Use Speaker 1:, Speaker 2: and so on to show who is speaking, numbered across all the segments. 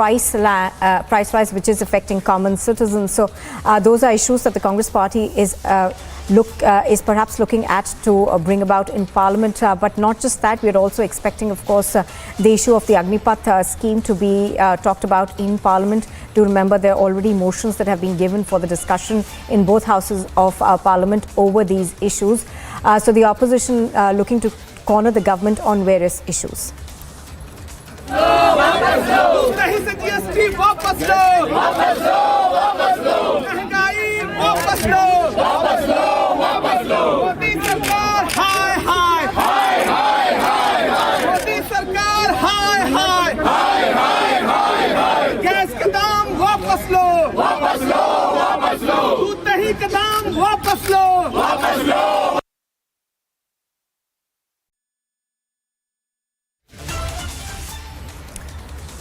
Speaker 1: price rise which is affecting common citizens. So those are issues that the Congress party is perhaps looking at to bring about in Parliament. But not just that, we are also expecting, of course, the issue of the Agnipath scheme to be talked about in Parliament. Do remember there are already motions that have been given for the discussion in both houses of Parliament over these issues. So the opposition looking to corner the government on various issues.
Speaker 2: नहीं से GST वापस लो, वापस लो, वापस लो, महंगाई वापस लो, वापस लो, वापस लो, मोदी सरकार हाय हाय, हाय हाय हाय हाय, मोदी सरकार हाय हाय, हाय हाय हाय हाय, गैस के दाम वापस लो, वापस लो, वापस लो, दूध दही के दाम वापस लो, वापस लो.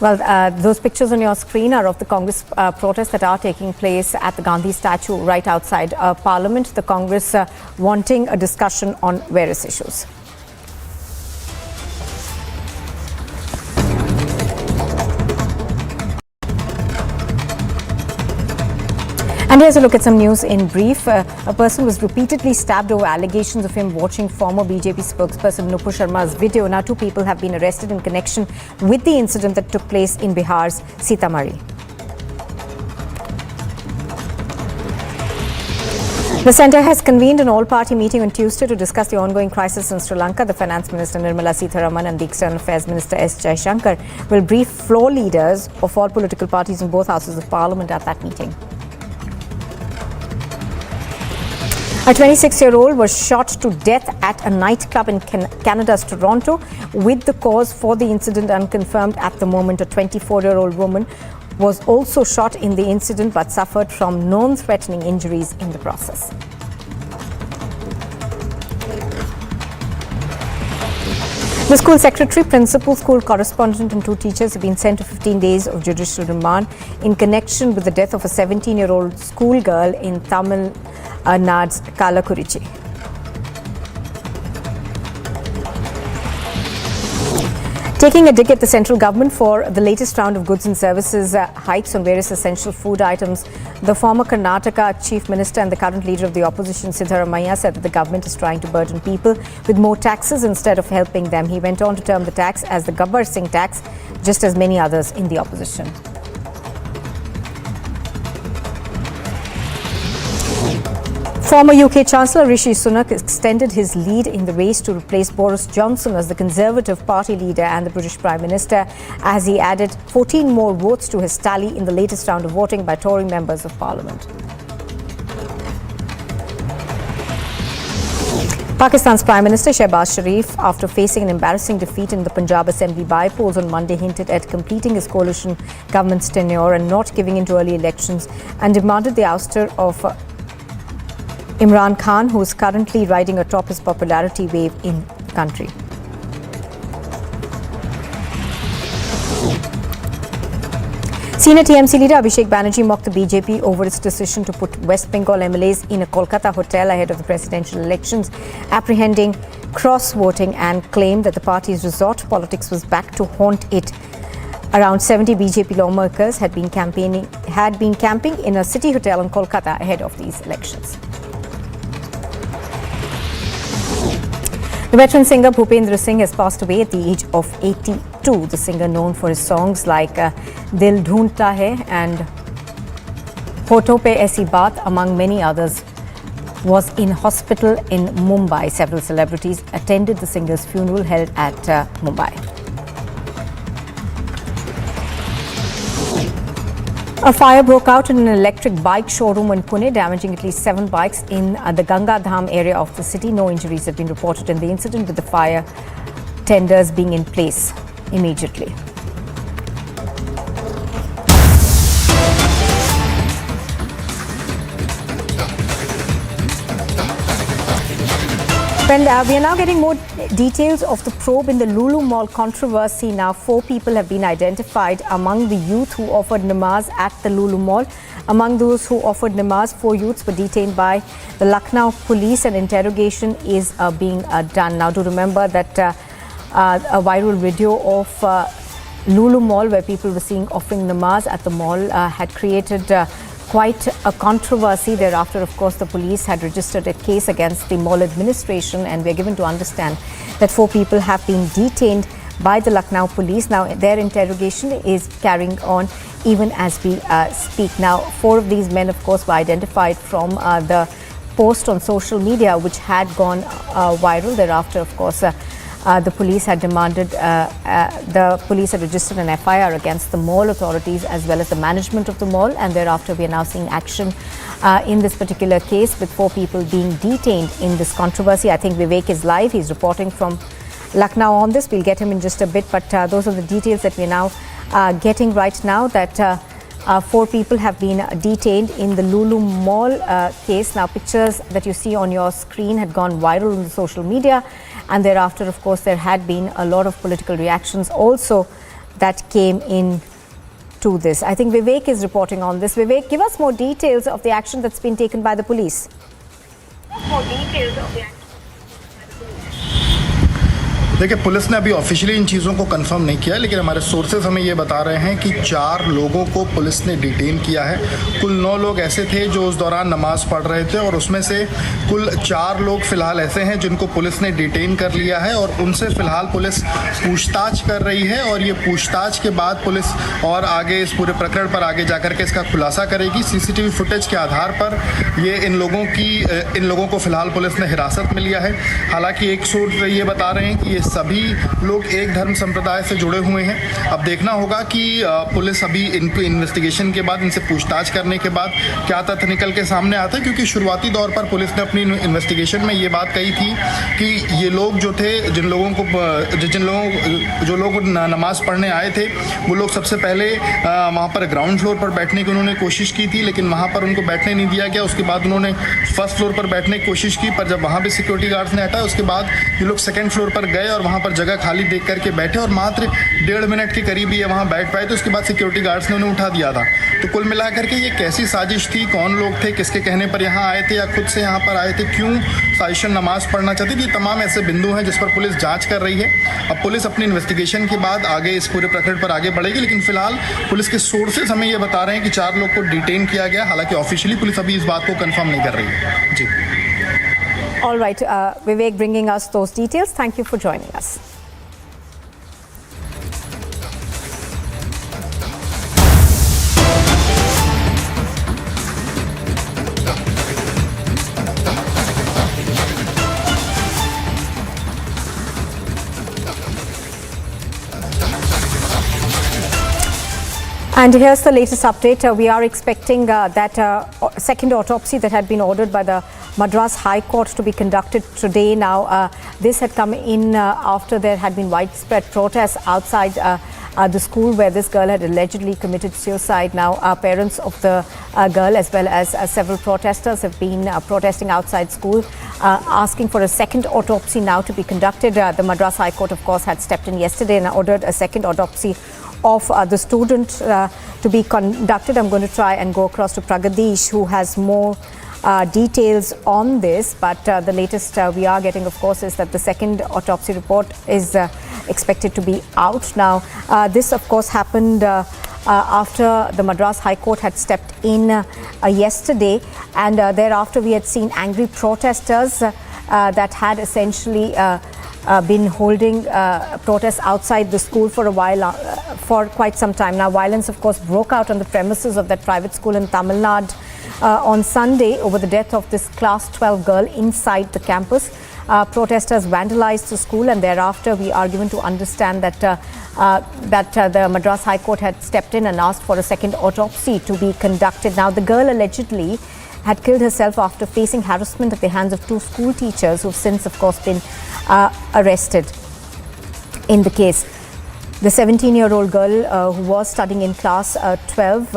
Speaker 1: Well, those pictures on your screen are of the Congress protests that are taking place at the Gandhi statue right outside Parliament. The Congress wanting a discussion on various issues. And here's a look at some news in brief. A person was repeatedly stabbed over allegations of him watching former BJP spokesperson Nupur Sharma's video. Now 2 people have been arrested in connection with the incident that took place in Bihar's Sitamarhi. The centre has convened an all-party meeting on Tuesday to discuss the ongoing crisis in Sri Lanka. The Finance Minister Nirmala Sitharaman and the External Affairs Minister S. Jaishankar will brief floor leaders of all political parties in both houses of Parliament at that meeting. A 26-year-old was shot to death at a nightclub in Canada's Toronto, with the cause for the incident unconfirmed at the moment. A 24-year-old woman was also shot in the incident but suffered from non-threatening injuries in the process. The school secretary, principal, school correspondent and 2 teachers have been sent to 15 days of judicial remand in connection with the death of a 17-year-old schoolgirl in Tamil Nadu's Kallakurichi. Taking a dig at the central government for the latest round of goods and services hikes on various essential food items, the former Karnataka Chief Minister and the current leader of the opposition, Siddaramaiah, said that the government is trying to burden people with more taxes instead of helping them. He went on to term the tax as the Gabbar Singh tax, just as many others in the opposition. Former UK Chancellor Rishi Sunak extended his lead in the race to replace Boris Johnson as the Conservative Party leader and the British Prime Minister, as he added 14 more votes to his tally in the latest round of voting by Tory members of Parliament. Pakistan's Prime Minister Shehbaz Sharif, after facing an embarrassing defeat in the Punjab Assembly by-polls on Monday, hinted at completing his coalition government's tenure and not giving in to early elections, and demanded the ouster of Imran Khan, who is currently riding atop his popularity wave in the country. Senior TMC leader Abhishek Banerjee mocked the BJP over its decision to put West Bengal MLAs in a Kolkata hotel ahead of the presidential elections, apprehending cross-voting, and claimed that the party's resort politics was back to haunt it. Around 70 BJP lawmakers had been camping in a city hotel in Kolkata ahead of these elections. The veteran singer Bhupendra Singh has passed away at the age of 82. The singer, known for his songs like Dil Dhoondta Hai and Hoton Pe Aisi Baat, among many others, was in hospital in Mumbai. Several celebrities attended the singer's funeral held at Mumbai. A fire broke out in an electric bike showroom in Pune, damaging at least 7 bikes in the Ganga Dham area of the city. No injuries have been reported in the incident, with the fire tenders being in place immediately. We are now getting more details of the probe in the Lulu Mall controversy. Now 4 people have been identified among the youth who offered namaz at the Lulu Mall. Among those who offered namaz, 4 youths were detained by the Lucknow police and interrogation is being done. Now, do remember that a viral video of Lulu Mall, where people were seen offering namaz at the mall, had created quite a controversy. Thereafter, of course, the police had registered a case against the mall administration, and we're given to understand that 4 people have been detained by the Lucknow police. Now, their interrogation is carrying on even as we speak. Now, 4 of these men, of course, were identified from the post on social media, which had gone viral. Thereafter, of course, the police had demanded, the police had registered an FIR against the mall authorities as well as the management of the mall, and thereafter we are now seeing action in this particular case with 4 people being detained in this controversy. I think Vivek is live. He's reporting from Lucknow on this. We'll get him in just a bit, but those are the details that we're now getting right now, that 4 people have been detained in the Lulu Mall case. Now, pictures that you see on your screen had gone viral on the social media, and thereafter, of course, there had been a lot of political reactions also that came in to this. I think Vivek is reporting on this. Vivek, give us more details of the action that's been taken by the police.
Speaker 3: देखिए, police ने अभी officially इन चीज़ों को confirm नहीं किया, लेकिन हमारे sources हमें ये बता रहे हैं कि 4 लोगों को पुलिस ने डिटेन किया है। कुल 9 लोग ऐसे थे जो उस दौरान नमाज पढ़ रहे थे, और उसमें से कुल 4 लोग फिलहाल ऐसे हैं जिनको पुलिस ने डिटेन कर लिया है, और उनसे फिलहाल पुलिस पूछताछ कर रही है। और ये पूछताछ के बाद पुलिस और आगे इस पूरे प्रकरण पर आगे जाकर के इसका खुलासा करेगी। सीसीटीवी फुटेज के आधार पर ये इन लोगों को फिलहाल पुलिस ने हिरासत में लिया है। हालांकि एक सोर्स ये बता रहे हैं कि ये सभी लोग एक धर्म संप्रदाय से जुड़े हुए हैं। अब देखना होगा कि पुलिस अभी इनकी इन्वेस्टिगेशन के बाद, इनसे पूछताछ करने के बाद क्या तथ्य निकल के सामने आता है, क्योंकि शुरुआती दौर पर पुलिस ने अपनी इन्वेस्टिगेशन में ये बात कही थी कि ये लोग जो थे, जो लोग नमाज पढ़ने आए थे, वो लोग सबसे पहले वहाँ पर ग्राउंड फ्लोर पर बैठने की उन्होंने कोशिश की थी, लेकिन वहाँ पर उनको बैठने नहीं दिया गया। उसके बाद उन्होंने फर्स्ट फ्लोर पर बैठने की कोशिश की, पर जब वहाँ भी सिक्योरिटी गार्ड्स ने हटाया, उसके बाद ये लोग सेकेंड फ्लोर पर गए और वहाँ पर जगह खाली देख करके बैठे, और मात्र 1.5 मिनट के करीब ये वहाँ बैठ पाए, तो उसके बाद सिक्योरिटी गार्ड्स ने उन्हें उठा दिया था। तो कुल मिलाकर के ये कैसी साजिश थी, कौन लोग थे, किसके कहने पर यहाँ आए थे या खुद से यहाँ पर आए थे, क्यों साजिशन नमाज पढ़ना चाहती थी, ये तमाम ऐसे बिंदु हैं जिस पर पुलिस जांच कर रही है। अब पुलिस अपनी इन्वेस्टिगेशन के बाद आगे इस पूरे प्रकरण पर आगे बढ़ेगी, लेकिन फिलहाल पुलिस के सोर्सेज हमें ये बता रहे हैं कि 4 लोग को डिटेन किया गया। हालांकि ऑफिशियली पुलिस अभी इस बात को कंफर्म नहीं कर रही है। जी।
Speaker 1: All right, Vivek bringing us those details. Thank you for joining us. And here's the latest update. We are expecting that second autopsy that had been ordered by the Madras High Court to be conducted today. Now, this had come in after there had been widespread protests outside the school where this girl had allegedly committed suicide. Now, parents of the girl as well as several protesters have been protesting outside school, asking for a second autopsy now to be conducted. The Madras High Court, of course, had stepped in yesterday and ordered a second autopsy of the student to be conducted. I'm going to try and go across to Pragadish, who has more details on this, but the latest we are getting, of course, is that the second autopsy report is expected to be out now. This, of course, happened after the Madras High Court had stepped in yesterday, and thereafter we had seen angry protesters that had essentially been holding protests outside the school for a while, for quite some time now. Violence, of course, broke out on the premises of that private school in Tamil Nadu on Sunday over the death of this class 12 girl inside the campus. Protesters vandalized the school, and thereafter we are given to understand that the Madras High Court had stepped in and asked for a second autopsy to be conducted. Now, the girl allegedly had killed herself after facing harassment at the hands of 2 school teachers who've since, of course, been arrested in the case. The 17-year-old girl who was studying in class 12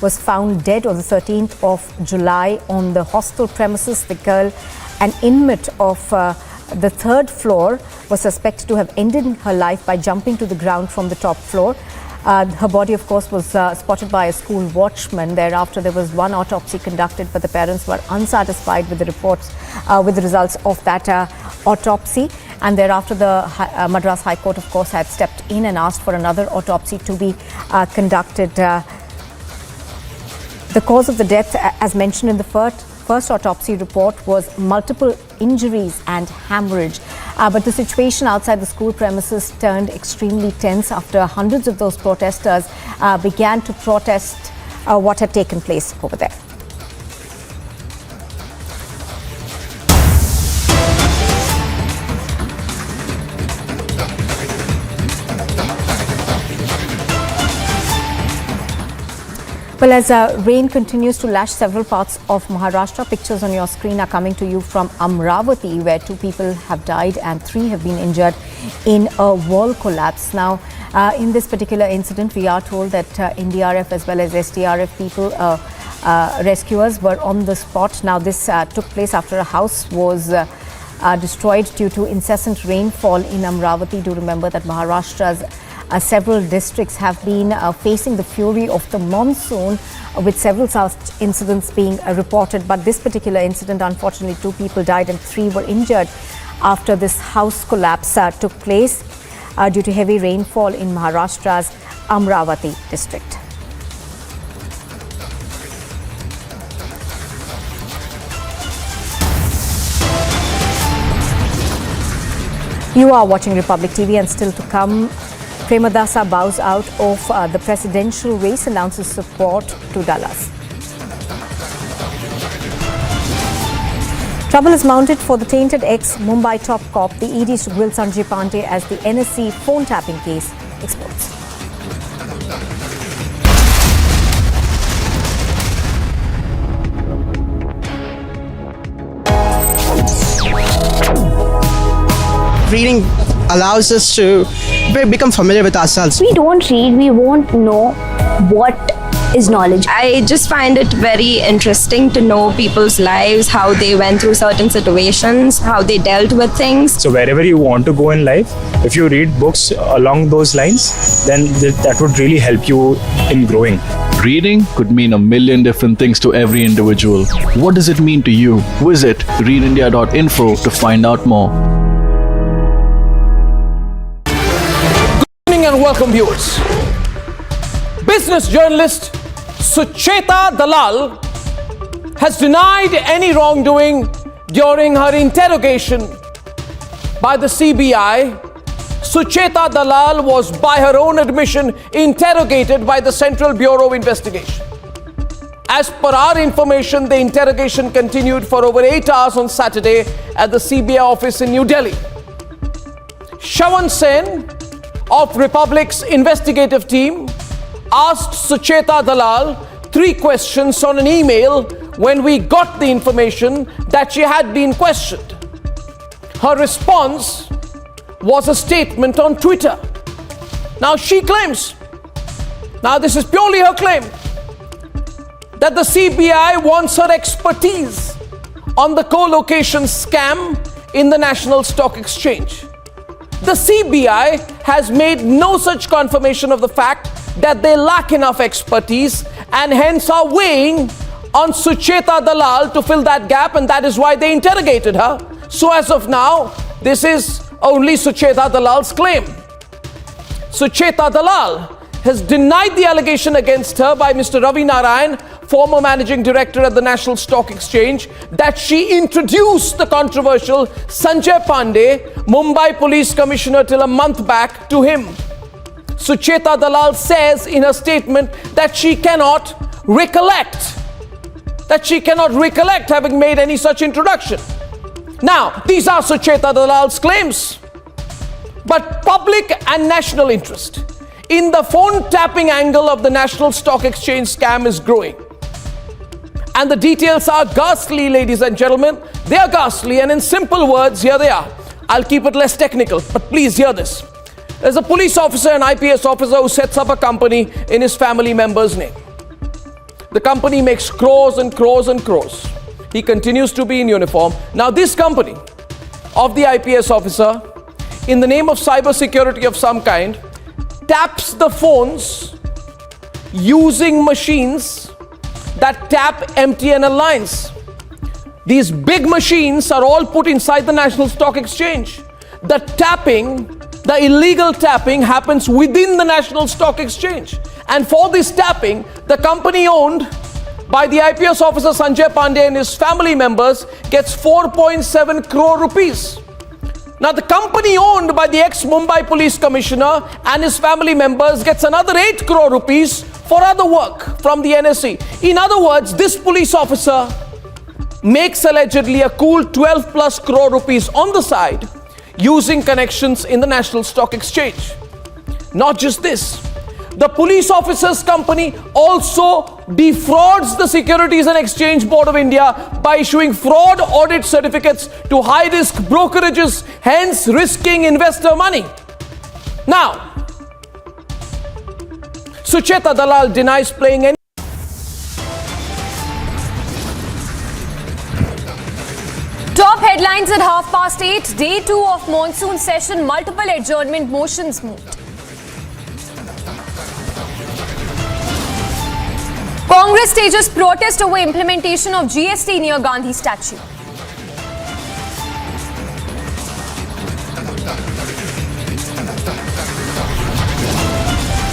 Speaker 1: was found dead on the 13th of July on the hostel premises. The girl, an inmate of the 3rd floor, was suspected to have ended her life by jumping to the ground from the top floor. Her body, of course, was spotted by a school watchman. Thereafter, there was one autopsy conducted, but the parents were unsatisfied with the reports, with the results of that autopsy. And thereafter, the Madras High Court, of course, had stepped in and asked for another autopsy to be conducted. The cause of the death, as mentioned in the first autopsy report, was multiple injuries and hemorrhage. But the situation outside the school premises turned extremely tense after hundreds of those protesters began to protest what had taken place over there. Well, as rain continues to lash several parts of Maharashtra, pictures on your screen are coming to you from Amravati, where 2 people have died and 3 have been injured in a wall collapse. Now, in this particular incident, we are told that NDRF as well as SDRF people, rescuers, were on the spot. Now, this took place after a house was destroyed due to incessant rainfall in Amravati. Do remember that Maharashtra's several districts have been facing the fury of the monsoon, with several such incidents being reported. But this particular incident, unfortunately, 2 people died and 3 were injured after this house collapse took place due to heavy rainfall in Maharashtra's Amravati district. You are watching Republic TV, and still to come, Premadasa bows out of the presidential race, announces support to Dallas. Trouble is mounted for the tainted ex-Mumbai top cop. The ED to grill Sanjay Pandey as the NSC phone tapping case explodes.
Speaker 4: Reading allows us to become familiar with ourselves.
Speaker 5: We don't read, we won't know what is knowledge.
Speaker 6: I just find it very interesting to know people's lives, how they went through certain situations, how they dealt with things.
Speaker 7: So wherever you want to go in life, if you read books along those lines, then that would really help you in growing.
Speaker 8: Reading could mean a million different things to every individual. What does it mean to you? Visit readindia.info to find out more.
Speaker 2: And welcome viewers. Business journalist Sucheta Dalal has denied any wrongdoing during her interrogation by the CBI. Sucheta Dalal was, by her own admission, interrogated by the Central Bureau of Investigation. As per our information, the interrogation continued for over 8 hours on Saturday at the CBI office in New Delhi. Shravan Sen of Republic's investigative team asked Sucheta Dalal 3 questions on an email when we got the information that she had been questioned. Her response was a statement on Twitter. Now she claims, now this is purely her claim, that the CBI wants her expertise on the co-location scam in the National Stock Exchange. The CBI has made no such confirmation of the fact that they lack enough expertise and hence are weighing on Sucheta Dalal to fill that gap, and that is why they interrogated her. So as of now, this is only Sucheta Dalal's claim. Sucheta Dalal has denied the allegation against her by Mr. Ravi Narayan, former managing director at the National Stock Exchange, that she introduced the controversial Sanjay Pandey, Mumbai Police Commissioner till a month back, to him. Sucheta Dalal says in her statement that she cannot recollect having made any such introduction. Now, these are Sucheta Dalal's claims. But public and national interest in the phone tapping angle of the National Stock Exchange scam is growing. And the details are ghastly, ladies and gentlemen. They are ghastly, and in simple words, here they are. I'll keep it less technical, but please hear this. There's a police officer, an IPS officer, who sets up a company in his family member's name. The company makes crores and crores and crores. He continues to be in uniform. Now this company of the IPS officer, in the name of cyber security of some kind, taps the phones using machines that tap MTNL lines. These big machines are all put inside the National Stock Exchange.
Speaker 9: the tapping, the illegal tapping happens within the National Stock Exchange. And for this tapping, the company owned by the IPS officer Sanjay Pandey and his family members gets 4.7 crore rupees. Now the company owned by the ex-Mumbai Police Commissioner and his family members gets another 8 crore rupees for other work from the NSE. In other words, this police officer makes allegedly a cool 12 plus crore rupees on the side using connections in the National Stock Exchange. Not just this, the police officer's company also defrauds the Securities and Exchange Board of India by issuing fraud audit certificates to high-risk brokerages, hence risking investor money. Now, Sucheta Dalal denies playing any.
Speaker 10: Top headlines at 8:30. Day 2 of monsoon session. Multiple adjournment motions moved. Congress stages protest over implementation of GST near Gandhi statue.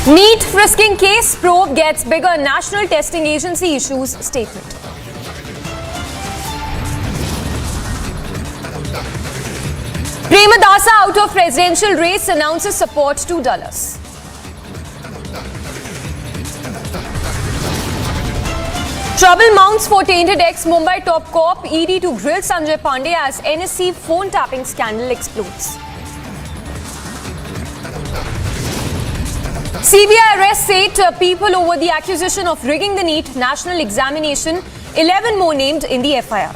Speaker 10: NEET frisking case probe gets bigger. National Testing Agency issues statement. Premadasa out of presidential race announces support to Dulles. Trouble mounts for tainted ex-Mumbai top cop. ED to grill Sanjay Pandey as NSE phone tapping scandal explodes. CBI arrests 8 people over the accusation of rigging the NEET national examination. 11 more named in the FIR.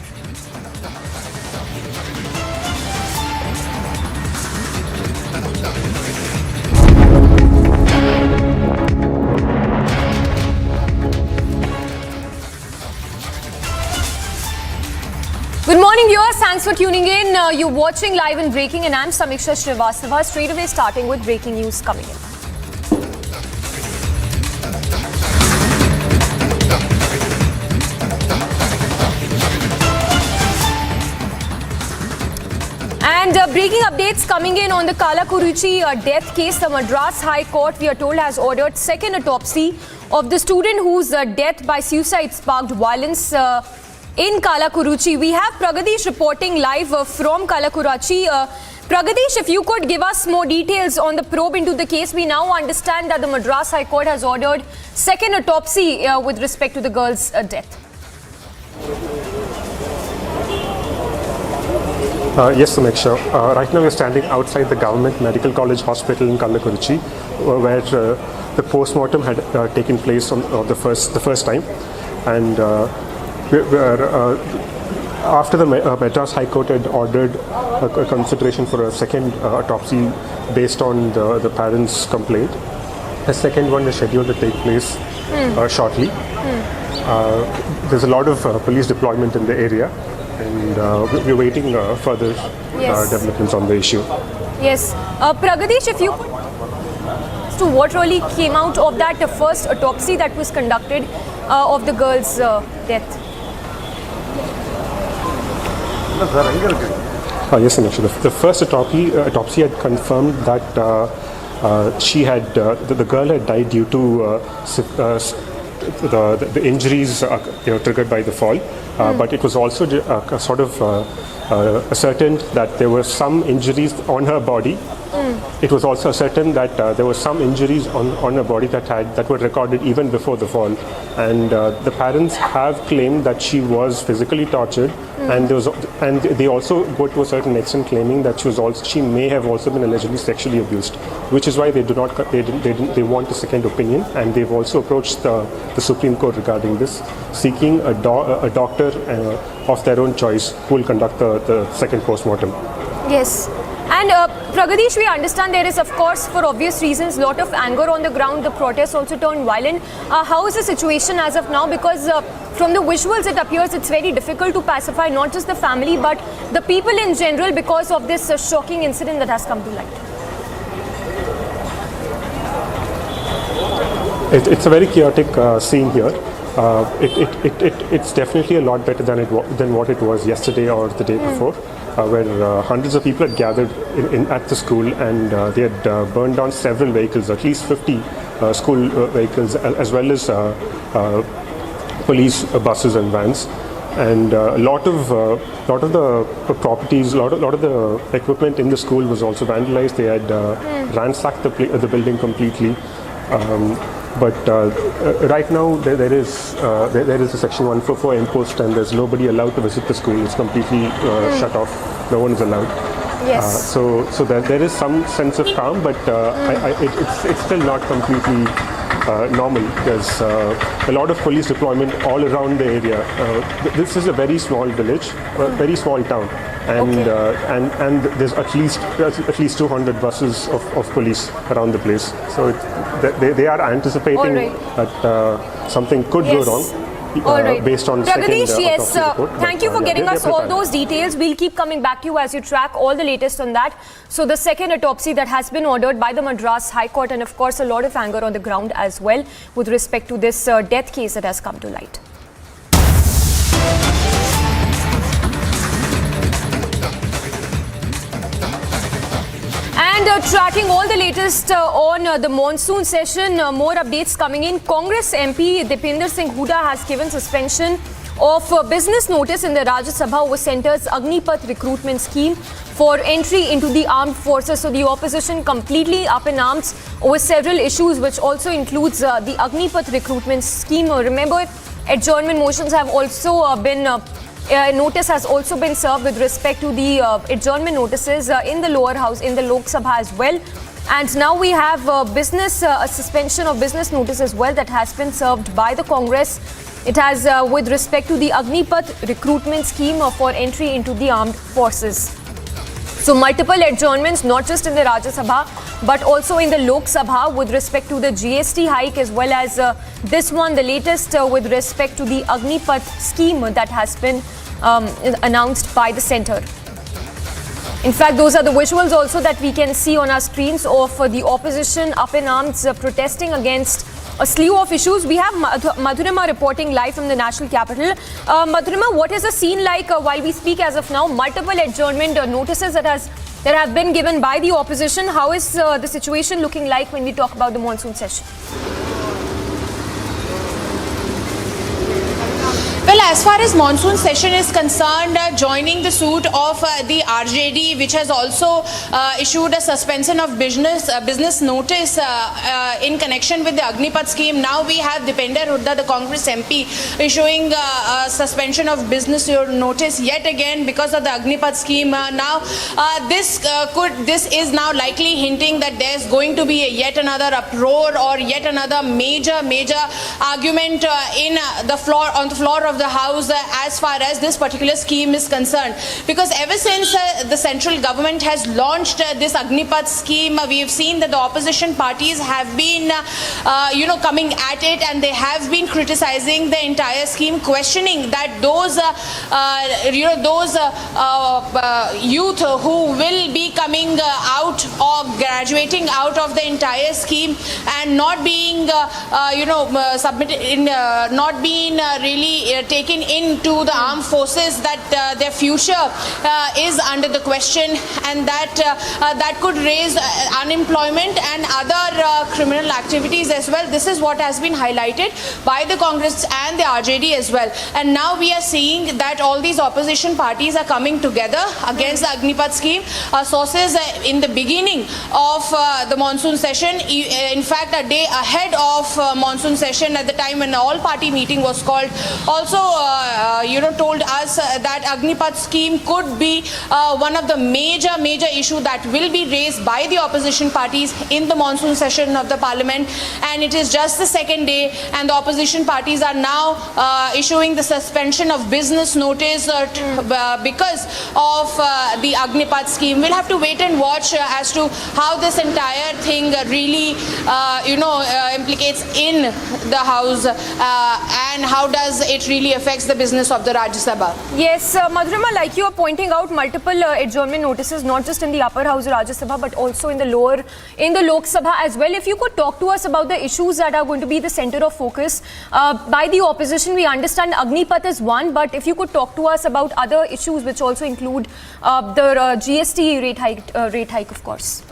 Speaker 10: Good morning viewers, thanks for tuning in. You're watching Live and Breaking and I'm Samiksha Srivastava. Straight away starting with breaking news coming in. And breaking updates coming in on the Kallakurichi death case. The Madras High Court, we are told, has ordered second autopsy of the student whose death by suicide sparked violence in Kallakurichi. We have Pragadesh reporting live from Kallakurichi. Pragadesh, if you could give us more details on the probe into the case. We now understand that the Madras High Court has ordered second autopsy with respect to the girl's death.
Speaker 11: Yes, Samiksha. Right now we are standing outside the Government Medical College Hospital in Kallakurichi, where the post-mortem had taken place on the first time, and after the Madras High Court had ordered a consideration for a second autopsy based on the parents' complaint. A second one is scheduled to take place shortly. There's a lot of police deployment in the area, and we're waiting further developments on the issue.
Speaker 10: Yes. Pragadesh, if you could to what really came out of that first autopsy that was conducted of the girl's death.
Speaker 11: Yes, Anisha. The first autopsy had confirmed that the girl had died due to the injuries triggered by the fall, but it was also sort of ascertained that there were some injuries on her body. It was also certain that there were some injuries on her body that were recorded even before the fall, and the parents have claimed that she was physically tortured, and they also go to a certain extent claiming that she may have also been allegedly sexually abused, which is why they want a second opinion, and they've also approached the Supreme Court regarding this, seeking a doctor of their own choice who will conduct the second post-mortem.
Speaker 10: Yes. And Pragadesh, we understand there is, of course, for obvious reasons, a lot of anger on the ground. The protests also turned violent. How is the situation as of now? Because from the visuals, it appears it's very difficult to pacify not just the family, but the people in general because of this shocking incident that has come to light.
Speaker 11: It's a very chaotic scene here. It's definitely a lot better than what it was yesterday or the day before. where hundreds of people had gathered at the school, and they had burned down several vehicles, at least 50 school vehicles, as well as police buses and vans. And a lot of the properties, a lot of the equipment in the school was also vandalized. They had ransacked the building completely. But right now there is a Section 144 imposed, and there's nobody allowed to visit the school. It's completely shut off. No one is allowed.
Speaker 10: Yes.
Speaker 11: So there is some sense of calm, but it's still not completely normal. There's a lot of police deployment all around the area. This is a very small village, a very small town, and there's at least 200 buses of police around the place. So they are anticipating that something could go wrong.
Speaker 10: All right.
Speaker 11: Based on
Speaker 10: Pragadesh,
Speaker 11: second
Speaker 10: yes,
Speaker 11: autopsy report.
Speaker 10: thank you for getting us all those details. We'll keep coming back to you as you track all the latest on that. So the second autopsy that has been ordered by the Madras High Court, and of course a lot of anger on the ground as well with respect to this death case that has come to light. And tracking all the latest on the monsoon session, more updates coming in. Congress MP Deepinder Singh Hooda has given suspension of business notice in the Rajya Sabha over Centre's Agnipath recruitment scheme for entry into the armed forces. So the opposition completely up in arms over several issues, which also includes the Agnipath recruitment scheme. Remember, adjournment motions have also been notice has also been served with respect to the adjournment notices in the lower house, in the Lok Sabha as well. And now we have a suspension of business notice as well that has been served by the Congress. It has with respect to the Agnipath recruitment scheme for entry into the armed forces. So multiple adjournments, not just in the Rajya Sabha, but also in the Lok Sabha with respect to the GST hike, as well as this one, the latest with respect to the Agnipath scheme that has been announced by the centre. In fact, those are the visuals also that we can see on our screens of the opposition up in arms protesting against a slew of issues. We have Madhurima reporting live from the national capital. Madhurima, what is the scene like while we speak as of now? Multiple adjournment notices that have been given by the opposition. How is the situation looking like when we talk about the monsoon session?
Speaker 12: Well, as far as monsoon session is concerned, joining the suit of the RJD, which has also issued a suspension of business notice in connection with the Agnipath scheme. Now we have Deepinder Hooda, the Congress MP, issuing a suspension of business notice yet again because of the Agnipath scheme. Now this is now likely hinting that there's going to be yet another uproar or yet another major argument on the floor of the House as far as this particular scheme is concerned, because ever since the central government has launched this Agnipath scheme, we have seen that the opposition parties have been coming at it, and they have been criticizing the entire scheme, questioning that those youth who will be coming out or graduating out of the entire scheme and not being submitted in not being really taken into the armed forces, that their future is under the question, and that could raise unemployment and other criminal activities as well. This is what has been highlighted by the Congress and the RJD as well. And now we are seeing that all these opposition parties are coming together against the Agnipath scheme. Sources in the beginning of the monsoon session, in fact a day ahead of monsoon session, at the time when the all-party meeting was called, also told us that Agnipath scheme could be one of the major issue that will be raised by the opposition parties in the monsoon session of the parliament. And it is just the second day, and the opposition parties are now issuing the suspension of business notice because of the Agnipath scheme. We'll have to wait and watch as to how this entire thing really implicates in the House and how does it really affect affects the business of the Rajya Sabha.
Speaker 10: Yes, Madhurima, like you are pointing out, multiple adjournment notices, not just in the upper house Rajya Sabha, but also in the lower, in the Lok Sabha as well. If you could talk to us about the issues that are going to be the center of focus by the opposition. We understand Agnipath is one, but if you could talk to us about other issues which also include the GST rate hike, of course.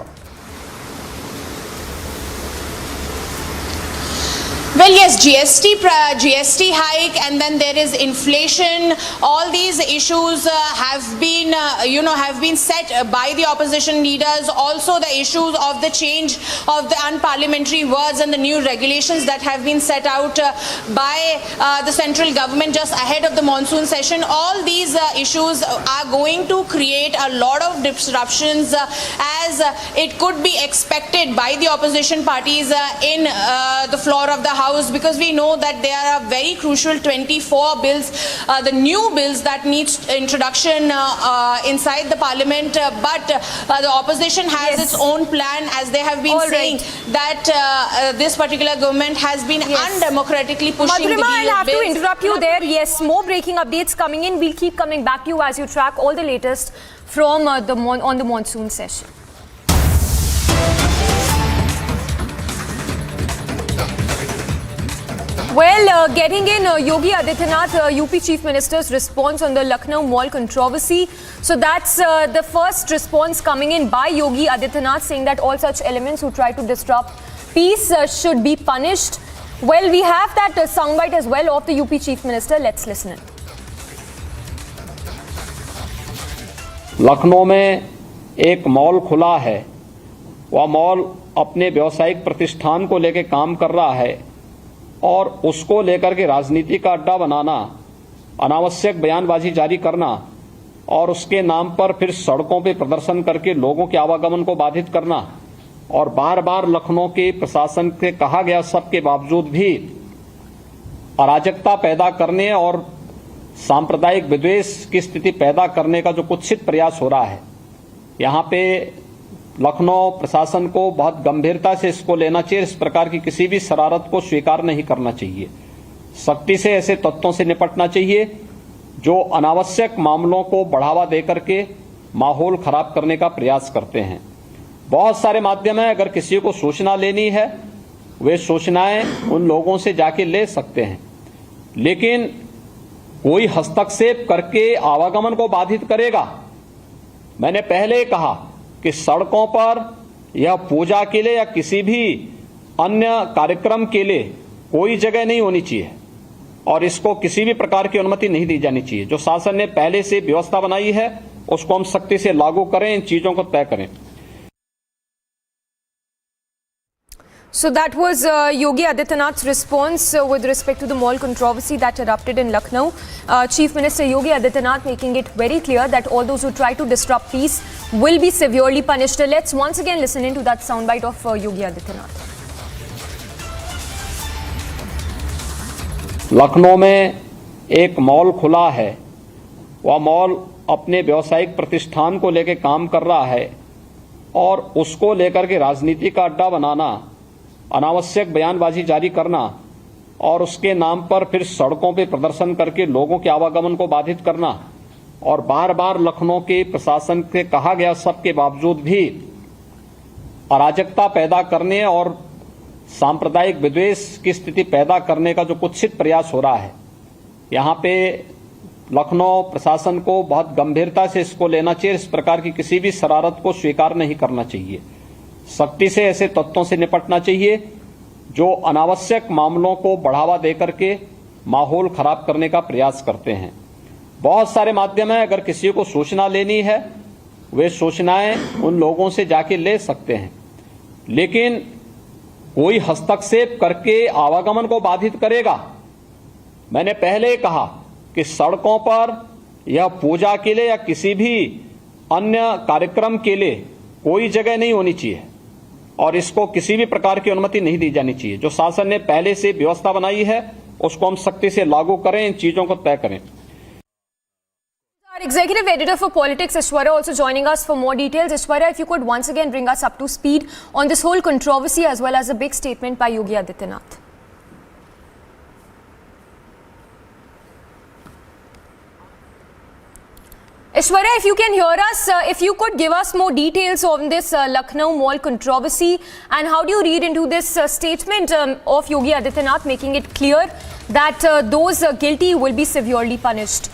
Speaker 12: Well, yes, GST hike, and then there is inflation. All these issues have been set by the opposition leaders. Also, the issues of the change of the unparliamentary words and the new regulations that have been set out by the central government just ahead of the monsoon session. All these issues are going to create a lot of disruptions, as it could be expected by the opposition parties in the floor of the House, because we know that there are very crucial 24 bills, the new bills that needs introduction inside the parliament, but the opposition has its own plan, as they have been saying that this particular government has been undemocratically pushing the bill.
Speaker 10: I'll have to interrupt you there. Yes, more breaking updates coming in. We'll keep coming back to you as you track all the latest from on the monsoon session. Well, getting in Yogi Adityanath, UP Chief Minister's response on the Lucknow Mall controversy. So that's the first response coming in by Yogi Adityanath, saying that all such elements who try to disrupt peace should be punished. Well, we have that soundbite as well of the UP Chief Minister. Let's listen in.
Speaker 13: Lucknow में एक mall खुला है, वह mall अपने व्यावसायिक प्रतिष्ठान को लेकर काम कर रहा है और उसको लेकर के राजनीति का अड्डा बनाना, अनावश्यक बयानबाजी जारी करना और उसके नाम पर फिर सड़कों पे प्रदर्शन करके लोगों के आवागमन को बाधित करना और बार बार लखनऊ के प्रशासन से कहा गया सब के बावजूद भी अराजकता पैदा करने और सांप्रदायिक विद्वेष की स्थिति पैदा करने का जो कुत्सित प्रयास हो रहा है, यहाँ पे लखनऊ प्रशासन को बहुत गंभीरता से इसको लेना चाहिए। इस प्रकार की किसी भी शरारत को स्वीकार नहीं करना चाहिए। सख्ती से ऐसे तत्वों से निपटना चाहिए जो अनावश्यक मामलों को बढ़ावा देकर के माहौल खराब करने का प्रयास करते हैं। बहुत सारे माध्यम हैं, अगर किसी को सूचना लेनी है वे सूचनाएं उन लोगों से जाके ले सकते हैं, लेकिन कोई हस्तक्षेप करके आवागमन को बाधित करेगा। मैंने पहले ही कहा कि सड़कों पर या पूजा के लिए या किसी भी अन्य कार्यक्रम के लिए कोई जगह नहीं होनी चाहिए और इसको किसी भी प्रकार की अनुमति नहीं दी जानी चाहिए। जो शासन ने पहले से व्यवस्था बनाई है उसको हम सख्ती से लागू करें, इन चीजों को तय करें।
Speaker 10: So that was Yogi Adityanath's response with respect to the mall controversy that erupted in Lucknow. Chief Minister Yogi Adityanath making it very clear that all those who try to disrupt peace will be severely punished. Let's once again listen into that soundbite of Yogi Adityanath.
Speaker 13: Lucknow में एक mall खुला है, वह mall अपने व्यावसायिक प्रतिष्ठान को लेकर काम कर रहा है और उसको लेकर के राजनीति का अड्डा बनाना, अनावश्यक बयानबाजी जारी करना और उसके नाम पर फिर सड़कों पे प्रदर्शन करके लोगों के आवागमन को बाधित करना और बार बार लखनऊ के प्रशासन से कहा गया सब के बावजूद भी अराजकता पैदा करने और सांप्रदायिक विद्वेष की स्थिति पैदा करने का जो कुत्सित प्रयास हो रहा है, यहाँ पे लखनऊ प्रशासन को बहुत गंभीरता से इसको लेना चाहिए। इस प्रकार की किसी भी शरारत को स्वीकार नहीं करना चाहिए। सख्ती से ऐसे तत्वों से निपटना चाहिए जो अनावश्यक मामलों को बढ़ावा देकर के माहौल खराब करने का प्रयास करते हैं। बहुत सारे माध्यम हैं, अगर किसी को सूचना लेनी है वे सूचनाएं उन लोगों से जाके ले सकते हैं, लेकिन कोई हस्तक्षेप करके आवागमन को बाधित करेगा। मैंने पहले ही कहा कि सड़कों पर या पूजा के लिए या किसी भी अन्य कार्यक्रम के लिए कोई जगह नहीं होनी चाहिए और इसको किसी भी प्रकार की अनुमति नहीं दी जानी चाहिए। जो शासन ने पहले से व्यवस्था बनाई है उसको हम सख्ती से लागू करें, इन चीजों को तय करें।
Speaker 10: Our executive editor for politics, Ishwara, also joining us for more details. Ishwara, if you could once again bring us up to speed on this whole controversy as well as a big statement by Yogi Adityanath. Aishwarya, if you can hear us, if you could give us more details on this Lucknow Mall controversy, and how do you read into this statement of Yogi Adityanath making it clear that those guilty will be severely punished?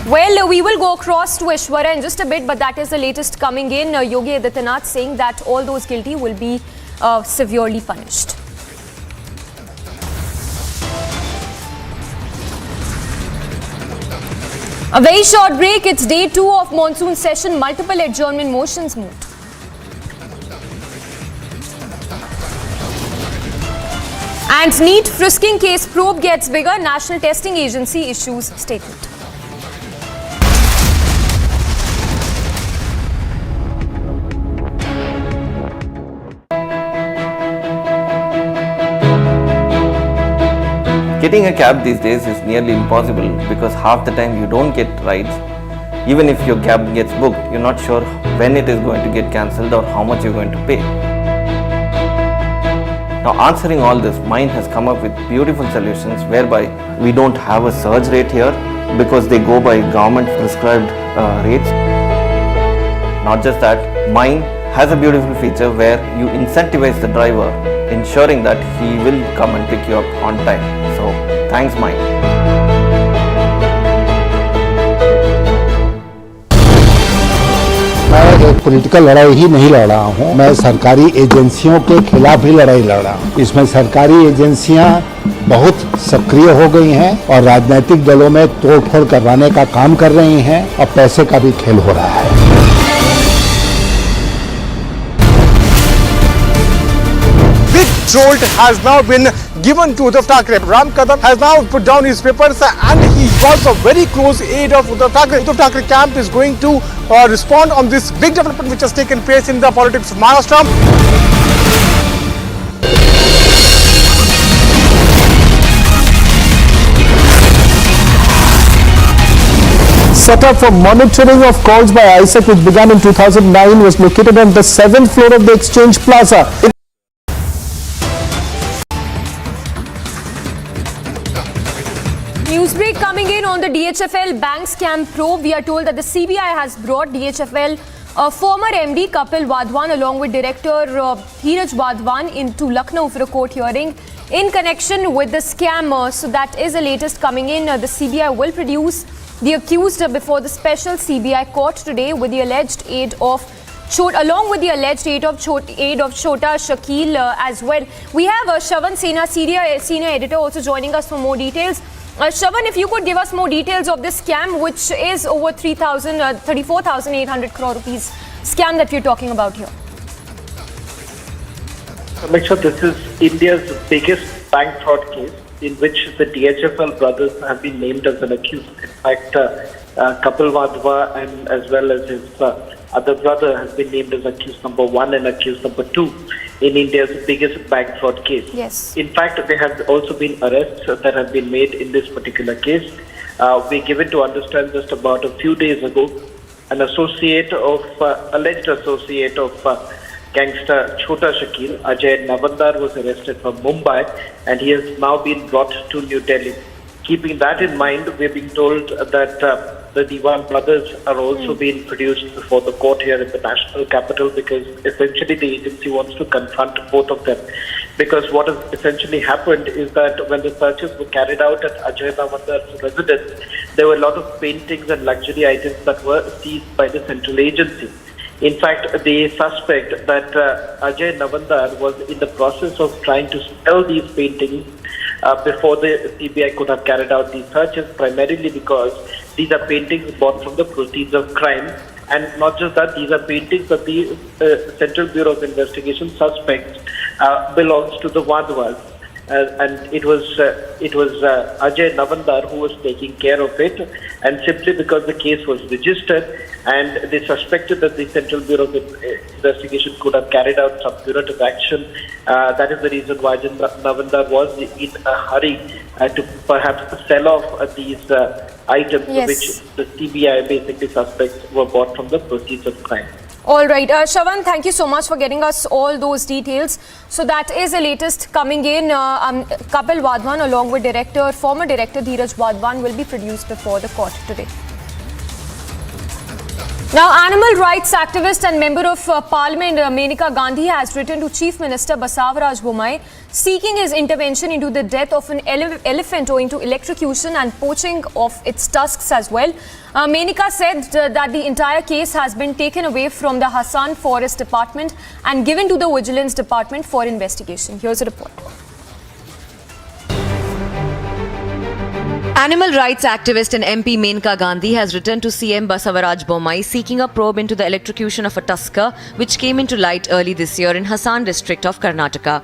Speaker 10: Well, we will go across to Aishwarya in just a bit, but that is the latest coming in. Yogi Adityanath saying that all those guilty will be severely punished. A very short break. It's day 2 of monsoon session. Multiple adjournment motions moved. And NEET frisking case probe gets bigger. National Testing Agency issues statement.
Speaker 14: Getting a cab these days is nearly impossible because half the time you don't get rides. Even if your cab gets booked, you're not sure when it is going to get cancelled or how much you're going to pay. Now, answering all this, Mind has come up with beautiful solutions whereby we don't have a surge rate here because they go by government prescribed rates. Not just that, Mind has a beautiful feature where you incentivize the driver, ensuring that he will come and pick you up on time. So, thanks Mind.
Speaker 15: मैं एक political लड़ाई ही नहीं लड़ रहा हूँ, मैं सरकारी एजेंसियों के खिलाफ ही लड़ाई लड़ रहा हूँ। इसमें सरकारी एजेंसियां बहुत सक्रिय हो गई हैं और राजनीतिक दलों में तोड़फोड़ करवाने का काम कर रही हैं और पैसे का भी खेल हो रहा है।
Speaker 16: Jolt has now been given to Uddhav Thackeray. Ram Kadam has now put down his papers and he was a very close aide of Uddhav Thackeray. Uddhav Thackeray camp is going to respond on this big development which has taken place in the politics of Maharashtra.
Speaker 17: Setup for monitoring of calls by ISEC, which began in 2009, was located on the 7th floor of the Exchange Plaza.
Speaker 10: Newsbreak coming in on the DHFL bank scam probe. We are told that the CBI has brought DHFL former MD Kapil Wadhwan along with Director Dheeraj Wadhwan into Lucknow for a court hearing in connection with the scam. So that is the latest coming in. The CBI will produce the accused before the special CBI court today with the alleged aid of along with the alleged aid of Chota Shakil as well. We have Shiv Sena, senior editor, also joining us for more details. Shravan, if you could give us more details of this scam, which is over 34,800 crore rupees scam that we're talking about here.
Speaker 18: Make sure this is India's biggest bank fraud case in which the DHFL brothers have been named as an accused. In fact, Kapil Wadhwa and as well as his other brother has been named as accused number 1 and accused number 2 in India's biggest bank fraud case.
Speaker 10: Yes.
Speaker 18: In fact, there have also been arrests that have been made in this particular case. We given to understand just about a few days ago, an associate of, alleged associate of gangster Chota Shakil, Ajay Navandar, was arrested from Mumbai and he has now been brought to New Delhi. Keeping that in mind, we're being told that the Diwan brothers are also being produced before the court here in the national capital because essentially the agency wants to confront both of them. Because what has essentially happened is that when the searches were carried out at Ajay Navandar's residence, there were a lot of paintings and luxury items that were seized by the central agency. In fact, they suspect that Ajay Navandar was in the process of trying to sell these paintings before the CBI could have carried out these searches, primarily because these are paintings bought from the proceeds of crime. And not just that, these are paintings that the Central Bureau of Investigation suspects belongs to the Wadhwas. And it was Ajay Navandar who was taking care of it, and simply because the case was registered and they suspected that the Central Bureau of Investigation could have carried out some punitive action, that is the reason why Ajay Navandar was in a hurry to perhaps sell off these items,
Speaker 10: Yes.
Speaker 18: which the CBI basically suspects were bought from the proceeds of crime.
Speaker 10: All right. Shravan, thank you so much for getting us all those details. So that is the latest coming in. Kapil Wadhwan along with former director Dheeraj Wadhwan will be produced before the court today. Now, animal rights activist and member of Parliament Menaka Gandhi has written to Chief Minister Basavaraj Bommai seeking his intervention into the death of an elephant owing to electrocution and poaching of its tusks as well. Menaka said that the entire case has been taken away from the Hassan Forest Department and given to the Vigilance Department for investigation. Here's a report.
Speaker 19: Animal rights activist and MP Menaka Gandhi has written to CM Basavaraj Bommai seeking a probe into the electrocution of a tusker which came into light early this year in Hassan district of Karnataka.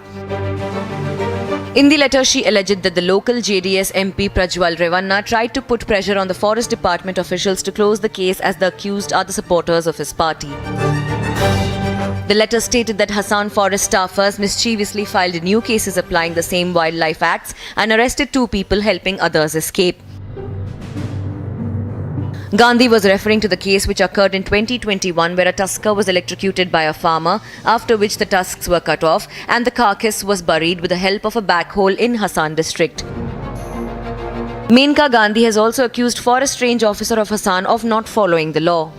Speaker 19: In the letter, she alleged that the local JDS MP Prajwal Revanna tried to put pressure on the Forest Department officials to close the case as the accused are the supporters of his party. The letter stated that Hassan Forest staffers mischievously filed new cases applying the same wildlife acts and arrested 2 people helping others escape. Gandhi was referring to the case which occurred in 2021 where a tusker was electrocuted by a farmer, after which the tusks were cut off and the carcass was buried with the help of a backhole in Hassan district. Menaka Gandhi has also accused Forest Range Officer of Hassan of not following the law.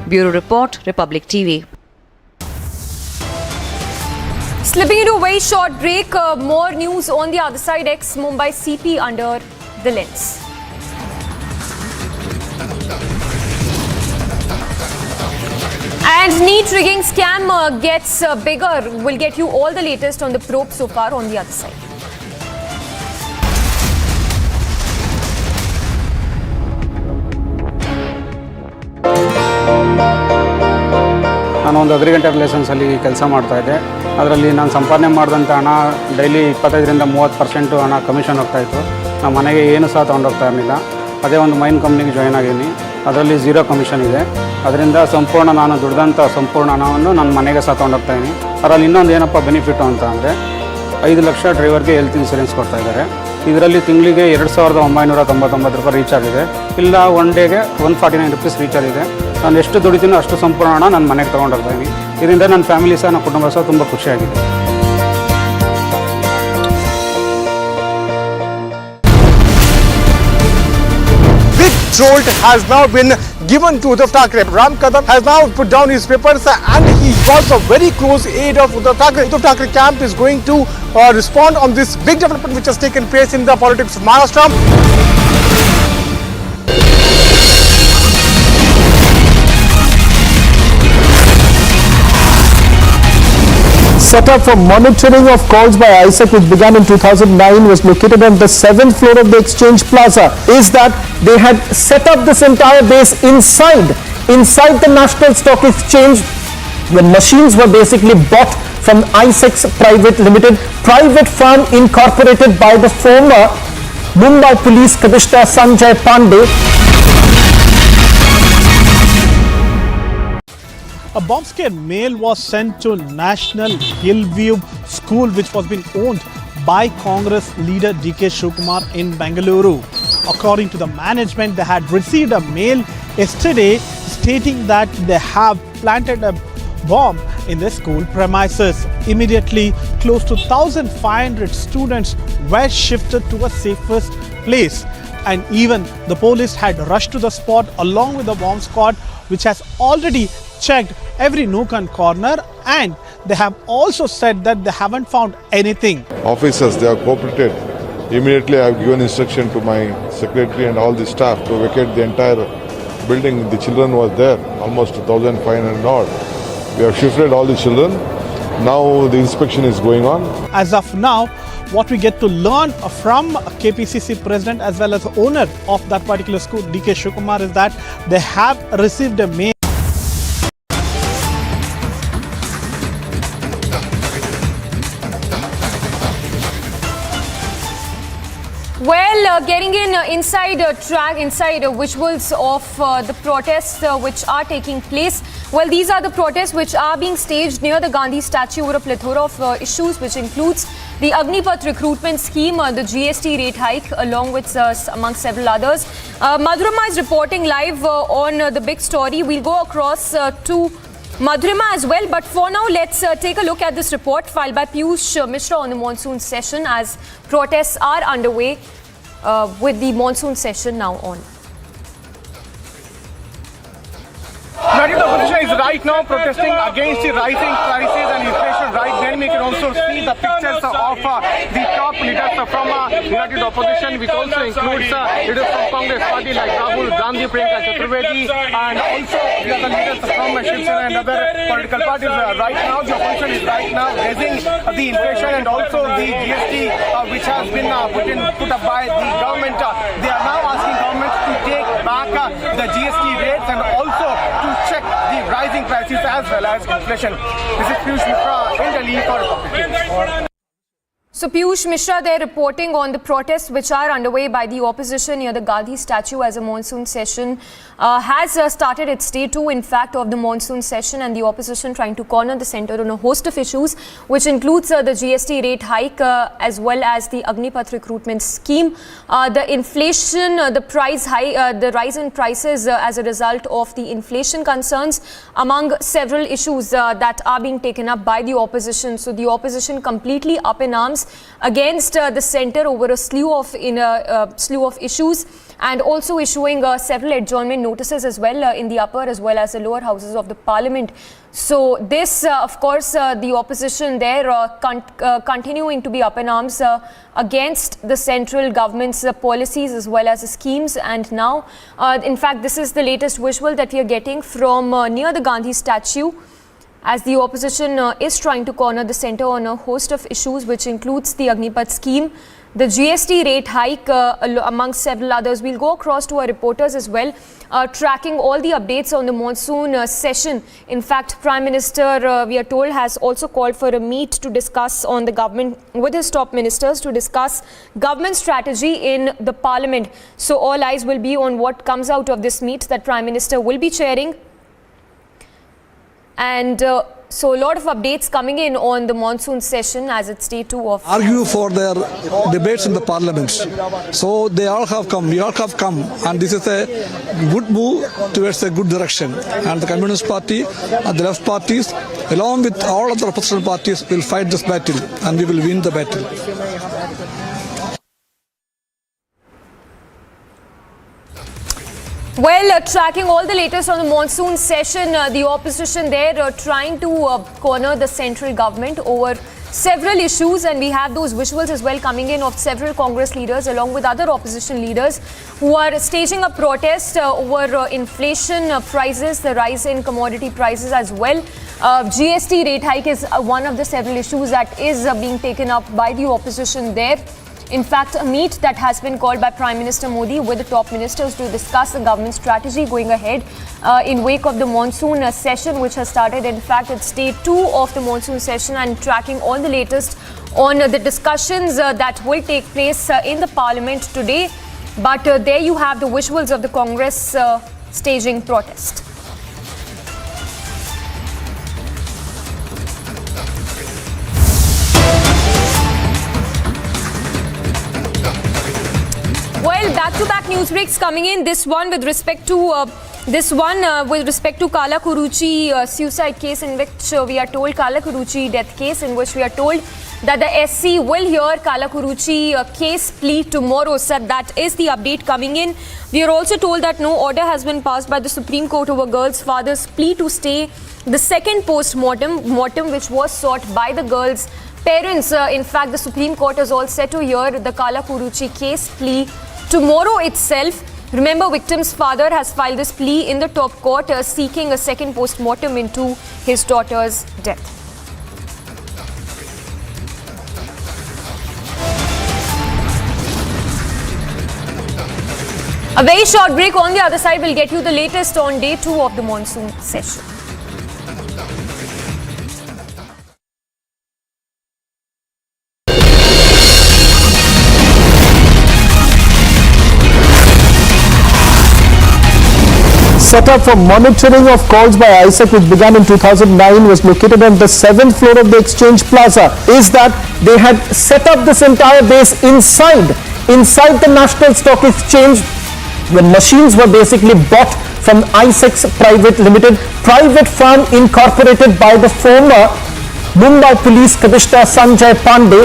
Speaker 19: Bureau Report, Republic TV.
Speaker 10: Slipping into a very short break, more news on the other side. Ex-Mumbai CP under the lens. And neat rigging scam gets bigger. We'll get you all the latest on the probe so far on the other side.
Speaker 20: ನಾನು ಒಂದು agriculture ಲೈಸೆನ್ಸಲ್ಲಿ ಕೆಲಸ ಮಾಡ್ತಾಯಿದ್ದೆ. ಅದರಲ್ಲಿ ನಾನು ಸಂಪಾದನೆ ಮಾಡಿದಂಥ ಹಣ daily 25ರಿಂದ 30% ಹಣ ಕಮಿಷನ್ ಹೋಗ್ತಾಯಿತ್ತು. ನಮ್ಮ ಮನೆಗೆ ಏನು ಸಹ ತೊಗೊಂಡೋಗ್ತಾ ಇರಲಿಲ್ಲ. ಅದೇ ಒಂದು ಮೈನ್ ಕಂಪ್ನಿಗೆ ಜಾಯ್ನ್ ಆಗಿದ್ದೀನಿ. ಅದರಲ್ಲಿ 0 ಕಮಿಷನ್ ಇದೆ. ಅದರಿಂದ ಸಂಪೂರ್ಣ ನಾನು ದುಡ್ದಂಥ ಸಂಪೂರ್ಣ ಹಣವನ್ನು ನನ್ನ ಮನೆಗೆ ಸಹ ತೊಗೊಂಡೋಗ್ತಾಯಿದ್ದೀನಿ. ಅದರಲ್ಲಿ ಇನ್ನೊಂದು ಏನಪ್ಪ ಬೆನಿಫಿಟು ಅಂತ ಅಂದರೆ 5 ಲಕ್ಷ ಡ್ರೈವರ್ಗೆ ಹೆಲ್ತ್ ಇನ್ಸೂರೆನ್ಸ್ ಕೊಡ್ತಾಯಿದ್ದಾರೆ. ಇದರಲ್ಲಿ ತಿಂಗಳಿಗೆ 2999 ರೂಪಾಯಿ ರೀಚಾರ್ಜ್ ಇದೆ. ಇಲ್ಲ ಒನ್ ಡೇಗೆ 149 ರೂಪೀಸ್ ರೀಚಾರ್ಜ್ ಇದೆ. ನಾನು ಎಷ್ಟು ದುಡಿತೀನೋ ಅಷ್ಟು ಸಂಪೂರ್ಣ ಹಣ ನನ್ನ ಮನೆಗೆ ತೊಗೊಂಡೋಗ್ತಾಯಿದ್ದೀನಿ. ಇದರಿಂದ ನನ್ನ ಫ್ಯಾಮಿಲಿ ಸಹ ನನ್ನ ಕುಟುಂಬ ಸಹ ತುಂಬ ಖುಷಿಯಾಗಿದೆ.
Speaker 16: Big jolt has now been given to Uddhav Thackeray. Ram Kadam has now put down his papers and he got a very close aid of Uddhav Thackeray. Uddhav Thackeray camp is going to respond on this big development which has taken place in the politics of Maharashtra.
Speaker 17: Setup for monitoring of calls by ISEC, which began in 2009, was located on the 7th floor of the Exchange Plaza. Is that they had set up this entire base inside the National Stock Exchange, when machines were basically bought from ISEC's private firm incorporated by the former Mumbai Police Commissioner Sanjay Pandey.
Speaker 21: A bomb-scared mail was sent to National Hillview School, which was being owned by Congress leader D.K. Shivkumar in Bengaluru. According to the management, they had received a mail yesterday stating that they have planted a bomb in the school premises. Immediately, close to 1,500 students were shifted to a safest place. And even the police had rushed to the spot along with the bomb squad, which has already checked every nook and corner, and they have also said that they haven't found anything.
Speaker 22: Officers, they have cooperated. Immediately I have given instruction to my secretary and all the staff to vacate the entire building. The children were there, almost 1,500 odd. We have shifted all the children. Now the inspection is going on.
Speaker 21: As of now, what we get to learn from KPCC president as well as owner of that particular school, D.K. Shivkumar, is that they have received a mail.
Speaker 10: Well, getting inside visuals of the protests which are taking place. Well, these are the protests which are being staged near the Gandhi statue over a plethora of issues, which includes the Agnipath recruitment scheme, the GST rate hike, along with among several others. Madhurima is reporting live on the big story. We'll go across to Madhurima as well, but for now let's take a look at this report filed by Piyush Mishra on the monsoon session as protests are underway with the monsoon session now on.
Speaker 16: right now protesting against the rising prices and inflation. Right then we can also see the pictures of the top leaders from United Opposition, which also includes leaders from Congress Party like Rahul Gandhi, Priyanka Chaturvedi, and also the other leaders from Shiv Sena and other political parties. Right now the opposition is raising the inflation and also the GST which has been put up by the government. They are now asking government to take back the GST rates and also to check the rising prices as well as inflation. This is Piyush Mishra in Delhi for Public News.
Speaker 10: So Piyush Mishra there reporting on the protests which are underway by the opposition near the Gandhi statue as a monsoon session has started its day 2 in fact of the monsoon session, and the opposition trying to corner the centre on a host of issues which includes the GST rate hike as well as the Agnipath recruitment scheme, the inflation, the price high, the rise in prices as a result of the inflation concerns, among several issues that are being taken up by the opposition. So the opposition completely up in arms against the centre over a slew of issues, and also issuing several adjournment notices as well in the upper as well as the lower houses of the Parliament. So this, of course, the opposition there continuing to be up in arms against the central government's policies as well as the schemes. And now, in fact, this is the latest visual that we are getting from near the Gandhi statue, as the opposition is trying to corner the centre on a host of issues which includes the Agnipath scheme, the GST rate hike among several others. We'll go across to our reporters as well, tracking all the updates on the monsoon session. In fact, Prime Minister, we are told, has also called for a meet to discuss on the government with his top ministers to discuss government strategy in the Parliament. So all eyes will be on what comes out of this meet that Prime Minister will be chairing. And so a lot of updates coming in on the monsoon session as it's day 2 of...
Speaker 1: Argue for their debates in the Parliament. So they all have come, we all have come, and this is a good move towards a good direction. And the Communist Party and the left parties, along with all other opposition parties, will fight this battle and we will win the battle.
Speaker 10: Well, tracking all the latest on the monsoon session, the opposition there trying to corner the central government over several issues, and we have those visuals as well coming in of several Congress leaders along with other opposition leaders who are staging a protest over inflation prices, the rise in commodity prices as well. GST rate hike is one of the several issues that is being taken up by the opposition there. In fact, a meet that has been called by Prime Minister Modi with the top ministers to discuss the government strategy going ahead in wake of the monsoon session which has started. In fact, it's day 2 of the monsoon session, and tracking all the latest on the discussions that will take place in the Parliament today. But there you have the visuals of the Congress staging protest. Well, back-to-back news breaks coming in. This one with respect to Kallakurichi suicide case, in which we are told Kallakurichi death case, in which we are told that the SC will hear Kallakurichi case plea tomorrow. So that is the update coming in. We are also told that no order has been passed by the Supreme Court over girl's father's plea to stay the second post-mortem which was sought by the girl's parents. In fact, the Supreme Court is all set to hear the Kallakurichi case plea tomorrow itself. Remember, victim's father has filed this plea in the top court seeking a second post-mortem into his daughter's death. A very short break. On the other side, we'll get you the latest on day 2 of the monsoon session.
Speaker 17: Setup for monitoring of calls by ISEC, which began in 2009, was located on the 7th floor of the Exchange Plaza. Is that they had set up this entire base inside the National Stock Exchange, when machines were basically bought from ISEC's private firm incorporated by the former Mumbai Police Commissioner Sanjay Pandey.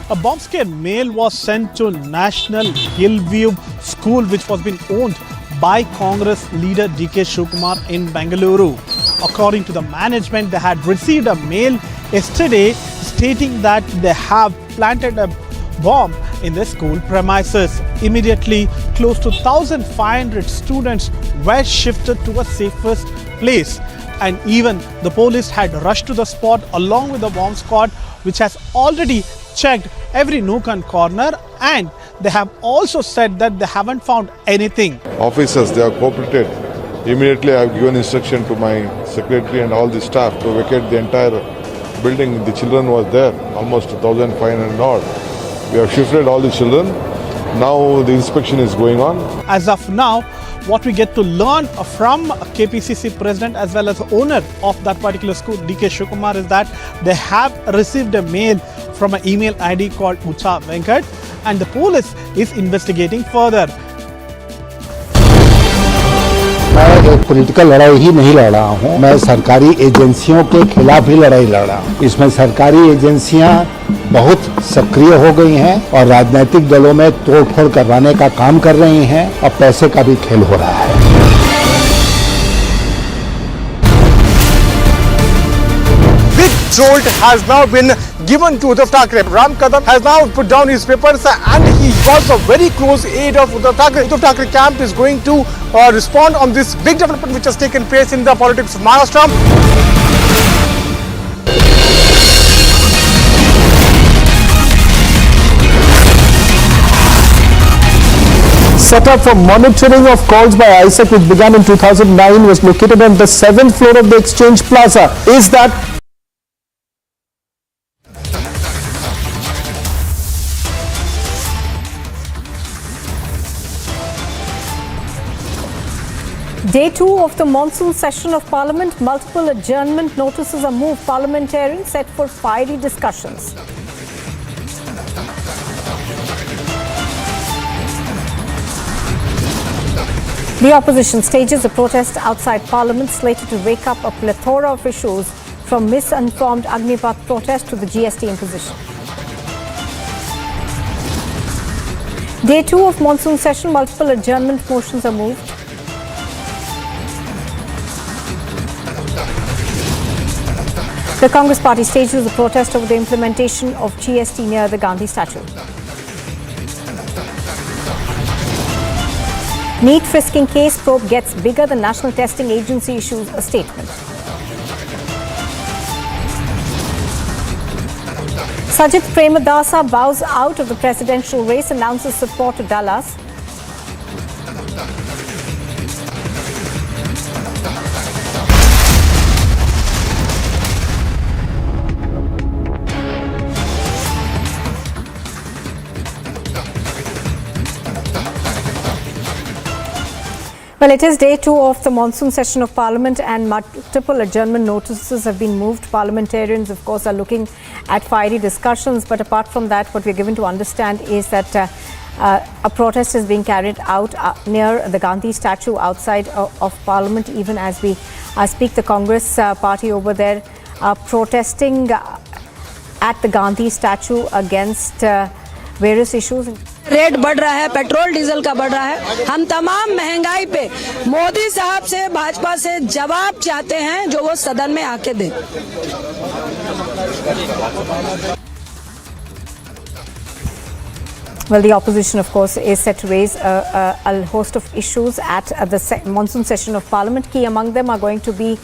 Speaker 21: A bomb-scare mail was sent to National Hillview School, which was being owned by Congress leader DK Shivakumar in Bengaluru. According to the management, they had received a mail yesterday stating that they have planted a bomb in the school premises. Immediately, close to 1,500 students were shifted to a safest place. And even the police had rushed to the spot along with the bomb squad, which has already checked every nook and corner, and they have also said that they haven't found anything.
Speaker 22: Officers, they have cooperated. Immediately I have given instruction to my secretary and all the staff to vacate the entire building. The children was there, almost 1,500 odd. We have shifted all the children. Now the inspection is going on.
Speaker 21: As of now, what we get to learn from KPCC president as well as owner of that particular school, DK Shivakumar, is that they have received a mail from an email ID called Ucha Venkat, and the police is investigating further.
Speaker 15: मैं एक political लड़ाई ही नहीं लड़ रहा हूँ, मैं सरकारी एजेंसियों के खिलाफ ही लड़ाई लड़ रहा हूँ। इसमें सरकारी एजेंसियां बहुत सक्रिय हो गई हैं और राजनीतिक दलों में तोड़फोड़ करवाने का काम कर रही हैं और पैसे का भी खेल हो रहा है।
Speaker 16: Big jolt has now been given to Uddhav Thackeray. Ram Kadam has now put down his papers and he got a very close aid of Uddhav Thackeray. Uddhav Thackeray camp is going to respond on this big development which has taken place in the politics of Maharashtra.
Speaker 17: Setup for monitoring of calls by ISEC, which began in 2009, was located on the 7th floor of the Exchange Plaza. Is that
Speaker 3: Day 2 of the monsoon session of Parliament, multiple adjournment notices are moved. Parliamentarians set for fiery discussions. The opposition stages a protest outside Parliament slated to wake up a plethora of issues from misinformed Agnipath protest to the GST imposition. Day 2 of monsoon session, multiple adjournment motions are moved. The Congress party stages a protest over the implementation of GST near the Gandhi statue. NEET frisking case probe gets bigger. The National Testing Agency issues a statement. Sajid Premadasa bows out of the presidential race, announces support to Dallas. Well, it is day 2 of the monsoon session of Parliament and multiple adjournment notices have been moved. Parliamentarians, of course, are looking at fiery discussions. But apart from that, what we're given to understand is that a protest is being carried out near the Gandhi statue outside of Parliament. Even as we speak, the Congress party over there protesting at the Gandhi statue against various issues.
Speaker 4: Rate बढ़ रहा है, petrol diesel का बढ़ रहा है। हम तमाम महंगाई पे मोदी साहब से, भाजपा से जवाब चाहते हैं जो वो सदन में आके दें।
Speaker 3: Well, the opposition, of course, is set to raise a host of issues at the monsoon session of Parliament. Key among them are going to be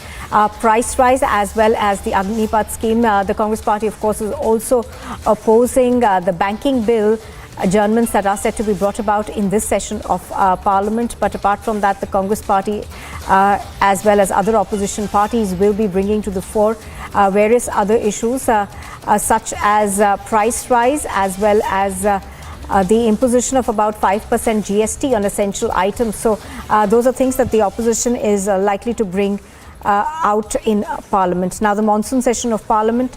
Speaker 3: price rise as well as the Agnipath scheme. The Congress party, of course, is also opposing the banking bill adjournments that are set to be brought about in this session of Parliament. But apart from that, the Congress party as well as other opposition parties will be bringing to the fore various other issues such as price rise as well as the imposition of about 5% GST on essential items. So those are things that the opposition is likely to bring out in Parliament. Now, the monsoon session of Parliament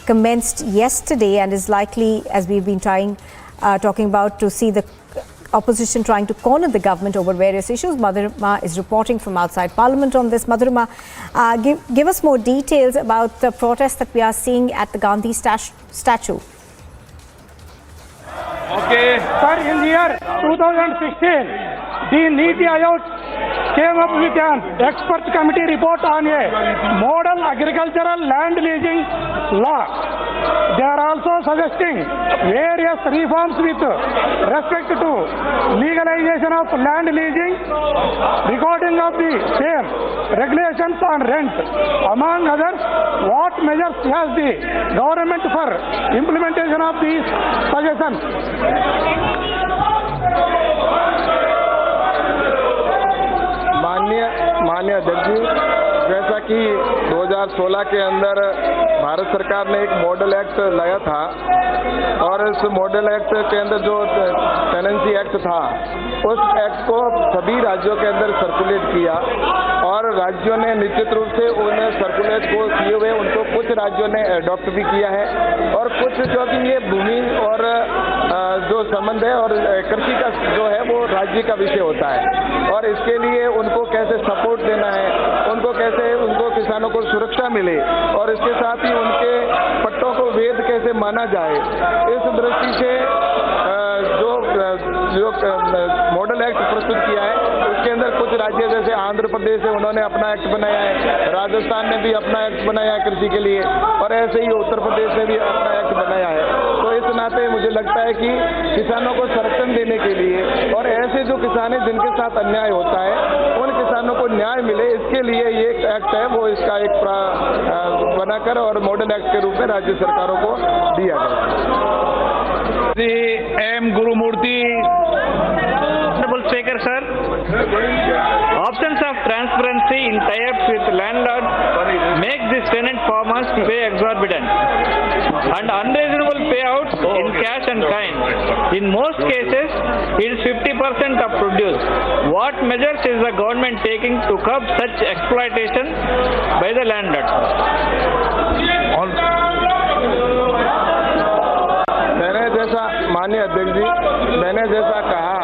Speaker 3: commenced yesterday and is likely, as we've been talking about, to see the opposition trying to corner the government over various issues. Madhurima is reporting from outside Parliament on this. Madhurima, give us more details about the protest that we are seeing at the Gandhi statue.
Speaker 23: Okay. Sir, in year 2016, the Niti Aayog
Speaker 5: came up with an expert committee report on a model agricultural land leasing law. They are also suggesting various reforms with respect to legalization of land leasing, recording of the same, regulations on rent. Among others, what measures has the government for implementation of these suggestions?
Speaker 6: माननीय अध्यक्ष जी, जैसा कि 2016 के अंदर भारत सरकार ने एक model act लाया था और इस मॉडल एक्ट के अंदर जो टेनेंसी एक्ट था, उस एक्ट को सभी राज्यों के अंदर सर्कुलेट किया और राज्यों ने निश्चित रूप से उन सर्कुलेट को किए हुए उनको कुछ राज्यों ने अडॉप्ट भी किया है और कुछ जो कि ये भूमि और जो संबंध है और कृषि का जो है वो राज्य का विषय होता है और इसके लिए उनको कैसे सपोर्ट देना है, उनको कैसे उनको किसानों को सुरक्षा मिले और इसके साथ ही उनके पट्टों को वैध कैसे माना जाए, इस दृष्टि से जो मॉडल एक्ट प्रस्तुत किया है उसके अंदर कुछ राज्य जैसे आंध्र प्रदेश है, उन्होंने अपना एक्ट बनाया है, राजस्थान ने भी अपना एक्ट बनाया है कृषि के लिए और ऐसे ही उत्तर प्रदेश ने भी अपना एक्ट बनाया है। तो इस नाते मुझे लगता है कि किसानों को संरक्षण देने के लिए और ऐसे जो किसान हैं जिनके साथ अन्याय होता है उन किसानों को न्याय मिले, इसके लिए ये एक्ट है वो इसका एक बनाकर और मॉडल एक्ट के रूप में राज्य सरकारों को दिया गया।
Speaker 5: M. Gurumurthy. Honorable Speaker, sir. Absence of transparency in tie-ups with landlords makes these tenant farmers pay exorbitant and unreasonable payouts in cash and kind. In most cases, it is 50% of produce. What measures is the government taking to curb such exploitation by the landlords?
Speaker 6: माननीय अध्यक्ष जी, मैंने जैसा कहा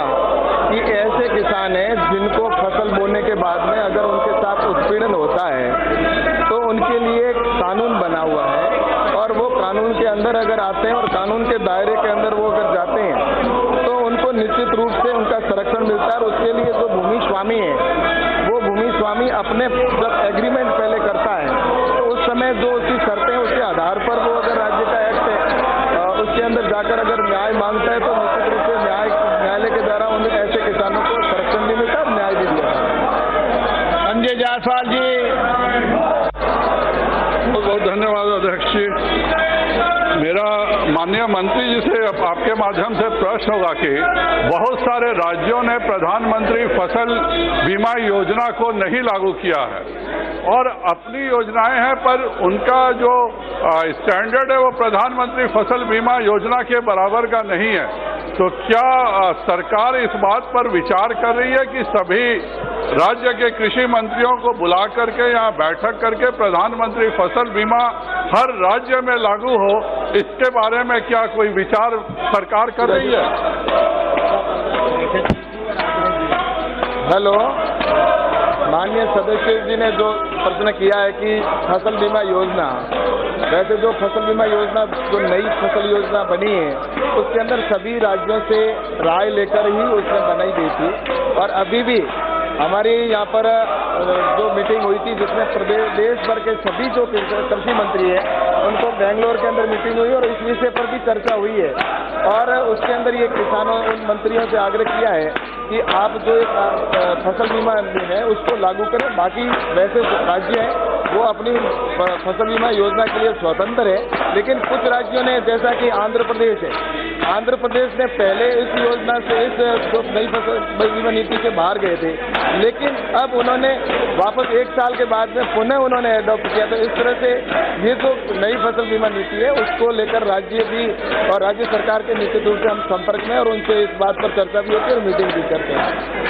Speaker 6: कि ऐसे किसान हैं जिनको फसल बोने के बाद में अगर उनके साथ उत्पीड़न होता है तो उनके लिए कानून बना हुआ है और वो कानून के अंदर अगर आते हैं और कानून के दायरे के अंदर वो अगर जाते हैं तो उनको निश्चित रूप से उनका संरक्षण मिलता है और उसके लिए जो भूमि स्वामी है वो भूमि स्वामी अपने जब एग्रीमेंट पहले करता है तो उस समय जो उसकी शर्तें हैं उसके आधार पर वो अगर राज्य का एक्ट है उसके अंदर जाकर अगर न्याय मांगता है तो निश्चित रूप से न्यायालय के द्वारा उन ऐसे किसानों को संरक्षण भी मिलता है और न्याय भी दिया है।
Speaker 5: संजय जायसवाल जी।
Speaker 23: बहुत धन्यवाद अध्यक्ष जी। मेरा माननीय मंत्री जी से आपके माध्यम से प्रश्न होगा कि बहुत सारे राज्यों ने प्रधानमंत्री फसल बीमा योजना को नहीं लागू किया है और अपनी योजनाएं हैं पर उनका जो स्टैंडर्ड है वो प्रधानमंत्री फसल बीमा योजना के बराबर का नहीं है। तो क्या सरकार इस बात पर विचार कर रही है कि सभी राज्य के कृषि मंत्रियों को बुला करके यहाँ बैठक करके प्रधानमंत्री फसल बीमा हर राज्य में लागू हो, इसके बारे में क्या कोई विचार सरकार कर रही है?
Speaker 6: हेलो, माननीय सदस्य जी ने जो प्रश्न किया है कि फसल बीमा योजना, वैसे जो फसल बीमा योजना जो नई फसल योजना बनी है उसके अंदर सभी राज्यों से राय लेकर ही उसमें बनाई गई थी और अभी भी हमारी यहाँ पर जो मीटिंग हुई थी जिसमें देश भर के सभी जो कृषि मंत्री हैं उनको बेंगलोर के अंदर मीटिंग हुई और इस विषय पर भी चर्चा हुई है और उसके अंदर ये किसानों उन मंत्रियों से आग्रह किया है कि आप जो फसल बीमा है उसको लागू करें। बाकी वैसे राज्य हैं वो अपनी फसल बीमा योजना के लिए स्वतंत्र है, लेकिन कुछ राज्यों ने जैसा कि आंध्र प्रदेश है, आंध्र प्रदेश ने पहले इस योजना से इस जो नई फसल बीमा नीति से बाहर गए थे, लेकिन अब उन्होंने वापस 1 साल के बाद में पुनः उन्होंने अडॉप्ट किया। तो इस तरह से ये जो नई फसल बीमा नीति है उसको लेकर राज्य भी और राज्य सरकार के निश्चित रूप से हम संपर्क में और उनसे इस बात पर चर्चा भी होती है और मीटिंग भी करते हैं।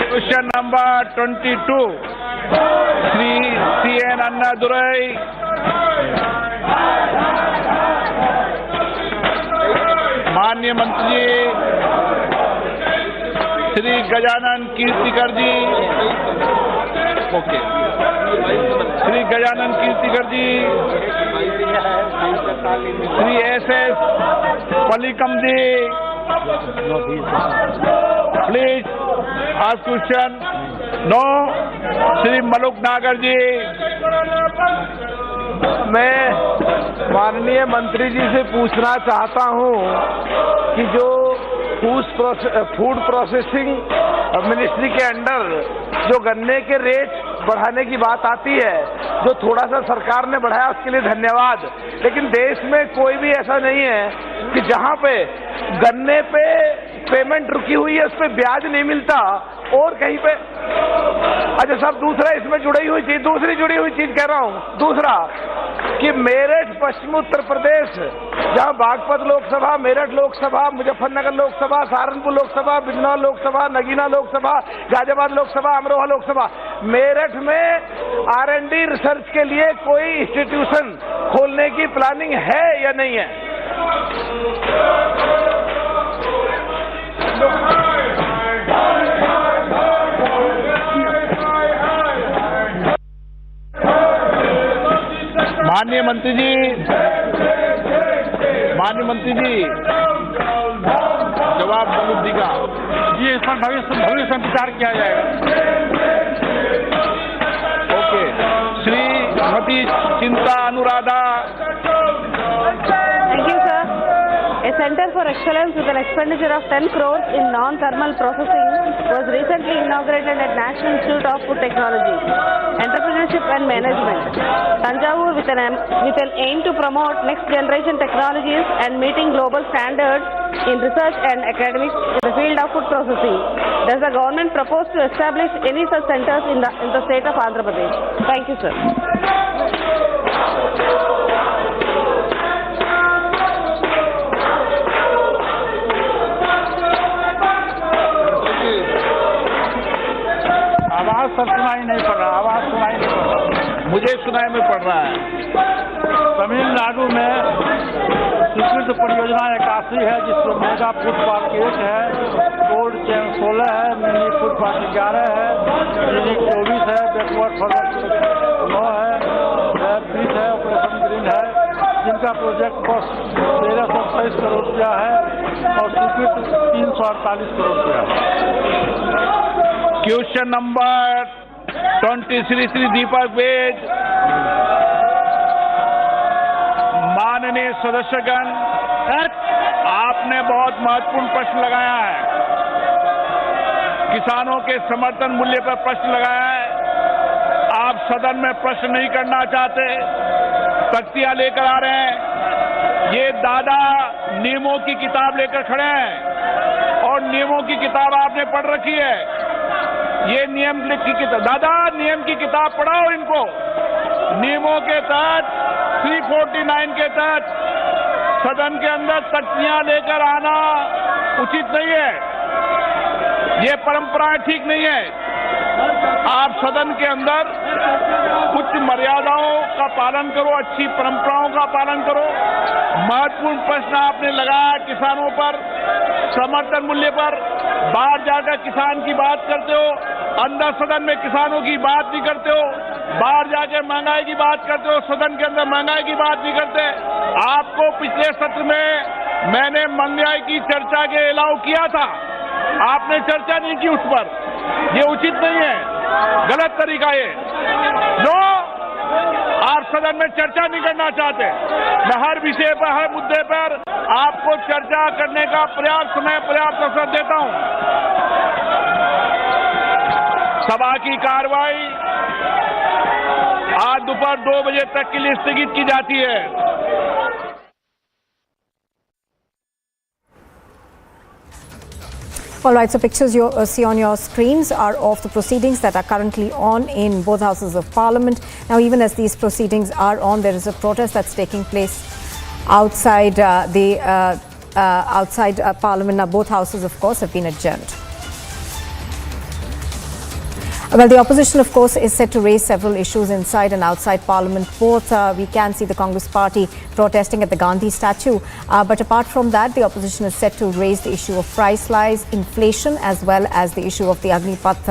Speaker 5: Question number 22 Shri CN Annadurai. माननीय मंत्री Shri Gajanan Kirtikar ji. Okay, Shri Gajanan Kirtikar ji, Shri SS Palikam ji, please ask question. No. Shri Maluk Nagar ji.
Speaker 6: मैं माननीय मंत्री जी से पूछना चाहता हूं कि जो फूड प्रोसेसिंग मिनिस्ट्री के अंडर जो गन्ने के रेट बढ़ाने की बात आती है, जो थोड़ा सा सरकार ने बढ़ाया उसके लिए धन्यवाद, लेकिन देश में कोई भी ऐसा नहीं है कि जहां पे गन्ने पे पेमेंट रुकी हुई है उस पर ब्याज नहीं मिलता और कहीं पे। अच्छा साहब, दूसरा इसमें दूसरी जुड़ी हुई चीज कह रहा हूं, दूसरा कि मेरठ पश्चिम उत्तर प्रदेश, जहां बागपत लोकसभा, मेरठ लोकसभा, मुजफ्फरनगर लोकसभा, सहारनपुर लोकसभा, बिजनौर लोकसभा, नगीना लोकसभा, गाजियाबाद लोकसभा, अमरोहा लोकसभा, मेरठ में R&D रिसर्च के लिए कोई इंस्टीट्यूशन खोलने की प्लानिंग है या नहीं है?
Speaker 5: माननीय मंत्री जी जवाब मलुक का
Speaker 2: जी, इस पर भविष्य में विचार किया जाएगा।
Speaker 5: ओके, श्रीमती चिंता Anuradha.
Speaker 7: Thank you, sir. A Center for Excellence with an expenditure of 10 crores in non-thermal processing was recently inaugurated at National Institute of Food Technology, Entrepreneurship and Management, Tanjavur, with an aim to promote next generation technologies and meeting global standards in research and academics in the field of food processing. Does the government propose to establish any such centers in the state of Andhra Pradesh? Thank you, sir.
Speaker 2: आवाज sir सुनाई नहीं पड़ रहा, आवाज सुनाई नहीं पड़ रहा।
Speaker 5: मुझे सुनाई में पड़ रहा है।
Speaker 2: तमिलनाडु में स्वीकृत परियोजना 81 है, जिसमें मेगा फूड पार्क 1 है, कोल्ड चेन 16 है, मिनी फूड पार्क 11 है, क्लिनिक 24 है, बैकवर्ड फॉरवर्ड 9 है, लैब 20 है, ऑपरेशन ग्रीन है, जिनका प्रोजेक्ट कॉस्ट 1328 करोड़ रुपया है और स्वीकृत 348 करोड़ रुपया है।
Speaker 5: क्वेश्चन नंबर 23 श्री दीपक वेद। माननीय सदस्यगण, आपने बहुत महत्वपूर्ण प्रश्न लगाया है, किसानों के समर्थन मूल्य पर प्रश्न लगाया है। आप सदन में प्रश्न नहीं करना चाहते, तख्तियां लेकर आ रहे हैं। ये दादा नियमों की किताब लेकर खड़े हैं और नियमों की किताब आपने पढ़ रखी है। ये नियम की किताब, दादा नियम की किताब पढ़ाओ इनको। नियमों के तहत 349 के तहत सदन के अंदर तख्तियां लेकर आना उचित नहीं है, ये परंपराएं ठीक नहीं है। आप सदन के अंदर कुछ मर्यादाओं का पालन करो, अच्छी परंपराओं का पालन करो। महत्वपूर्ण प्रश्न आपने लगाया किसानों पर, समर्थन मूल्य पर। बाहर जाकर किसान की बात करते हो, अंदर सदन में किसानों की बात नहीं करते हो। बाहर जाकर महंगाई की बात करते हो, सदन के अंदर महंगाई की बात नहीं करते। आपको पिछले सत्र में मैंने महंगाई की चर्चा के अलाउ किया था, आपने चर्चा नहीं की उस पर। ये उचित नहीं है, गलत तरीका है। नो, आप सदन में चर्चा नहीं करना चाहते। मैं हर विषय पर, हर मुद्दे पर आपको चर्चा करने का पर्याप्त अवसर देता हूं। सभा की कार्रवाई आज दोपहर 2 बजे तक के लिए स्थगित की जाती है।
Speaker 3: All right, so pictures you see on your screens are of the proceedings that are currently on in both houses of Parliament. Now, even as these proceedings are on, there is a protest that's taking place outside outside Parliament. Now, both houses, of course, have been adjourned. Well, the opposition, of course, is set to raise several issues inside and outside Parliament. Both, we can see the Congress party protesting at the Gandhi statue. But apart from that, the opposition is set to raise the issue of price rise, inflation, as well as the issue of the Agnipath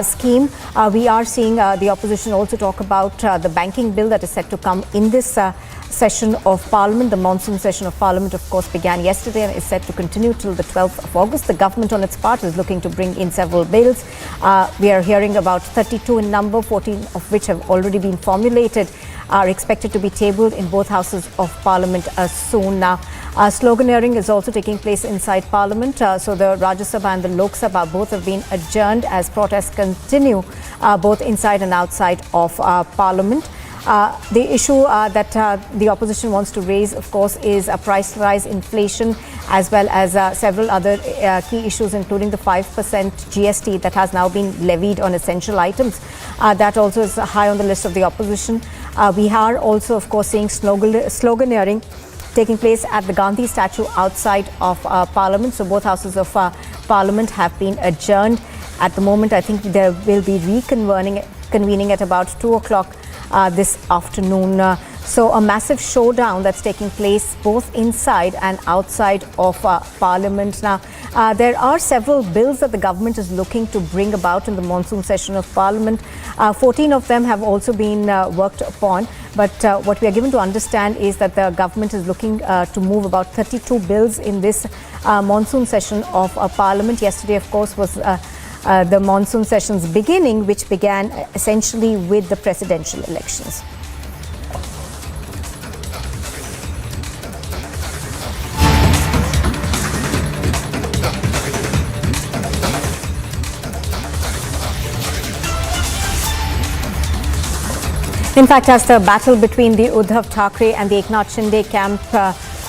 Speaker 3: scheme. We are seeing the opposition also talk about the banking bill that is set to come in this session of Parliament. The monsoon session of Parliament, of course, began yesterday and is set to continue till the 12th of August. The government on its part is looking to bring in several bills. We are hearing about 32 in number, 14 of which have already been formulated, are expected to be tabled in both houses of Parliament soon. Now, sloganeering is also taking place inside Parliament. So the Rajya Sabha and the Lok Sabha both have been adjourned as protests continue both inside and outside of Parliament. The issue that the opposition wants to raise, of course, is a price rise, inflation, as well as several other key issues, including the 5% GST that has now been levied on essential items. That also is high on the list of the opposition. We are also, of course, seeing sloganeering taking place at the Gandhi statue outside of Parliament. So both houses of Parliament have been adjourned. At the moment, I think there will be convening at about 2 o'clock this afternoon. So a massive showdown that's taking place both inside and outside of Parliament. Now, there are several bills that the government is looking to bring about in the monsoon session of Parliament. 14 of them have also been worked upon. But what we are given to understand is that the government is looking to move about 32 bills in this monsoon session of Parliament. Yesterday, of course, was the monsoon session's beginning, which began essentially with the presidential elections. In fact, as the battle between the Uddhav Thackeray and the Eknath Shinde camp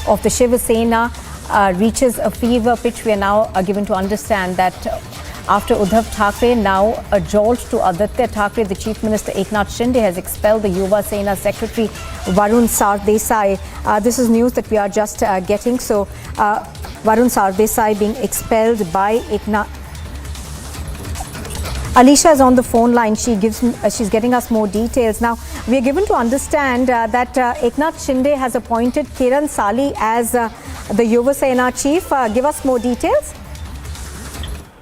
Speaker 3: of the Shiv Sena reaches a fever pitch, we are now given to understand that after Uddhav Thackeray, now a jolt to Aditya Thackeray, the Chief Minister Eknath Shinde has expelled the Yuva Sena Secretary Varun Sardesai. This is news that we are just getting. So Varun Sardesai being expelled by Eknath. Alisha is on the phone line. She's getting us more details. Now, we are given to understand that Eknath Shinde has appointed Kiran Sali as the Yuva Sena chief. Give us more details.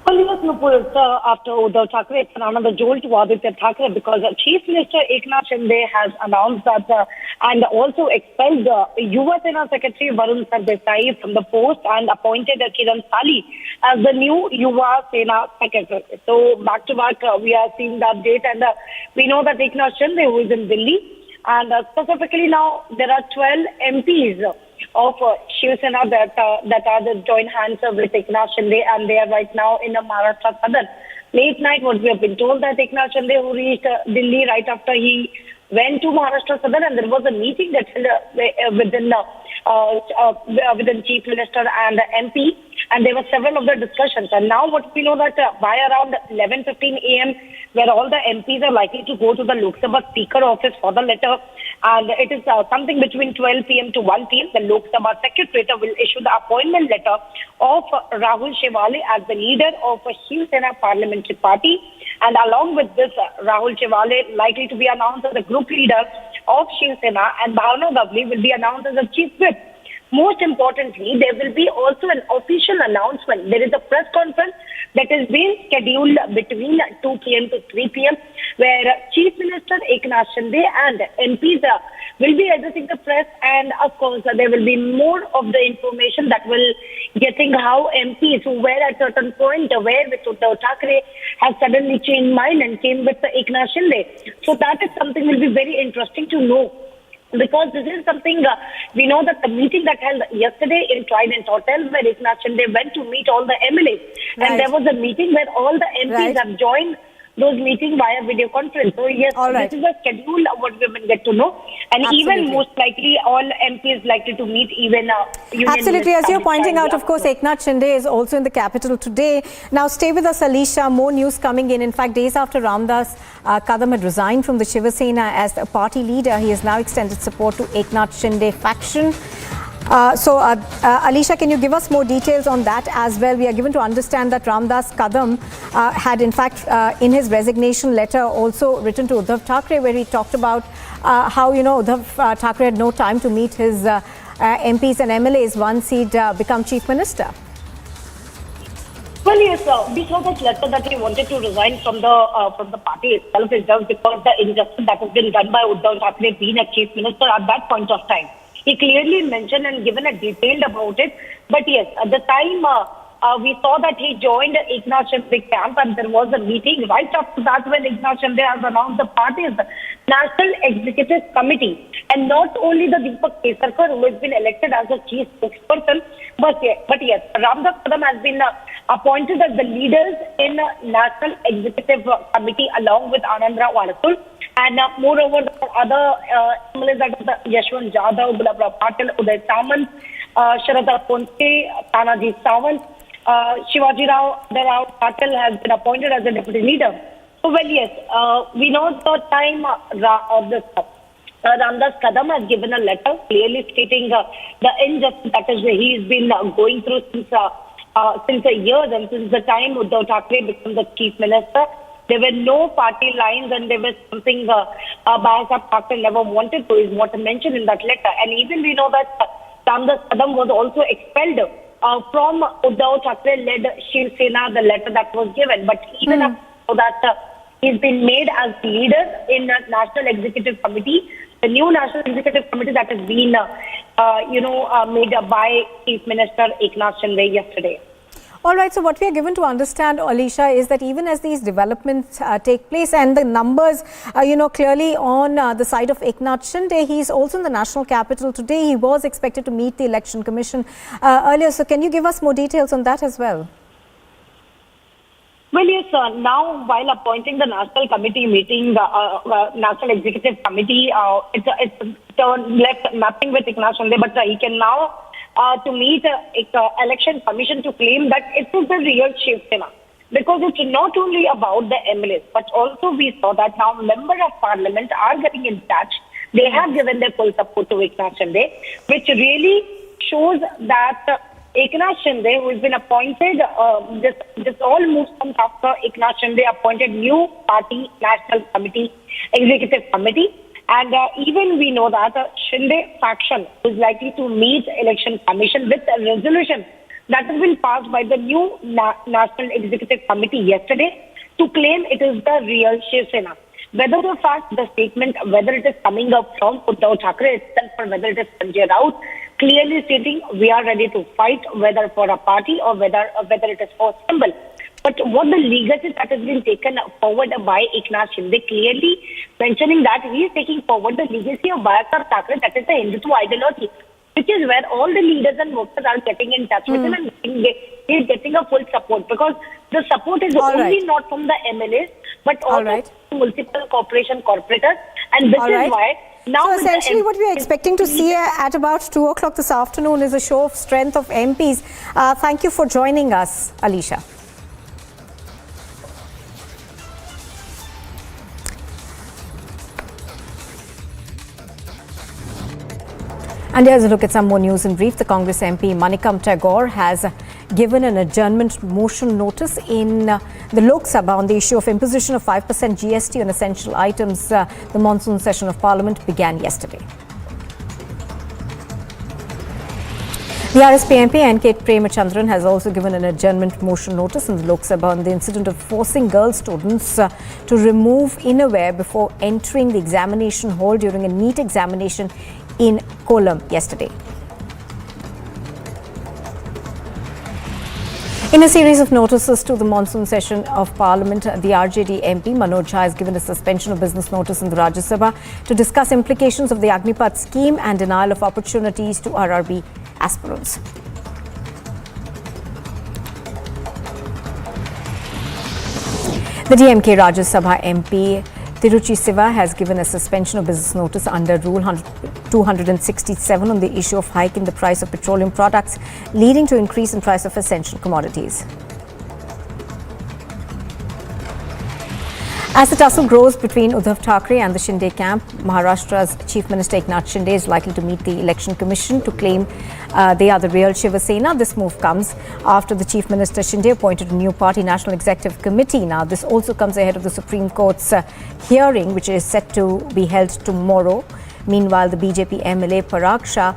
Speaker 8: Well, yes, Nupur, after Uddhav Thackeray, it's another jolt to Aditya Thackeray because Chief Minister Eknath Shinde has announced that and also expelled Yuva Sena Secretary Varun Sardesai from the post and appointed Kiran Sali as the new Yuva Sena Secretary. So back to back, we are seeing the update, and we know that Eknath Shinde, who is in Delhi, and specifically now there are 12 MPs of Shiv Sena that are the joint hands with Eknath Shinde, and they are right now in the Maharashtra Southern. Late night, what we have been told that Eknath Shinde, who reached Delhi right after he went to Maharashtra Southern, and there was a meeting that within Chief Minister and MP, and there were several of the discussions. And now what we know that by around 11:15 a.m., where all the MPs are likely to go to the Lok Sabha Speaker office for the letter, and it is something between 12 p.m. to 1 p.m. The Lok Sabha Secretariat will issue the appointment letter of Rahul Shewale as the leader of Shiv Sena Parliamentary Party. And along with this, Rahul Shewale likely to be announced as the group leader of Shiv Sena, and Bhavna Dhfl will be announced as the chief whip. Most importantly, there will be also an official announcement. There is a press conference that is being scheduled between 2 p.m. to 3 p.m. where Chief Minister Eknath Shinde and MPs will be addressing the press, and of course there will be more of the information that will getting how MPs who were at a certain point aware with Uddhav Thackeray have suddenly changed mind and came with Eknath Shinde. So that is something will be very interesting to know. Because this is something, we know that the meeting that held yesterday in Trident Hotel, where Eknath Shinde went to meet all the MLAs. Right. And there was a meeting where all the MPs have joined those meetings via video conference. So yes, this is a schedule of what we will get to know. And even most likely all MPs likely to meet even union.
Speaker 3: Absolutely. As you're pointing out, of course, Eknath Shinde is also in the capital today. Now stay with us, Alisha. More news coming in. In fact, days after Ramdas Kadam had resigned from the Shiv Sena as the party leader, he has now extended support to Eknath Shinde faction. Alisha, can you give us more details on that as well? We are given to understand that Ramdas Kadam had in fact in his resignation letter also written to Uddhav Thackeray, where he talked about how, Uddhav Thackeray had no time to meet his MPs and MLAs once he'd become Chief Minister.
Speaker 8: Well, yes, yes, we saw that letter that he wanted to resign from the party itself is just because the injustice that has been done by Uddhav Thackeray being a chief minister at that point of time. He clearly mentioned and given a detailed about it. But yes, at the time we saw that he joined Eknath Shinde camp, and there was a meeting right after that when Eknath Shinde has announced the party's National Executive Committee. And not only the Deepak Kesarkar, who has been elected as a chief spokesperson, but yes, Ramdas Kadam has been appointed as the leaders in National Executive Committee along with Anandrao Arasul. And moreover, the other MLAs, that is Yashwant Jadhav, Gulab Patil, Uday Samant, Sharada Ponte, Tanaji Sawant, Shivaji Rao Patil has been appointed as the deputy leader. So, well, yes, we know the time Ramdas Kadam has given a letter clearly stating the injustice that is he has been going through since a year, and since the time Uddhav Thackeray became the chief minister. There were no party lines, and there was something Bharat Thackeray never wanted to, is what mentioned in that letter. And even we know that Ramdas Kadam was also expelled from Uddhav Thackeray-led Shiv Sena, the letter that was given. But even after that, he's been made as leader in the National Executive Committee, the new National Executive Committee that has been, made by Chief Minister Eknath Shinde yesterday.
Speaker 3: All right, so what we are given to understand, Alicia, is that even as these developments take place and the numbers, clearly on the side of Eknath Shinde, he is also in the national capital today. He was expected to meet the Election Commission earlier. So can you give us more details on that as well?
Speaker 8: Well, yes, now while appointing the National Committee meeting, National Executive Committee, it's left nothing with Eknath Shinde, but he can now to meet Election Commission to claim that it is the real Shiv Sena. Because it's not only about the MLAs, but also we saw that now members of Parliament are getting in touch. They have given their full support to Eknath Shinde, which really shows that Eknath Shinde, who has been appointed, this all moves comes after Eknath Shinde appointed new party National Committee, Executive Committee. And even we know that Shinde faction is likely to meet Election Commission with a resolution that has been passed by the new National Executive Committee yesterday to claim it is the real Shiv Sena. Whether the fact, the statement, whether it is coming up from Uddhav Thackeray itself or whether it is Sanjay Raut, clearly stating we are ready to fight, whether for a party or whether it is for a symbol. But what the legacy that has been taken forward by Eknath Shinde, clearly mentioning that he is taking forward the legacy of Bharat Thackeray, that is the Hindutva ideology, which is where all the leaders and workers are getting in touch with him, and he is getting a full support, because the support is only not from the MLAs, but also from multiple corporation corporators, and this is why now.
Speaker 3: So essentially what we are expecting to see at about 2 o'clock this afternoon is a show of strength of MPs. Thank you for joining us, Alicia. And here's a look at some more news in brief. The Congress MP Manikam Tagore has given an adjournment motion notice in the Lok Sabha on the issue of imposition of 5% GST on essential items. The monsoon session of Parliament began yesterday. The RSP MP N.K. Premachandran has also given an adjournment motion notice in the Lok Sabha on the incident of forcing girl students to remove innerwear before entering the examination hall during a NEET examination in Kollam yesterday. In a series of notices to the monsoon session of Parliament, the RJD MP Manoj Jha has given a suspension of business notice in the Rajya Sabha to discuss implications of the Agnipath scheme and denial of opportunities to RRB aspirants. The DMK Rajya Sabha MP Tiruchi Siva has given a suspension of business notice under Rule 267 on the issue of hike in the price of petroleum products, leading to increase in price of essential commodities. As the tussle grows between Uddhav Thackeray and the Shinde camp, Maharashtra's Chief Minister Eknath Shinde is likely to meet the Election Commission to claim they are the real Shiv Sena. This move comes after the Chief Minister Shinde appointed a new party National Executive Committee. Now, this also comes ahead of the Supreme Court's hearing, which is set to be held tomorrow. Meanwhile, the BJP MLA Parag Shah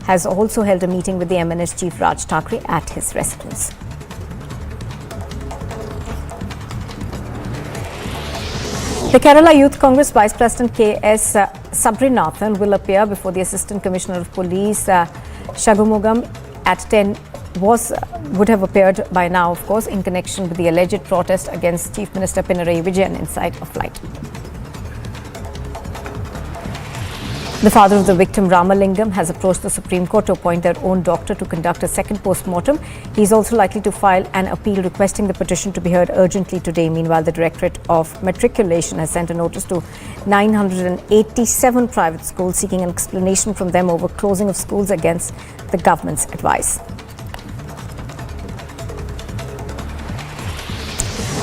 Speaker 3: has also held a meeting with the MNS Chief Raj Thackeray at his residence. The Kerala Youth Congress Vice President K.S. Sabrinathan will appear before the Assistant Commissioner of Police Shagumugam at 10 would have appeared by now, of course, in connection with the alleged protest against Chief Minister Pinarayi Vijayan inside a flight. The father of the victim, Ramalingam, has approached the Supreme Court to appoint their own doctor to conduct a second post-mortem. He is also likely to file an appeal requesting the petition to be heard urgently today. Meanwhile, the Directorate of Matriculation has sent a notice to 987 private schools seeking an explanation from them over closing of schools against the government's advice.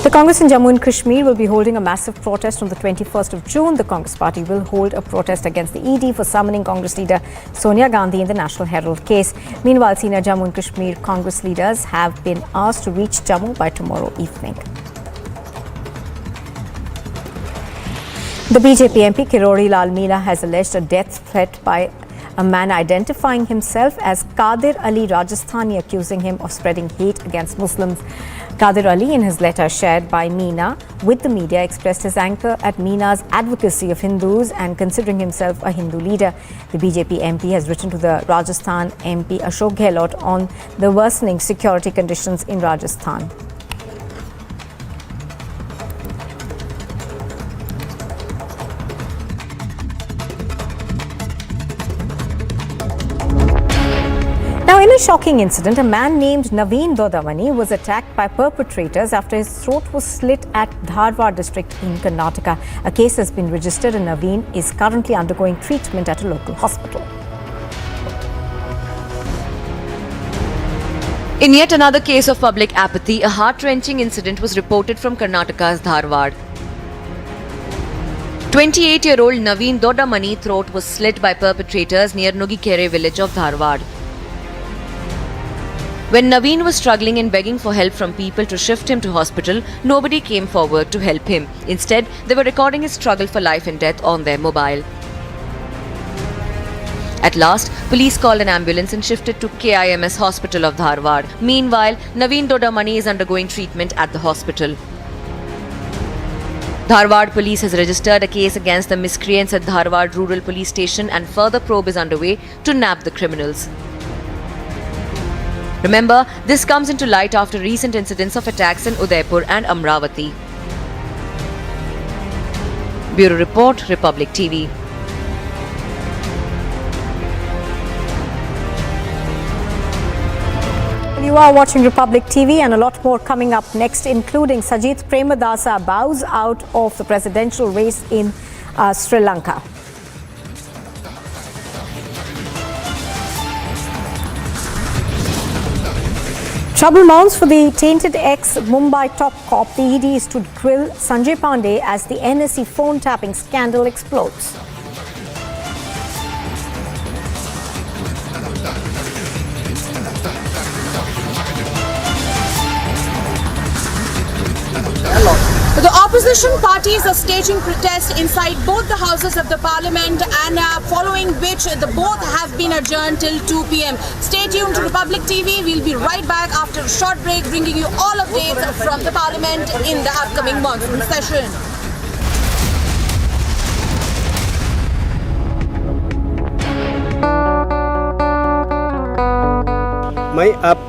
Speaker 3: The Congress in Jammu and Kashmir will be holding a massive protest on the 21st of June. The Congress party will hold a protest against the ED for summoning Congress leader Sonia Gandhi in the National Herald case. Meanwhile, senior Jammu and Kashmir Congress leaders have been asked to reach Jammu by tomorrow evening. The BJP MP Kirori Lal Meena has alleged a death threat by a man identifying himself as Qadir Ali Rajasthani, accusing him of spreading hate against Muslims. Qadir Ali, in his letter shared by Meena with the media, expressed his anger at Meena's advocacy of Hindus and considering himself a Hindu leader. The BJP MP has written to the Rajasthan MP Ashok Gehlot on the worsening security conditions in Rajasthan. Now, in a shocking incident, a man named Naveen Dodamani was attacked by perpetrators after his throat was slit at Dharwad district in Karnataka. A case has been registered and Naveen is currently undergoing treatment at a local hospital.
Speaker 19: In yet another case of public apathy, a heart-wrenching incident was reported from Karnataka's Dharwad. 28-year-old Naveen Dodamani throat was slit by perpetrators near Nugikere village of Dharwad. When Naveen was struggling and begging for help from people to shift him to hospital, nobody came forward to help him. Instead, they were recording his struggle for life and death on their mobile. At last, police called an ambulance and shifted to KIMS Hospital of Dharwad. Meanwhile, Naveen Dodamani is undergoing treatment at the hospital. Dharwad police has registered a case against the miscreants at Dharwad Rural Police Station and further probe is underway to nab the criminals. Remember, this comes into light after recent incidents of attacks in Udaipur and Amravati. Bureau Report, Republic TV.
Speaker 3: You are watching Republic TV and a lot more coming up next, including Sajith Premadasa bows out of the presidential race in Sri Lanka. Trouble mounts for the tainted ex-Mumbai top cop. The ED is to grill Sanjay Pandey as the NSE phone tapping scandal explodes.
Speaker 9: The opposition parties are staging protests inside both the houses of the parliament and following which the both have been adjourned till 2 p.m. Stay tuned to Republic TV. We'll be right back after a short break bringing you all updates from the parliament in the upcoming monsoon session.
Speaker 11: My app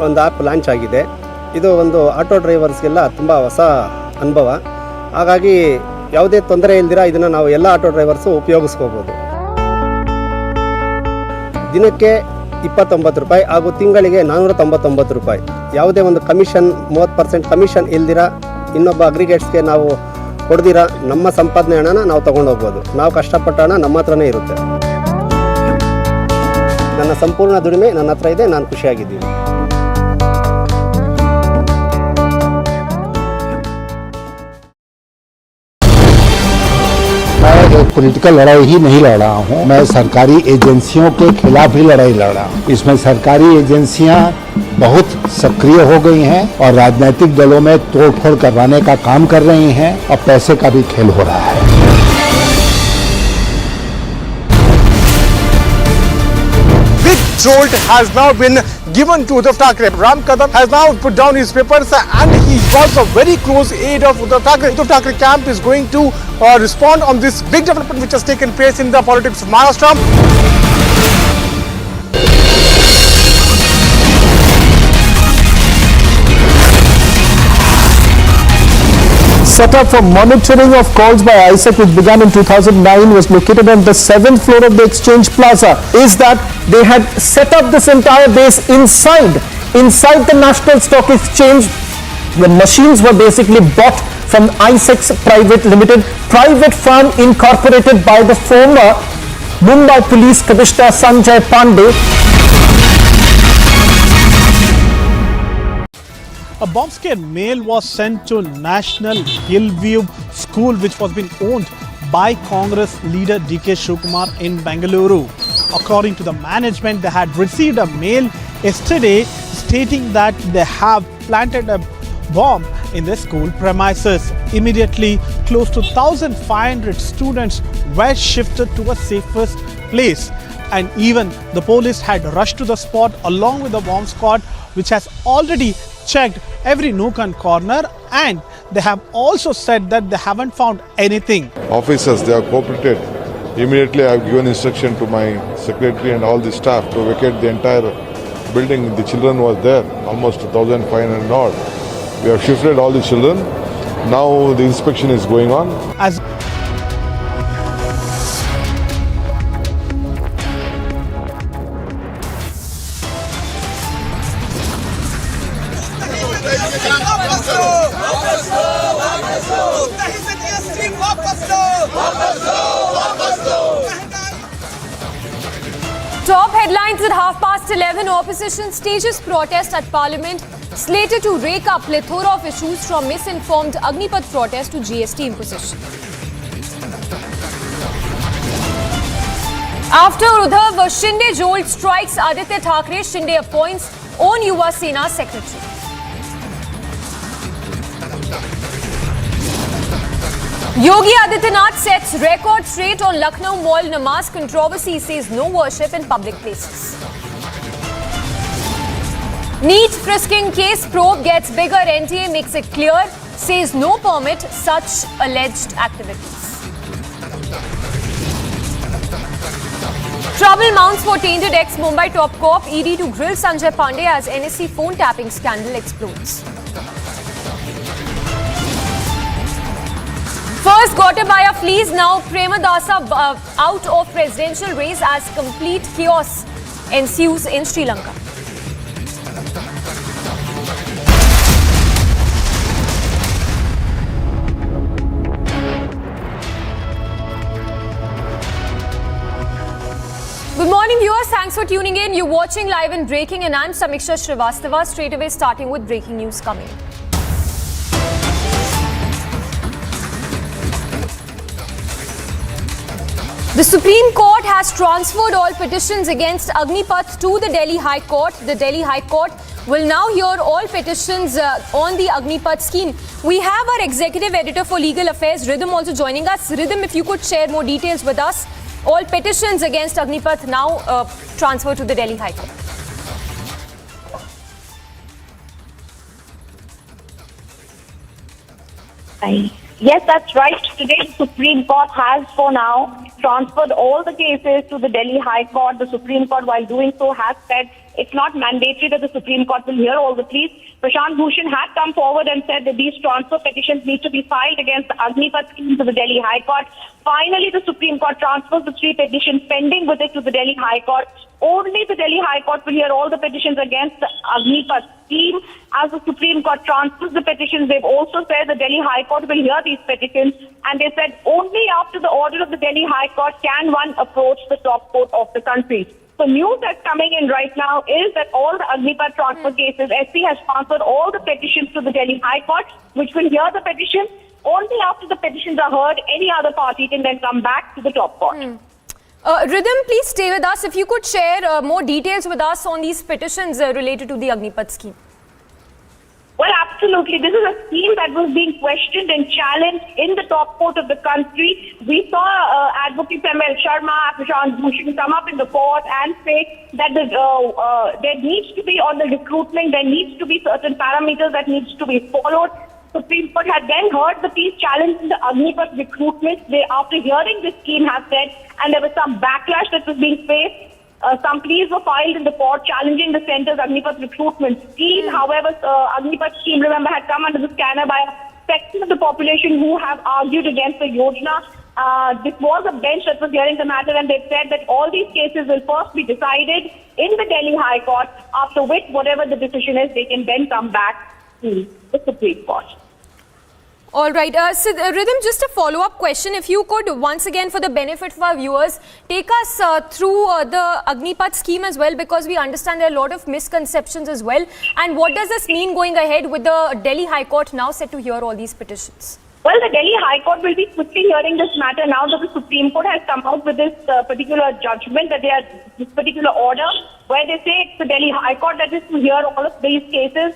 Speaker 11: ಒಂದು app launch ಆಗಿದೆ. ಇದು ಒಂದು auto ಡ್ರೈವರ್ಸ್ಗೆಲ್ಲ ತುಂಬ ಹೊಸ ಅನುಭವ. ಹಾಗಾಗಿ ಯಾವುದೇ ತೊಂದರೆ ಇಲ್ದಿರ ಇದನ್ನು ನಾವು ಎಲ್ಲ ಆಟೋ ಡ್ರೈವರ್ಸು ಉಪಯೋಗಿಸ್ಕೋಬೋದು. ದಿನಕ್ಕೆ 29 ರೂಪಾಯಿ ಹಾಗೂ ತಿಂಗಳಿಗೆ 499 ರೂಪಾಯಿ. ಯಾವುದೇ ಒಂದು ಕಮಿಷನ್ 30% ಕಮಿಷನ್ ಇಲ್ದಿರ ಇನ್ನೊಬ್ಬ ಅಗ್ರಿಗೇಟ್ಸ್ಗೆ ನಾವು ಕೊಡ್ದಿರ ನಮ್ಮ ಸಂಪಾದನೆ ಹಣನ ನಾವು ತೊಗೊಂಡೋಗ್ಬೋದು. ನಾವು ಕಷ್ಟಪಟ್ಟ ಹಣ ನಮ್ಮ ಹತ್ರನೇ ಇರುತ್ತೆ. ನನ್ನ ಸಂಪೂರ್ಣ ದುಡಿಮೆ ನನ್ನ ಹತ್ರ ಇದೆ. ನಾನು ಖುಷಿಯಾಗಿದ್ದೀನಿ.
Speaker 15: मैं एक पॉलिटिकल लड़ाई ही नहीं लड़ रहा हूँ. मैं सरकारी एजेंसियों के खिलाफ ही लड़ाई लड़ रहा हूँ. इसमें सरकारी एजेंसियां बहुत सक्रिय हो गई हैं और राजनीतिक दलों में तोड़फोड़ करवाने का काम कर रही हैं और पैसे का भी खेल हो रहा है.
Speaker 16: With jolt has now been given to Uddhav Thackeray. Ram Kadam has now put down his papers and he was a very close aide of Uddhav Thackeray. Uddhav Thackeray camp is going to respond on this big development which has taken place in the politics of Maharashtra.
Speaker 17: Setup for monitoring of calls by ISEC, which began in 2009, was located on the 7th floor of the Exchange Plaza. Is that they had set up this entire base inside the National Stock Exchange. The machines were basically bought from ISEC's private firm incorporated by the former Mumbai Police Commissioner Sanjay Pandey.
Speaker 21: A bomb-scare mail was sent to National Hillview School, which was being owned by Congress leader Dhfl in Bengaluru. According to the management, they had received a mail yesterday stating that they have planted a bomb in the school premises. Immediately, close to 1,500 students were shifted to a safest place. And even the police had rushed to the spot along with the bomb squad, which has already checked every nook and corner, and they have also said that they haven't found anything.
Speaker 22: Officers, they have cooperated. Immediately I have given instruction to my secretary and all the staff to vacate the entire building. The children was there, almost 1,500 odd. We have shifted all the children. Now the inspection is going on.
Speaker 10: Top headlines at 11:30. Opposition stages protest at Parliament, slated to rake up plethora of issues from misinformed Agnipath protest to GST imposition. After Uddhav, Shinde jolt strikes Aditya Thackeray. Shinde appoints own Shiv Sena secretary. Yogi Adityanath sets record straight on Lucknow Mall Namaz controversy, says no worship in public places. NEET frisking case probe gets bigger. NTA makes it clear, says no permit such alleged activities. Trouble mounts for tainted ex-Mumbai top cop. ED to grill Sanjay Pandey as NSC phone tapping scandal explodes. First Gotabaya flees, now Premadasa out of presidential race as complete chaos ensues in Sri Lanka. Good morning viewers, thanks for tuning in. You're watching Live and Breaking and I'm Samiksha Srivastava. Straight away starting with breaking news coming. The Supreme Court has transferred all petitions against Agnipath to the Delhi High Court. The Delhi High Court will now hear all petitions on the Agnipath scheme. We have our executive editor for legal affairs, Rhythm, also joining us. Rhythm, if you could share more details with us. All petitions against Agnipath now transferred to the Delhi High Court.
Speaker 8: Yes, that's right. Today, the Supreme Court has, for now, transferred all the cases to the Delhi High Court. The Supreme Court, while doing so, has said it's not mandatory that the Supreme Court will hear all the pleas. Prashant Bhushan had come forward and said that these transfer petitions need to be filed against the Agnipath scheme to the Delhi High Court. Finally, the Supreme Court transfers the 3 petitions pending with it to the Delhi High Court. Only the Delhi High Court will hear all the petitions against the Agnipath scheme. As the Supreme Court transfers the petitions, they've also said the Delhi High Court will hear these petitions. And they said only after the order of the Delhi High Court can one approach the top court of the country. So news that's coming in right now is that all the Agnipath transfer cases, SC has transferred all the petitions to the Delhi High Court, which will hear the petitions. Only after the petitions are heard, any other party can then come back to the top court.
Speaker 10: Rhythm, please stay with us. If you could share more details with us on these petitions related to the Agnipath scheme.
Speaker 8: Well, absolutely. This is a scheme that was being questioned and challenged in the top court of the country. We saw Advocate Samuel Sharma, Prashant Bhushan come up in the court and say that there needs to be on the recruitment, there needs to be certain parameters that needs to be followed. Supreme Court had then heard the case challenging the Agnipath recruitment. They, after hearing this scheme, have said, and there was some backlash that was being faced. Some pleas were filed in the court challenging the centre's Agnipath recruitment scheme. However, Agnipath scheme, remember, had come under the scanner by a section of the population who have argued against the Yojana. This was a bench that was hearing the matter, and they said that all these cases will first be decided in the Delhi High Court, after which, whatever the decision is, they can then come back to the Supreme Court.
Speaker 10: All right. So, Rhythm, just a follow-up question. If you could, once again, for the benefit of our viewers, take us through the Agnipath scheme as well, because we understand there are a lot of misconceptions as well. And what does this mean going ahead with the Delhi High Court now set to hear all these petitions?
Speaker 8: Well, the Delhi High Court will be quickly hearing this matter now that the Supreme Court has come out with this particular judgment, that this particular order, where they say it's the Delhi High Court that is to hear all of these cases.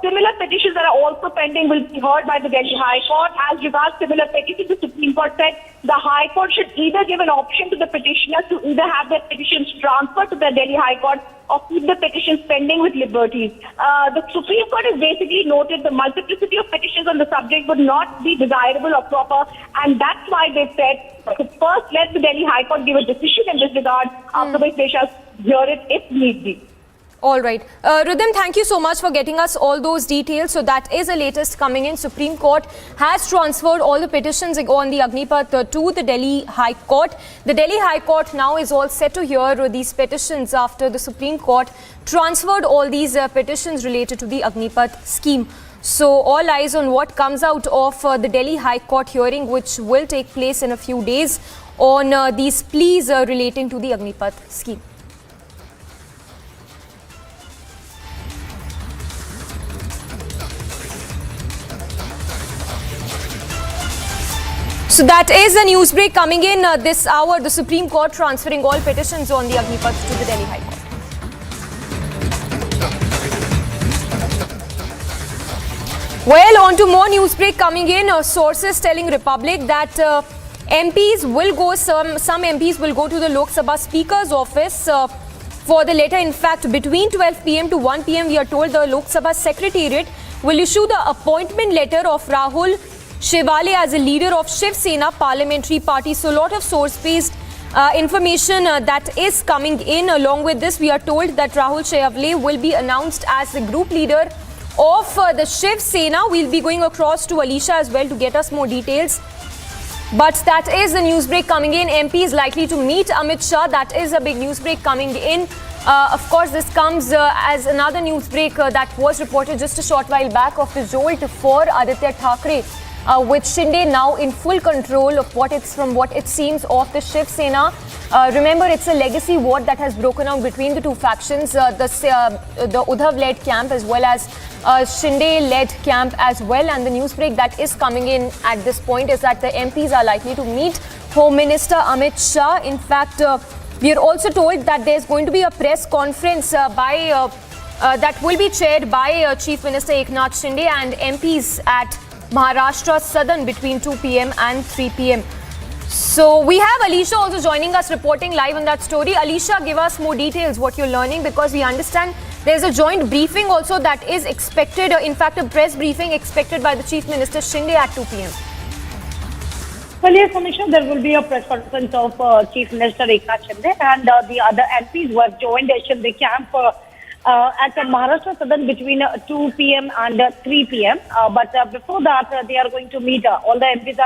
Speaker 8: Similar petitions that are also pending will be heard by the Delhi High Court. As regards similar petitions, the Supreme Court said the High Court should either give an option to the petitioners to either have their petitions transferred to the Delhi High Court or keep the petitions pending with liberties. The Supreme Court has basically noted the multiplicity of petitions on the subject would not be desirable or proper, and that's why they said first let the Delhi High Court give a decision in this regard, after which they shall hear it if need be.
Speaker 10: All right. Rhythm, thank you so much for getting us all those details. So that is the latest coming in. Supreme Court has transferred all the petitions on the Agnipath to the Delhi High Court. The Delhi High Court now is all set to hear these petitions after the Supreme Court transferred all these petitions related to the Agnipath scheme. So all eyes on what comes out of the Delhi High Court hearing, which will take place in a few days, on these pleas relating to the Agnipath scheme. So that is the news break coming in this hour. The Supreme Court transferring all petitions on the Agnipath to the Delhi High Court. Well, on to more news break coming in. Sources telling Republic that MPs will go, some MPs will go to the Lok Sabha Speaker's office for the letter. In fact, between 12 p.m. to 1 p.m, we are told the Lok Sabha Secretariat will issue the appointment letter of Rahul Shewale as a leader of Shiv Sena Parliamentary Party. So a lot of source-based information that is coming in. Along with this, we are told that Rahul Shewale will be announced as the group leader of the Shiv Sena. We'll be going across to Alicia as well to get us more details. But that is the news break coming in. MP is likely to meet Amit Shah. That is a big news break coming in. Of course, this comes as another news break that was reported just a short while back of the jolt for Aditya Thackeray. With Shinde now in full control of what it seems of the Shiv Sena. Remember, it's a legacy war that has broken out between the two factions, the Udhav-led camp as well as Shinde-led camp as well. And the news break that is coming in at this point is that the MPs are likely to meet Home Minister Amit Shah. In fact, we are also told that there's going to be a press conference that will be chaired by Chief Minister Eknath Shinde and MPs at Maharashtra Southern between 2 p.m. and 3 p.m. So we have Alicia also joining us, reporting live on that story. Alicia, give us more details, what you're learning, because we understand there's a joint briefing also that is expected, in fact a press briefing expected by the Chief Minister Shinde at 2 p.m.
Speaker 8: Well, yes, Amisha, there will be a press conference of Chief Minister Eknath Shinde and the other MPs who have joined the Shinde camp at Maharashtra Southern between 2 p.m. and 3 p.m. But before that, they are going to meet, all the MPs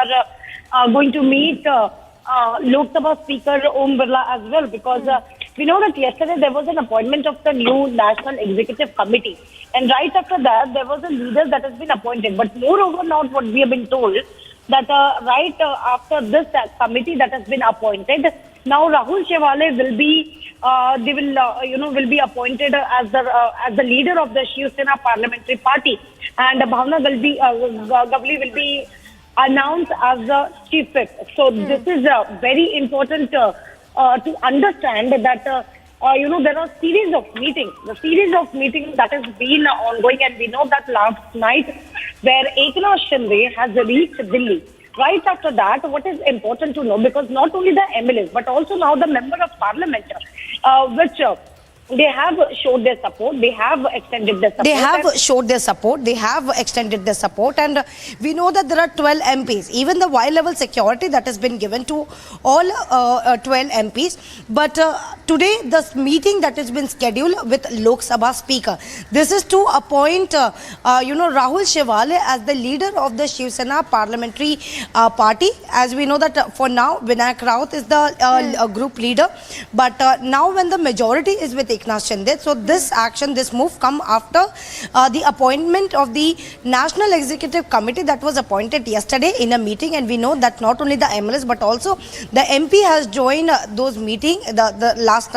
Speaker 8: are going to meet Lok Sabha Speaker Om Birla as well, because we know that yesterday there was an appointment of the new National Executive Committee, and right after that there was a leader that has been appointed. But moreover, now what we have been told that right after this committee that has been appointed, now Rahul Shewale will be will be appointed as the leader of the Shiv Sena Parliamentary Party, and Bhavna Gavli will be announced as the chief whip. So this is very important to understand that there are series of meetings. The series of meetings that has been ongoing, and we know that last night where Agnipath Shinde has reached Delhi. Right after that, what is important to know, because not only the MLAs but also now the member of parliament, which they have showed their support. They have extended their support.
Speaker 12: They have showed their support. They have extended their support. And we know that there are 12 MPs. Even the Y-level security that has been given to all 12 MPs. But today, the meeting that has been scheduled with Lok Sabha Speaker. This is to appoint, Rahul Shivale as the leader of the Shiv Sena Parliamentary Party. As we know that for now, Vinayak Raut is the group leader. But now when the majority is with Agnipath Shinde. So this move come after the appointment of the National Executive Committee that was appointed yesterday in a meeting, and we know that not only the MLS but also the MP has joined those meeting, the last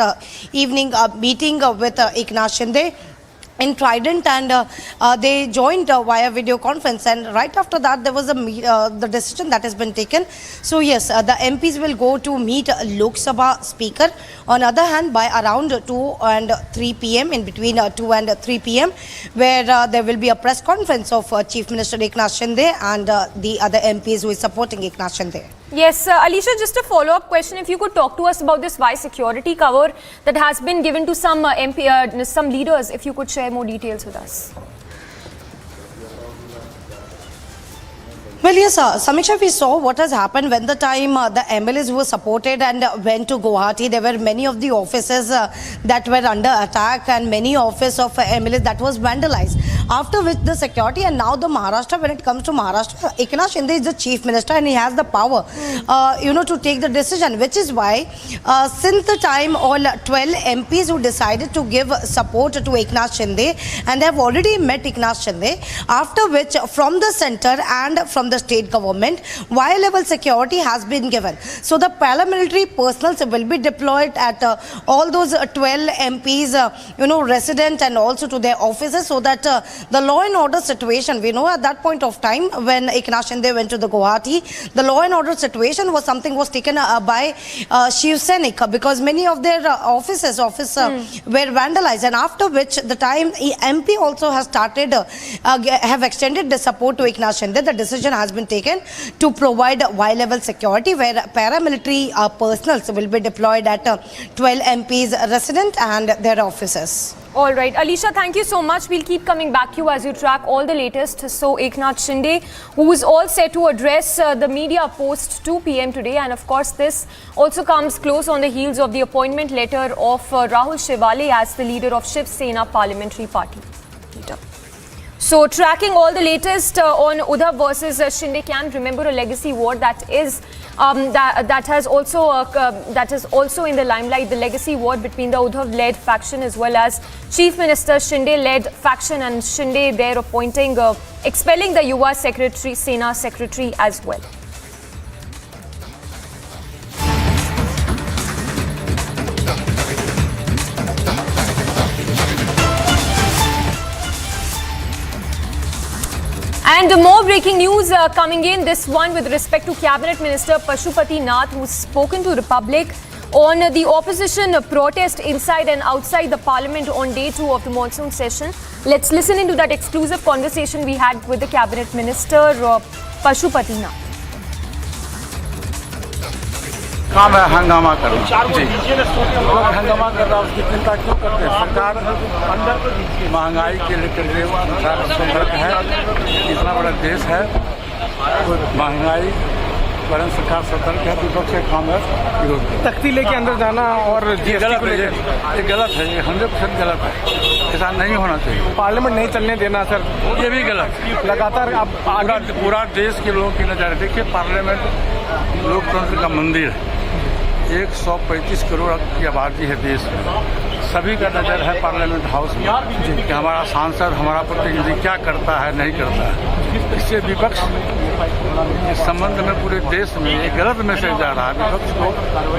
Speaker 12: evening meeting with Agnipath Shinde in Trident, and they joined via video conference, and right after that there was the decision that has been taken. So yes, the MPs will go to meet Lok Sabha Speaker. On other hand, by around 2 and 3 p.m, in between 2 and 3 p.m, where there will be a press conference of Chief Minister Agnipath Shinde and the other MPs who is supporting Agnipath Shinde.
Speaker 10: Yes, Alisha, just a follow-up question. If you could talk to us about this Y security cover that has been given to some some leaders, if you could share more details with us.
Speaker 12: Well, yes, Samiksha, we saw what has happened when the time the MLAs were supported and went to Guwahati. There were many of the offices that were under attack, and many office of MLAs that was vandalized. After which the security, and now the Maharashtra, when it comes to Maharashtra, Agnipath Shinde is the chief minister and he has the power, to take the decision, which is why since the time all 12 MPs who decided to give support to Agnipath Shinde, and they have already met Agnipath Shinde, after which from the center and from the state government, Y-level security has been given. So the paramilitary personnel will be deployed at all those 12 MPs, resident, and also to their offices, so that the law and order situation, we know at that point of time when Agnipath Shinde went to the Guwahati, the law and order situation was taken by Shiv Sena, because many of their offices were vandalized, and after which the time MP also has started, have extended the support to Agnipath Shinde. The decision has been taken to provide Y-level security, where paramilitary personnel will be deployed at 12 MPs resident and their offices.
Speaker 10: All right, Alisha, thank you so much. We'll keep coming back to you as you track all the latest. So Agnipath Shinde, who is all set to address the media post 2 p.m. today, and of course this also comes close on the heels of the appointment letter of Rahul Shivale as the leader of Shiv Sena Parliamentary Party. So tracking all the latest on Dhfl versus Shinde camp. Remember, a legacy war that is that has also in the limelight, the legacy war between the Dhfl-led faction as well as Chief Minister Shinde-led faction, and Shinde there appointing expelling the Yuva secretary, Sena secretary as well. And more breaking news coming in, this one with respect to Cabinet Minister Pashupati Nath, who's spoken to Republic on the opposition protest inside and outside the Parliament on day 2 of the monsoon session. Let's listen into that exclusive conversation we had with the Cabinet Minister Pashupati Nath.
Speaker 13: काम है हंगामा करना जी, लोग हंगामा कर रहा है, उसकी चिंता क्यों करते हैं? सरकार महंगाई के लेकर सतर्क है, इतना बड़ा देश है, महंगाई पर सरकार सतर्क है, विपक्ष का काम है विरोध।
Speaker 16: तख्ती लेके अंदर जाना और
Speaker 13: गलत है, ये गलत है, ये 100% गलत है, ऐसा नहीं होना चाहिए।
Speaker 16: पार्लियामेंट नहीं चलने देना सर,
Speaker 13: ये भी गलत है।
Speaker 16: लगातार आप
Speaker 13: पूरा देश के लोगों की नजर, देखिए पार्लियामेंट लोकतंत्र का मंदिर है, 135 करोड़ की आबादी है देश में, सभी का नज़र है पार्लियामेंट हाउस में कि हमारा सांसद, हमारा प्रतिनिधि क्या करता है, नहीं करता है। इससे विपक्ष इस संबंध में पूरे देश में एक गलत मैसेज जा रहा है। विपक्ष को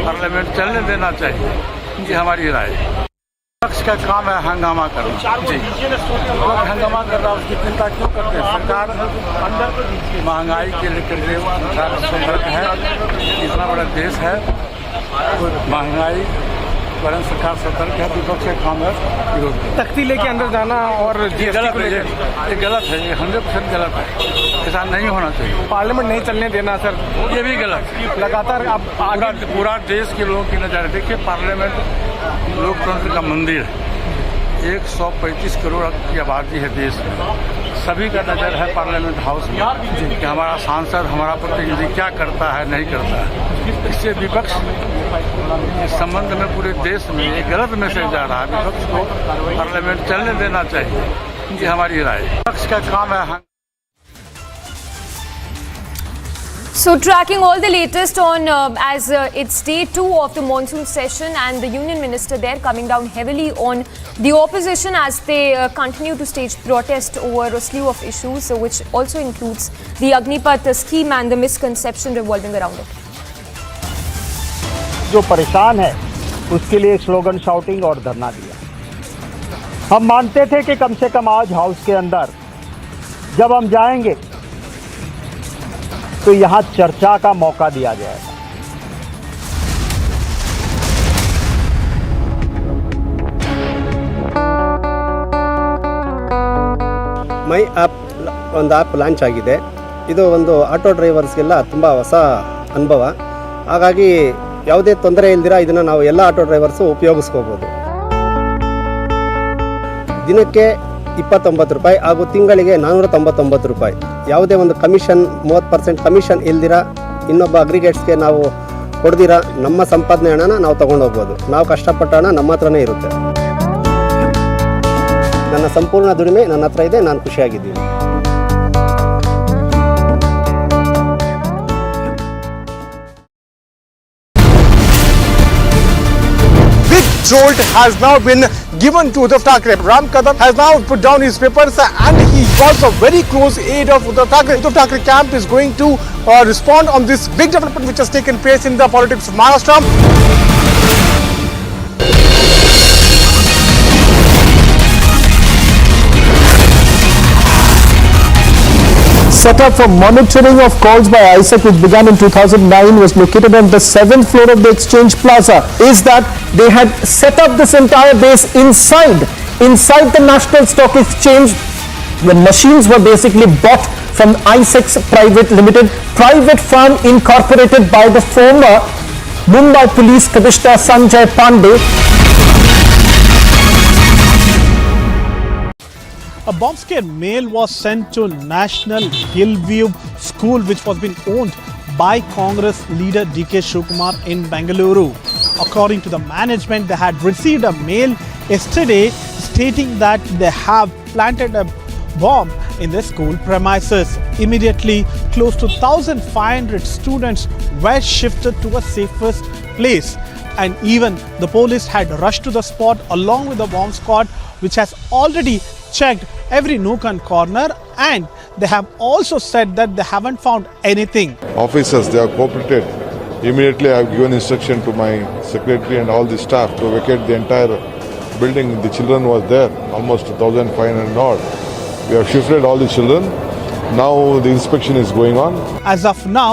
Speaker 13: पार्लियामेंट चलने देना चाहिए, ये हमारी राय है। विपक्ष का काम है हंगामा करना जी, लोग हंगामा कर रहा है, उसकी चिंता क्यों करते हैं? सरकार महंगाई के लेकर सतर्क है, इतना बड़ा देश है, महंगाई इस कारण सरकार सतर्क है, विपक्ष का काम है विरोध।
Speaker 16: तख्ती लेके अंदर जाना और
Speaker 13: ये गलत है, ये गलत है, ये 100% गलत है, ऐसा नहीं होना चाहिए।
Speaker 16: पार्लियामेंट नहीं चलने देना सर,
Speaker 13: ये भी गलत है।
Speaker 16: लगातार आप
Speaker 13: पूरा देश के लोगों की नजर है। देखिए, पार्लियामेंट लोकतंत्र का मंदिर है, 135 करोड़ की आबादी है देश में, सभी का नज़र है पार्लियामेंट हाउस में कि हमारा सांसद, हमारा प्रतिनिधि क्या करता है, नहीं करता है। इससे विपक्ष इस संबंध में पूरे देश में एक गलत मैसेज जा रहा है। विपक्ष को पार्लियामेंट चलने देना चाहिए, ये हमारी राय है। विपक्ष का काम है।
Speaker 10: So tracking all the latest on as it's day 2 of the monsoon session and the union minister there coming down heavily on the opposition as they continue to stage protest over a slew of issues which also includes the Agnipath scheme and the misconception revolving around it.
Speaker 14: जो परेशान है उसके लिए slogan shouting और धरना दिया। हम मानते थे कि कम से कम आज हाउस के अंदर जब हम जाएंगे तो यहां चर्चा का मौका दिया जाएगा।
Speaker 11: ಮೈ ಆ್ಯಪ್ ಒಂದು ಆ್ಯಪ್ ಲಾಂಚ್ ಆಗಿದೆ. ಇದು ಒಂದು ಆಟೋ ಡ್ರೈವರ್ಸ್ಗೆಲ್ಲ ತುಂಬ ಹೊಸ ಅನುಭವ. ಹಾಗಾಗಿ ಯಾವುದೇ ತೊಂದರೆ ಇಲ್ದಿರ ಇದನ್ನು ನಾವು ಎಲ್ಲ ಆಟೋ ಡ್ರೈವರ್ಸು ಉಪಯೋಗಿಸ್ಕೋಬೋದು. ದಿನಕ್ಕೆ 29 ರೂಪಾಯಿ ಹಾಗೂ ತಿಂಗಳಿಗೆ 499 ರೂಪಾಯಿ. ಯಾವುದೇ ಒಂದು ಕಮಿಷನ್ 30% ಕಮಿಷನ್ ಇಲ್ದಿರ ಇನ್ನೊಬ್ಬ ಅಗ್ರಿಗೇಟ್ಸ್ಗೆ ನಾವು ಕೊಡ್ದಿರ ನಮ್ಮ ಸಂಪಾದನೆ ಹಣನ ನಾವು ತೊಗೊಂಡೋಗ್ಬೋದು. ನಾವು ಕಷ್ಟಪಟ್ಟ ಹಣ ನಮ್ಮ ಹತ್ರನೇ ಇರುತ್ತೆ. ನನ್ನ ಸಂಪೂರ್ಣ ದುಡಿಮೆ ನನ್ನ ಹತ್ರ ಇದೆ, ನಾನು ಖುಷಿಯಾಗಿದ್ದೀನಿ.
Speaker 16: Jolt has now been given to Uddhav Thackeray. Ram Kadam has now put down his papers and he got a very close aid of Uddhav Thackeray. Uddhav Thackeray camp is going to respond on this big development which has taken place in the politics of Maharashtra.
Speaker 17: Setup for monitoring of calls by ISEC, which began in 2009, was located on the 7th floor of the Exchange Plaza. Is that they had set up this entire base inside the National Stock Exchange, when machines were basically bought from ISEC's private limited private firm incorporated by the former Mumbai Police Commissioner Sanjay Pandey.
Speaker 21: A bomb scare mail was sent to National Hillview School, which was being owned by Congress leader D.K. Shivakumar in Bengaluru. According to the management, they had received a mail yesterday stating that they have planted a bomb in the school premises. Immediately, close to 1,500 students were shifted to a safest place. And even the police had rushed to the spot along with the bomb squad, which has already checked every nook and corner, and they have also said that they haven't found anything.
Speaker 22: Officers, they have cooperated. Immediately I have given instruction to my secretary and all the staff to vacate the entire building. The children were there, almost 1,500 odd. We have shifted all the children. Now the inspection is going on.
Speaker 21: As of now,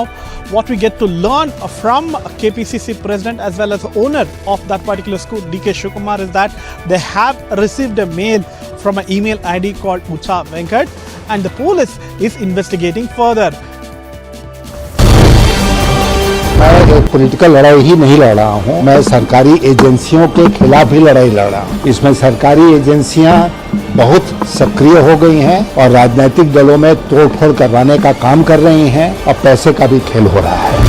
Speaker 21: what we get to learn from KPCC president as well as the owner of that particular school, D.K. Shivakumar, is that they have received a mail from an email ID called Ucha Venkat, and the police is investigating further.
Speaker 15: मैं एक political लड़ाई ही नहीं लड़ रहा हूँ, मैं सरकारी एजेंसियों के खिलाफ ही लड़ाई लड़ रहा हूँ। इसमें सरकारी एजेंसियां बहुत सक्रिय हो गई हैं और राजनीतिक दलों में तोड़फोड़ करवाने का काम कर रही हैं और पैसे का भी खेल हो रहा है।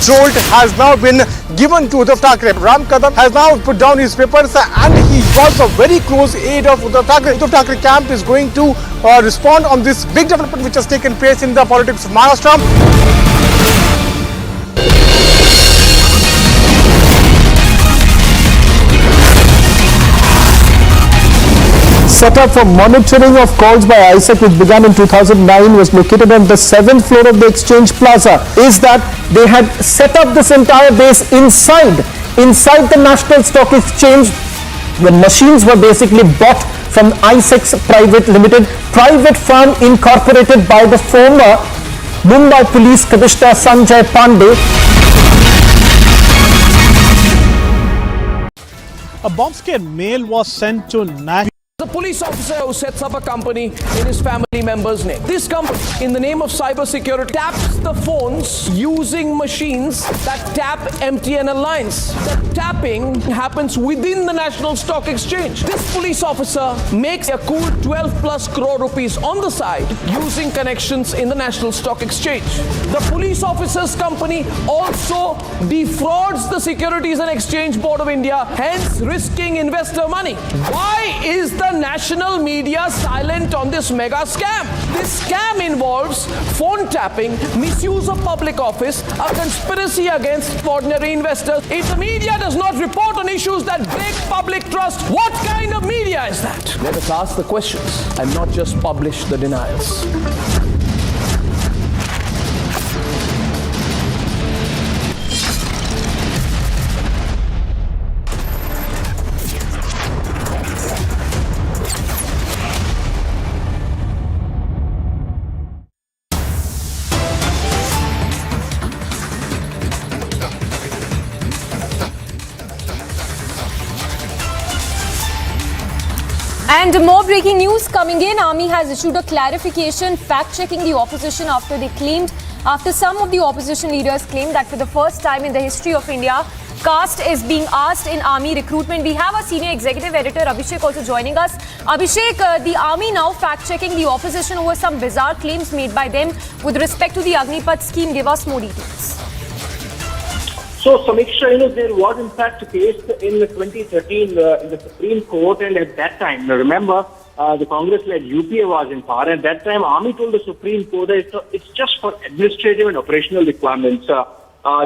Speaker 16: Jolt has now been given to Uddhav Thackeray. Ram Kadam has now put down his papers and he got a very close aid of Uddhav Thackeray. Uddhav Thackeray camp is going to respond on this big development which has taken place in the politics of Maharashtra.
Speaker 17: Setup for monitoring of calls by ISEC, which began in 2009, was located on the 7th floor of the Exchange Plaza. Is that they had set up this entire base inside the National Stock Exchange, when machines were basically bought from ISEC's private limited private firm incorporated by the former Mumbai Police Commissioner Sanjay Pandey.
Speaker 21: A bomb-scare mail was sent to Nadu.
Speaker 1: The police officer who sets up a company in his family member's name. This company, in the name of cybersecurity, taps the phones using machines that tap MTNL lines. The tapping happens within the National Stock Exchange. This police officer makes a cool 12 plus crore rupees on the side using connections in the National Stock Exchange. The police officer's company also defrauds the Securities and Exchange Board of India, hence risking investor money. Why is the national media silent on this mega scam? This scam involves phone tapping, misuse of public office, a conspiracy against ordinary investors. If the media does not report on issues that break public trust, what kind of media is that? Let us ask the questions and not just publish the denials.
Speaker 10: And more breaking news coming in. Army has issued a clarification fact-checking the opposition after some of the opposition leaders claimed that for the first time in the history of India, caste is being asked in army recruitment. We have our senior executive editor Abhishek also joining us. Abhishek, the army now fact-checking the opposition over some bizarre claims made by them with respect to the Agnipath scheme. Give us more details.
Speaker 18: So, Samiksha, there was in fact a case in 2013 in the Supreme Court, and at that time, remember, the Congress-led UPA was in power. At that time, Army told the Supreme Court that it's just for administrative and operational requirements.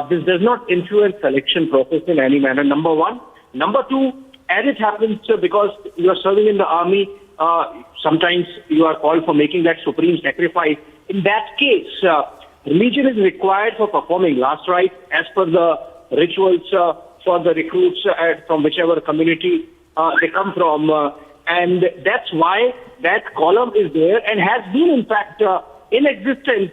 Speaker 18: This does not influence selection process in any manner, number one. Number two, as it happens, because you are serving in the Army, sometimes you are called for making that supreme sacrifice. In that case, religion is required for performing last rites as per the rituals for the recruits from whichever community they come from. And that's why that column is there and has been, in fact, in existence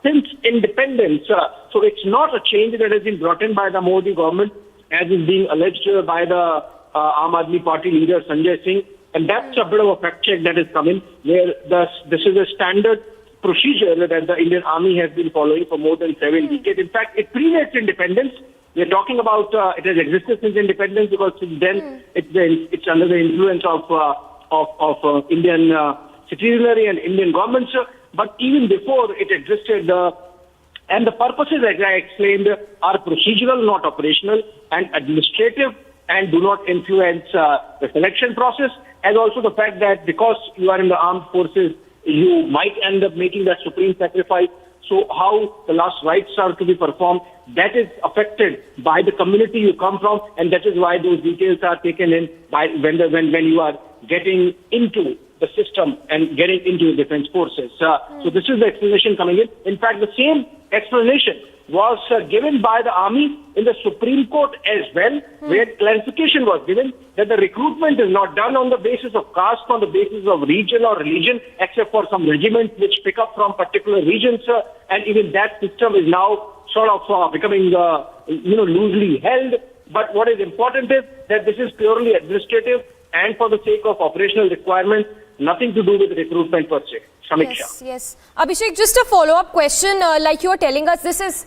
Speaker 18: since independence. So it's not a change that has been brought in by the Modi government, as is being alleged by the Aam Aadmi Party leader Sanjay Singh. And that's a bit of a fact check that is coming, where this is a standard procedure that the Indian Army has been following for more than 7 decades. In fact, it predates independence. We're talking about it has existed since independence, because since then it's under the influence of Indian citizenry and Indian governments. But even before it existed, and the purposes, as I explained, are procedural, not operational, and administrative, and do not influence the selection process. And also the fact that because you are in the armed forces, you might end up making that supreme sacrifice. So how the last rites are to be performed, that is affected by the community you come from, and that is why those details are taken in by when you are getting into the system and getting into the defense forces. So this is the explanation coming in. In fact, the same explanation was given by the Army in the Supreme Court as well, where clarification was given that the recruitment is not done on the basis of caste, on the basis of region or religion, except for some regiments which pick up from particular regions, and even that system is now sort of becoming, loosely held. But what is important is that this is purely administrative and for the sake of operational requirements, nothing to do with recruitment per se. Samiksha.
Speaker 10: Yes. Abhishek, just a follow-up question, like you were telling us, this is...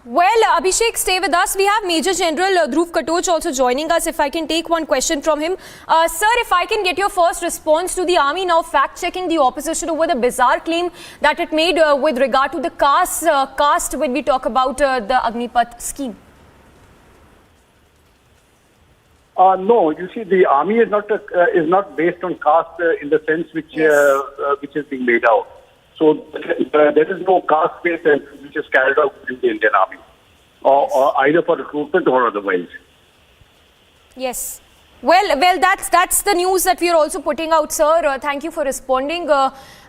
Speaker 10: Well, Abhishek, stay with us. We have Major General Dhruv Katoch also joining us. If I can take one question from him. Sir, if I can get your first response to the Army now fact-checking the opposition over the bizarre claim that it made with regard to the caste when we talk about the Agnipath scheme.
Speaker 20: No, you see, the Army is not based on caste in the sense which is being laid out. So there is no caste-based which is carried out in the Indian Army, or either for recruitment or otherwise.
Speaker 10: Yes. Well, that's the news that we are also putting out, sir. Thank you for responding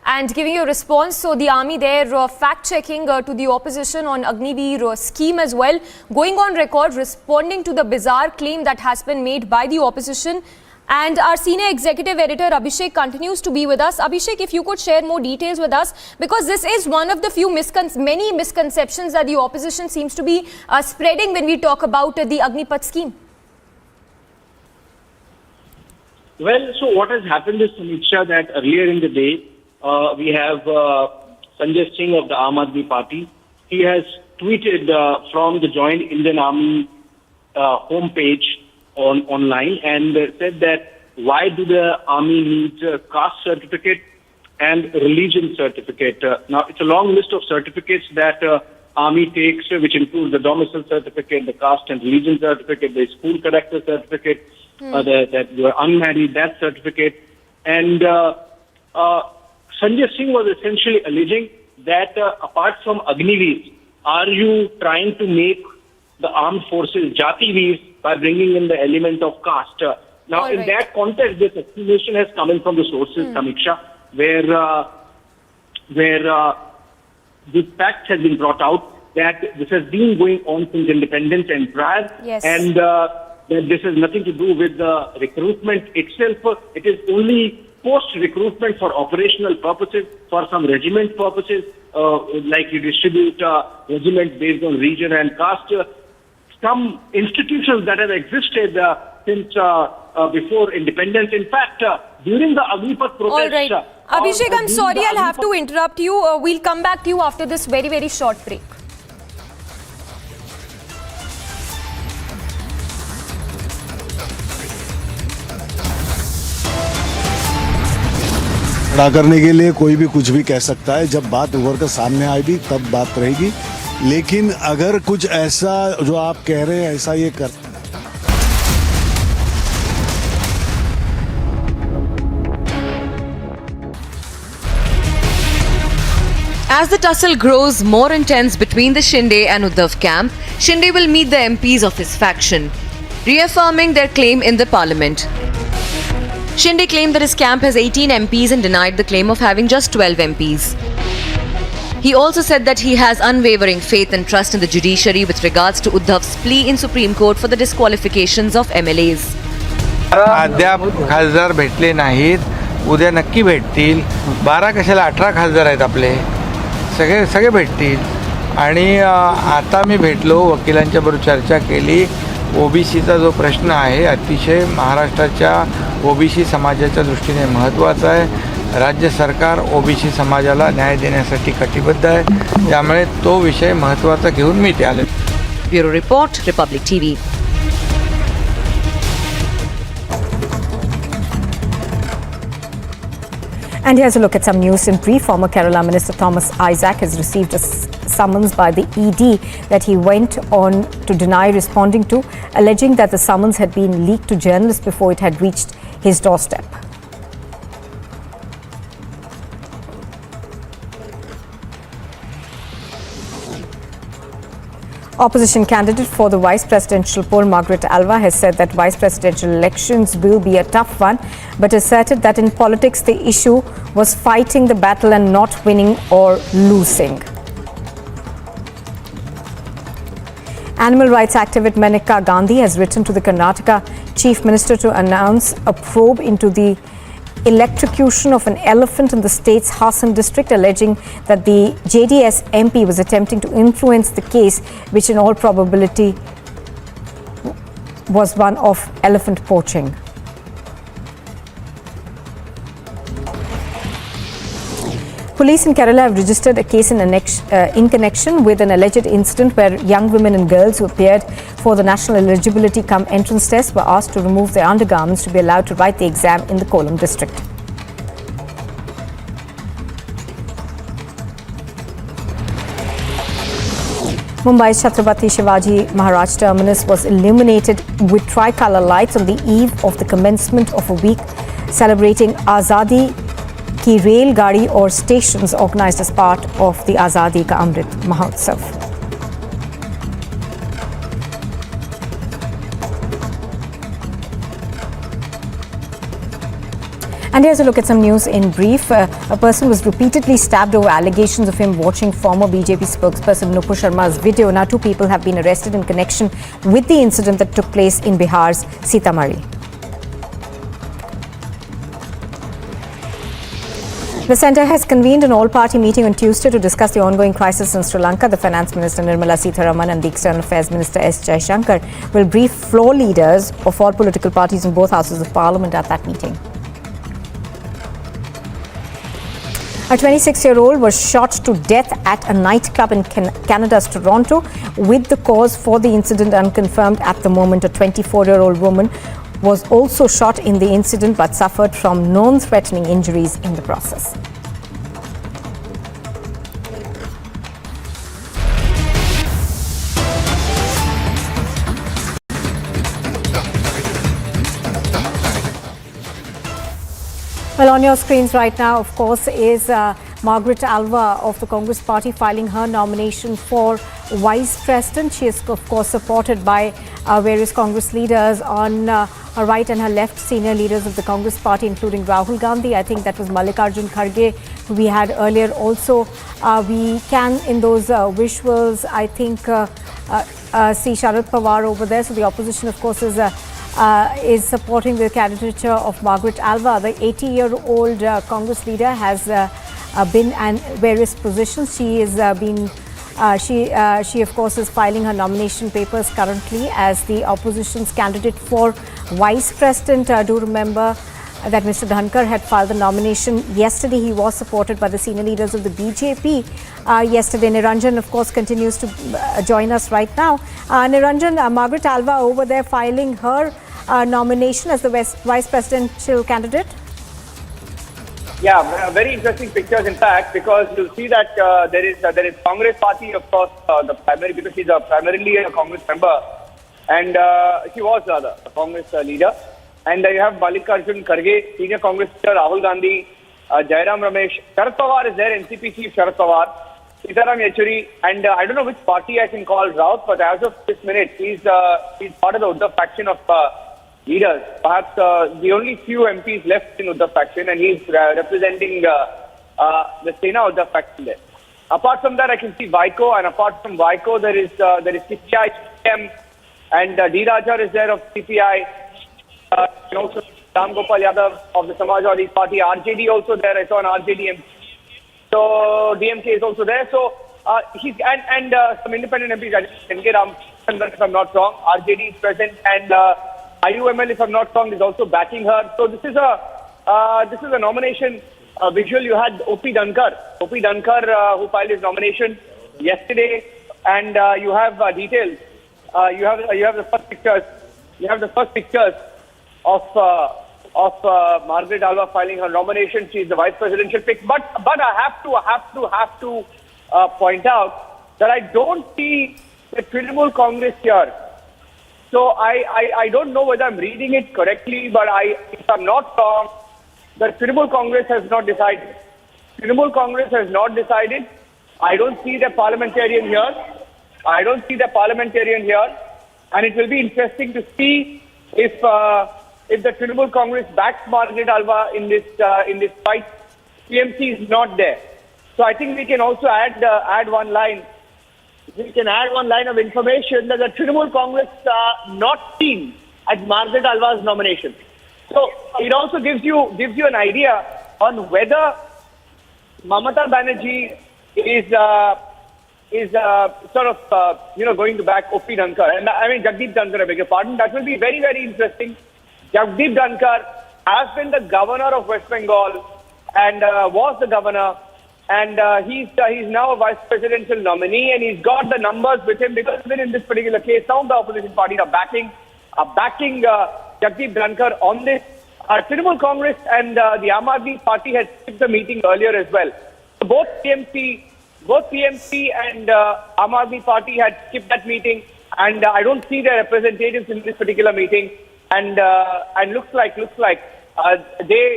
Speaker 10: and giving your response. So the Army there fact-checking to the opposition on Agniveer scheme as well, going on record responding to the bizarre claim that has been made by the opposition. And our senior executive editor Abhishek continues to be with us. Abhishek, if you could share more details with us, because this is one of the few many misconceptions that the opposition seems to be spreading when we talk about the Agnipath scheme.
Speaker 18: Well, so what has happened is, Samiksha, that earlier in the day, we have Sanjay Singh of the Aam Aadmi Party. He has tweeted from the Joint Indian Army homepage online and said that why do the army need caste certificate and religion certificate? Now, it's a long list of certificates that army takes, which includes the domicile certificate, the caste and religion certificate, the school character certificate, that you are unmarried, that certificate. And Sanjay Singh was essentially alleging that apart from Agniveer, are you trying to make the armed forces Jativeer by bringing in the element of caste? Now, in that context, this explanation has come in from the sources, Samiksha, where this fact has been brought out that this has been going on since independence and prior, and that this has nothing to do with the recruitment itself. It is only post-recruitment for operational purposes, for some regiment purposes, like you distribute regiments based on region and caste. Some institutions that have existed since before independence. In fact, during the Agnipath protest...
Speaker 10: All right. Abhishek, I'm sorry, I'll have to interrupt you. We'll come back to you after this very, very short break.
Speaker 15: खड़ा करने के लिए कोई भी कुछ भी कह सकता है, जब बात उभर कर सामने आएगी तब बात रहेगी, लेकिन अगर कुछ ऐसा जो आप कह रहे हैं ऐसा ये कर
Speaker 19: As the tussle grows more intense between the Shinde and Uddhav camp, Shinde will meet the MPs of his faction, reaffirming their claim in the parliament. Shinde claimed that his camp has 18 MPs and denied the claim of having just 12 MPs. He also said that he has unwavering faith and trust in the judiciary with regards to Uddhav's plea in Supreme Court for the disqualifications of MLAs.
Speaker 4: अद्याप खासदार भेटले नाहीत, उद्या नक्की भेटतील. 12 कशाला 18 खासदार आहेत आपले, सगळे भेटतील. आणि आता मी भेटलो, वकिलांच्या बरोबर चर्चा केली. ओबीसीचा जो प्रश्न आहे अतिशय महाराष्ट्राच्या ओबीसी समाजाच्या दृष्टीने महत्त्वाचा आहे. राज्य सरकार ओबीसी समाजाला न्याय देण्यासाठी कटिबद्ध आहे, त्यामुळे तो विषय महत्त्वाचा घेऊन मी ते आले.
Speaker 19: Bureau report, Republic TV.
Speaker 3: And here's a look at some news in brief. Former Kerala Minister Thomas Isaac has received a summons by the ED that he went on to deny responding to, alleging that the summons had been leaked to journalists before it had reached his doorstep. Opposition candidate for the vice presidential poll, Margaret Alva, has said that vice presidential elections will be a tough one, but asserted that in politics the issue was fighting the battle and not winning or losing. Animal rights activist Maneka Gandhi has written to the Karnataka Chief Minister to announce a probe into the electrocution of an elephant in the state's Hassan district, alleging that the JDS MP was attempting to influence the case, which in all probability was one of elephant poaching. Police in Kerala have registered a case in connection with an alleged incident where young women and girls who appeared for the national eligibility cum entrance test were asked to remove their undergarments to be allowed to write the exam in the Kollam district. Mumbai's Chhatrapati Shivaji Maharaj terminus was illuminated with tricolour lights on the eve of the commencement of a week celebrating Azadi Ki Rail Gadi or stations organised as part of the Azadi Ka Amrit Mahotsav. And here's a look at some news in brief. A person was repeatedly stabbed over allegations of him watching former BJP spokesperson Nupur Sharma's video. Now 2 people have been arrested in connection with the incident that took place in Bihar's Sitamarhi. The centre has convened an all-party meeting on Tuesday to discuss the ongoing crisis in Sri Lanka. The Finance Minister Nirmala Sitharaman and the External Affairs Minister S. Jaishankar will brief floor leaders of all political parties in both houses of Parliament at that meeting. A 26-year-old was shot to death at a nightclub in Canada's Toronto, with the cause for the incident unconfirmed at the moment. A 24-year-old woman was also shot in the incident but suffered from non-threatening injuries in the process. Well, on your screens right now, of course, is Margaret Alva of the Congress Party filing her nomination for Vice President. She is, of course, supported by various Congress leaders on her right and her left, senior leaders of the Congress Party, including Rahul Gandhi. I think that was Mallikarjun Kharge, who we had earlier. Also, we can, in those visuals, I think, see Sharad Pawar over there. So the opposition, of course, is supporting the candidature of Margaret Alva. The 80-year-old Congress leader has been in various positions. She is she of course is filing her nomination papers currently as the opposition's candidate for Vice President. Do remember that Mr. Dhankar had filed the nomination yesterday. He was supported by the senior leaders of the BJP yesterday. Niranjan, of course, continues to join us right now. Niranjan, Margaret Alva over there filing her nomination as the Vice Presidential candidate.
Speaker 6: Yeah, very interesting pictures, in fact, because you'll see that there is Congress Party, of course, the primary, because she's primarily a Congress member, and she was a Congress leader. And you have Mallikarjun Kharge, senior Congress leader, Rahul Gandhi, Jairam Ramesh, Sharad Pawar is there, NCP chief Sharad Pawar, Sitaram Yechuri, and I don't know which party I can call Raut, but as of this minute, he's part of the Uddhav faction of leaders. Perhaps the only few MPs left in Uddhav faction, and he's representing the Sena Uddhav faction there. Apart from that, I can see Vaiko, and apart from Vaiko, there is CPI, CPM, and D. Raja is there of CPI. Also Ram Gopal Yadav of the Samajwadi Party, RJD also there. I saw an RJD MP. So DMK is also there. So he's and some independent MPs, NK Ram, if I'm not wrong, RJD is present, and IUML, if I'm not wrong, is also backing her. So this is a nomination visual. You had OP Dhankar, who filed his nomination yesterday, and you have details. You have the first pictures. You have the first pictures of Margaret Alva filing her nomination. She is the vice presidential pick. But I have to point out that I don't see the Trinamool Congress here. So I don't know whether I'm reading it correctly, but if I'm not wrong, the Trinamool Congress has not decided. Trinamool Congress has not decided. I don't see the parliamentarian here. And it will be interesting to see if the Trinamool Congress backs Margaret Alva in this fight. PMC is not there. So I think we can also add one line. We can add one line of information that the Trinamool Congress are not keen at Margaret Alva's nomination. So it also gives you an idea on whether Mamata Banerjee is sort of going to back OP Dhankar. And I mean Jagdeep Dhankar, I beg your pardon. That will be very, very interesting. Jagdeep Dhankar has been the governor of West Bengal and was the governor. And he's now a vice presidential nominee, and he's got the numbers with him, because even in this particular case, some of the opposition parties are backing Jagdeep Dhankar on this. Trinamool Congress and the Aam Aadmi Party had skipped the meeting earlier as well. So both PMC and Aam Aadmi Party had skipped that meeting, and I don't see their representatives in this particular meeting. And looks like they,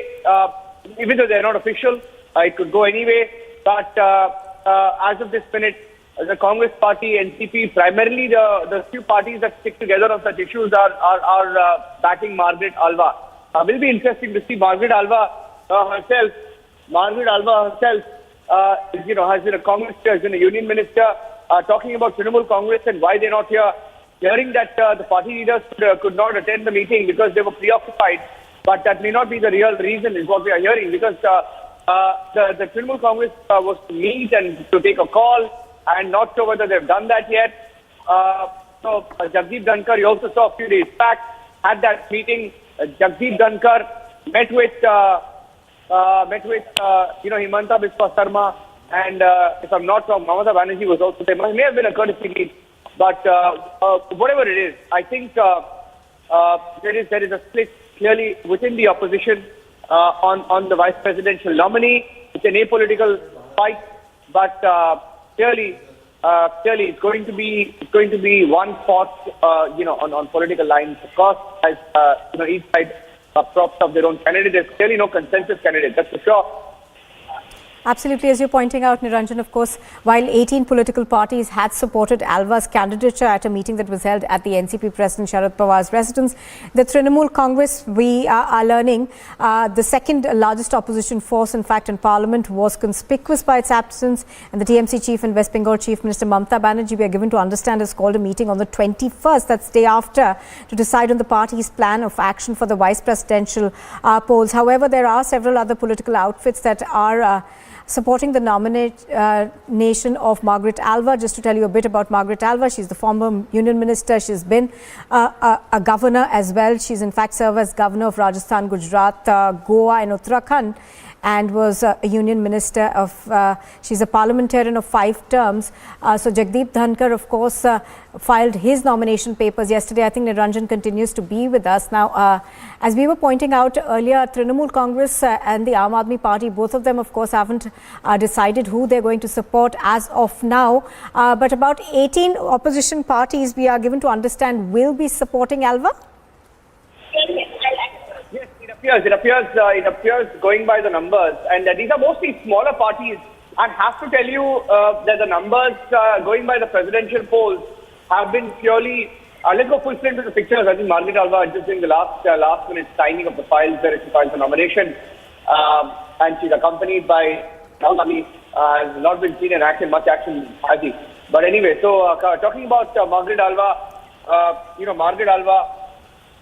Speaker 6: even though they're not official, it could go anyway. But as of this minute, the Congress Party, NCP, primarily the few parties that stick together on such issues are backing Margaret Alva. Will be interesting to see Margaret Alva herself. Margaret Alva herself, has been a Congress, has been a union minister, talking about Trinamool Congress and why they're not here. Hearing that the party leaders could not attend the meeting because they were preoccupied, but that may not be the real reason, is what we are hearing, because the Trinamool Congress was to meet and to take a call, and not sure whether they've done that yet. So Jagdeep Dhankar, you also saw a few days back, had that meeting. Jagdeep Dhankar met with Himanta Biswa Sarma, and if I'm not wrong, Mamata Banerjee was also there. It may have been a courtesy meet, but whatever it is, I think there is a split clearly within the opposition on the vice presidential nominee. It's an apolitical fight, but clearly it's going to be one fought on political lines. Of course, as each side props up their own candidate. There's clearly no consensus candidate, that's for sure.
Speaker 3: Absolutely, as you're pointing out, Niranjan, of course, while 18 political parties had supported Alva's candidature at a meeting that was held at the NCP President Sharad Pawar's residence, the Trinamool Congress, we are learning, the second largest opposition force, in fact, in Parliament, was conspicuous by its absence. And the TMC chief and West Bengal Chief Minister Mamata Banerjee, we are given to understand, has called a meeting on the 21st, that's day after, to decide on the party's plan of action for the vice presidential polls. However, there are several other political outfits that are supporting the nomination of Margaret Alva. Just to tell you a bit about Margaret Alva, she's the former union minister. She's been a governor as well. She's in fact served as governor of Rajasthan, Gujarat, Goa and Uttarakhand, and was a union minister of, she's a parliamentarian of 5 terms. So Jagdeep Dhankar, of course, filed his nomination papers yesterday. I think Niranjan continues to be with us. Now, as we were pointing out earlier, Trinamool Congress and the Aam Aadmi Party, both of them, of course, haven't decided who they're going to support as of now. But about 18 opposition parties, we are given to understand, will be supporting Alva?
Speaker 6: Yes, it appears going by the numbers, and these are mostly smaller parties. I have to tell you that the numbers going by the presidential polls have been purely. Let's go full strength to the pictures. I think Margaret Alva just doing the last minute signing of the files where she filed the nomination, and she's accompanied by Nadu. Has not been seen in action, much action, has he? But anyway, so talking about Margaret Alva, Margaret Alva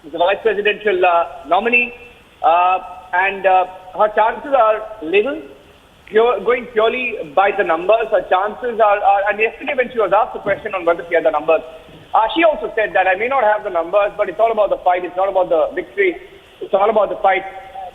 Speaker 6: is the vice presidential nominee, and her chances are little. Going purely by the numbers, her chances are. And yesterday, when she was asked the question on whether she had the numbers, she also said that I may not have the numbers, but it's all about the fight. It's not about the victory. It's all about the fight.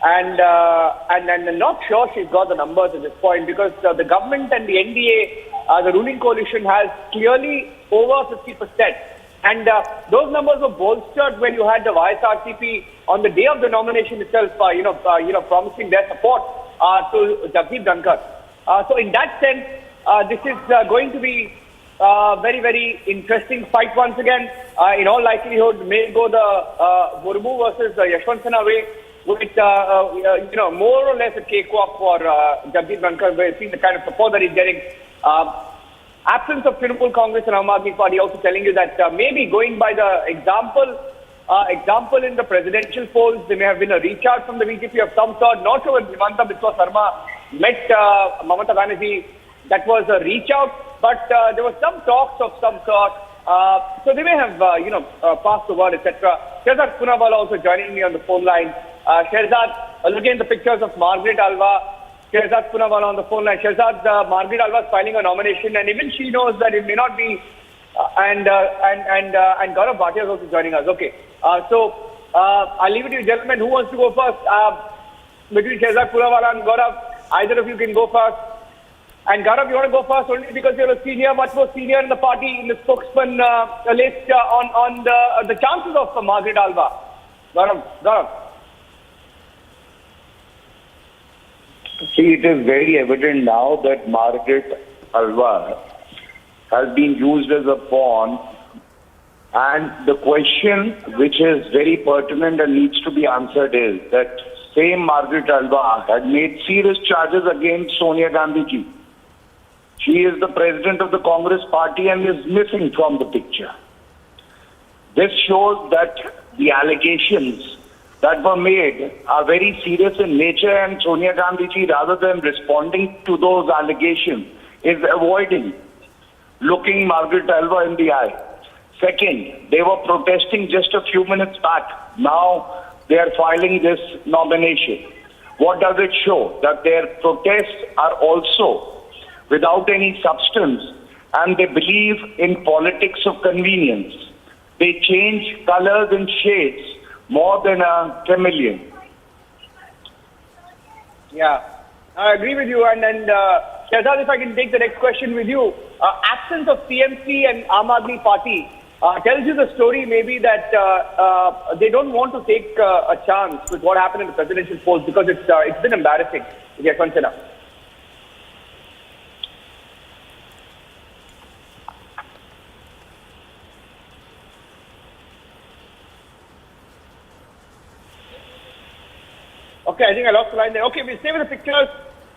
Speaker 6: And I'm not sure she's got the numbers at this point, because the government and the NDA, the ruling coalition, has clearly over 50%. And those numbers were bolstered when you had the YSRCP on the day of the nomination itself, promising their support to Jagdeep Dhankar. So in that sense, this is going to be very, very interesting fight once again. In all likelihood, may go the Murmu versus Yashwant Sena way, with more or less a cakewalk for Jagdeep Dhankar. We're seeing the kind of support that he's getting. Absence of Trinamool Congress and Aam Aadmi Party also telling you that maybe going by the example in the presidential polls, there may have been a reach out from the BJP of some sort. Not sure when Himanta Biswa Sarma met Mamata Banerjee, that was a reach out, but there were some talks of some sort. So they may have passed the word, etc. Shehzad Poonawalla also joining me on the phone line. Shehzad, looking at the pictures of Margaret Alva, Shehzad Poonawalla on the phone line. Shehzad, Margaret Alva is filing a nomination, and even she knows that it may not be. And Gaurav Bhatia is also joining us. Okay, so I'll leave it to you, gentlemen. Who wants to go first? Between Shehzad Poonawalla and Gaurav, either of you can go first. And Gaurav, you want to go first only because you're a senior, much more senior in the party, in the spokesman list on the chances of Margaret Alva. Gaurav.
Speaker 2: See, it is very evident now that Margaret Alva has been used as a pawn, and the question which is very pertinent and needs to be answered is that same Margaret Alva had made serious charges against Sonia Gandhi ji. She is the president of the Congress party and is missing from the picture. This shows that the allegations that were made are very serious in nature, and Sonia Gandhi ji, rather than responding to those allegations, is avoiding looking Margaret Alva in the eye. Second, they were protesting just a few minutes back. Now they are filing this nomination. What does it show? That their protests are also without any substance, and they believe in politics of convenience. They change colors and shades more than a chameleon.
Speaker 6: Yeah, I agree with you. And Shehzad, if I can take the next question with you. Absence of TMC and Aam Aadmi Party tells you the story maybe that they don't want to take a chance with what happened in the presidential polls because it's been embarrassing. Yashwant Sinha. Okay, I think I lost the line there. Okay, we'll stay with the pictures.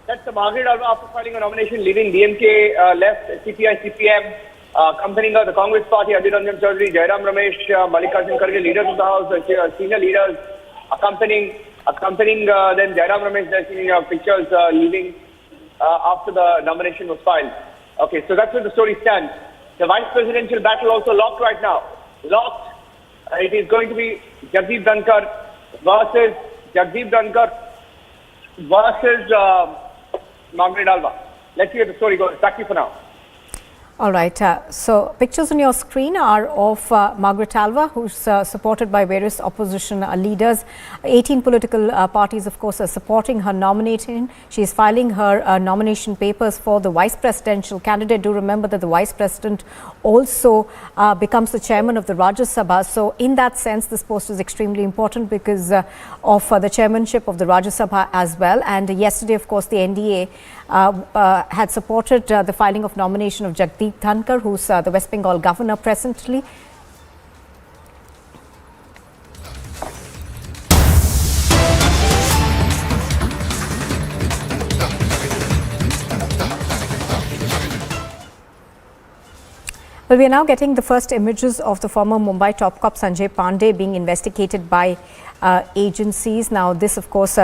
Speaker 6: That's the Margaret Alva after filing a nomination, leaving DMK left, CPI, CPM, accompanying the Congress Party, Adhir Ranjan Chaudhary, Jairam Ramesh, Mallikarjun Kharge, leaders of the House, senior leaders, accompanying then Jairam Ramesh, there's pictures leaving after the nomination was filed. Okay, so that's where the story stands. The vice presidential battle also locked right now. Locked. It is going to be Jagdeep Dhankar versus Margaret Alva. Let's see where the story goes. Back to you for now.
Speaker 3: All right. So pictures on your screen are of Margaret Alva, who's supported by various opposition leaders. 18 political parties, of course, are supporting her nomination. She is filing her nomination papers for the vice presidential candidate. Do remember that the vice president also becomes the chairman of the Rajya Sabha. So in that sense, this post is extremely important because of the chairmanship of the Rajya Sabha as well. And yesterday, of course, the NDA had supported the filing of nomination of Jagdeep Dhankar, who's the West Bengal governor presently. Well, we are now getting the first images of the former Mumbai top cop Sanjay Pandey being investigated by agencies. Now, this, of course,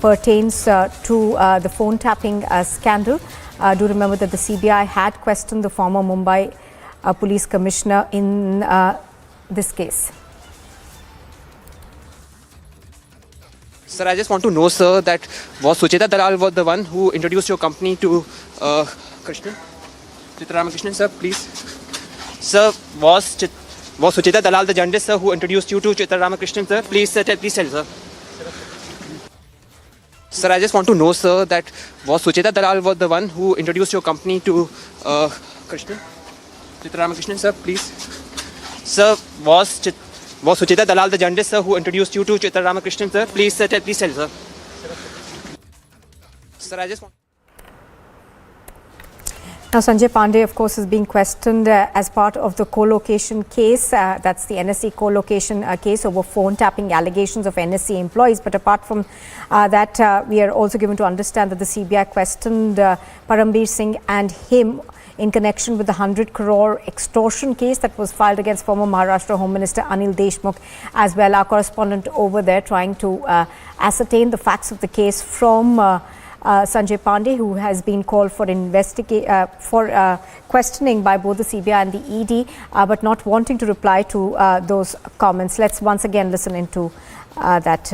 Speaker 3: pertains to the phone tapping scandal. Do remember that the CBI had questioned the former Mumbai police commissioner in this case.
Speaker 5: Sir, I just want to know, sir, that was Sucheta Dalal was the one who introduced your company to Krishnan? Chitraramakrishnan, sir, please. Sir, was Sucheta Dalal the journalist, sir, who introduced you to Chitraramakrishnan, sir? Please, sir, please tell, sir. Sir, I just want to know, sir, that was Sucheta Dalal was the one who introduced your company to Krishnan? Chitraramakrishnan, sir, please. Sir, was Sucheta Dalal the journalist, sir, who introduced you to Chitraramakrishnan, sir? Please, sir, please tell, sir. Sir, I just want...
Speaker 3: Now, Sanjay Pandey, of course, is being questioned as part of the co-location case. That's the NSE co-location case over phone tapping allegations of NSE employees. But apart from that, we are also given to understand that the CBI questioned Parambir Singh and him in connection with the 100 crore extortion case that was filed against former Maharashtra Home Minister Anil Deshmukh as well. Our correspondent over there trying to ascertain the facts of the case from Sanjay Pandey, who has been called for questioning by both the CBI and the ED, but not wanting to reply to those comments. Let's once again listen into that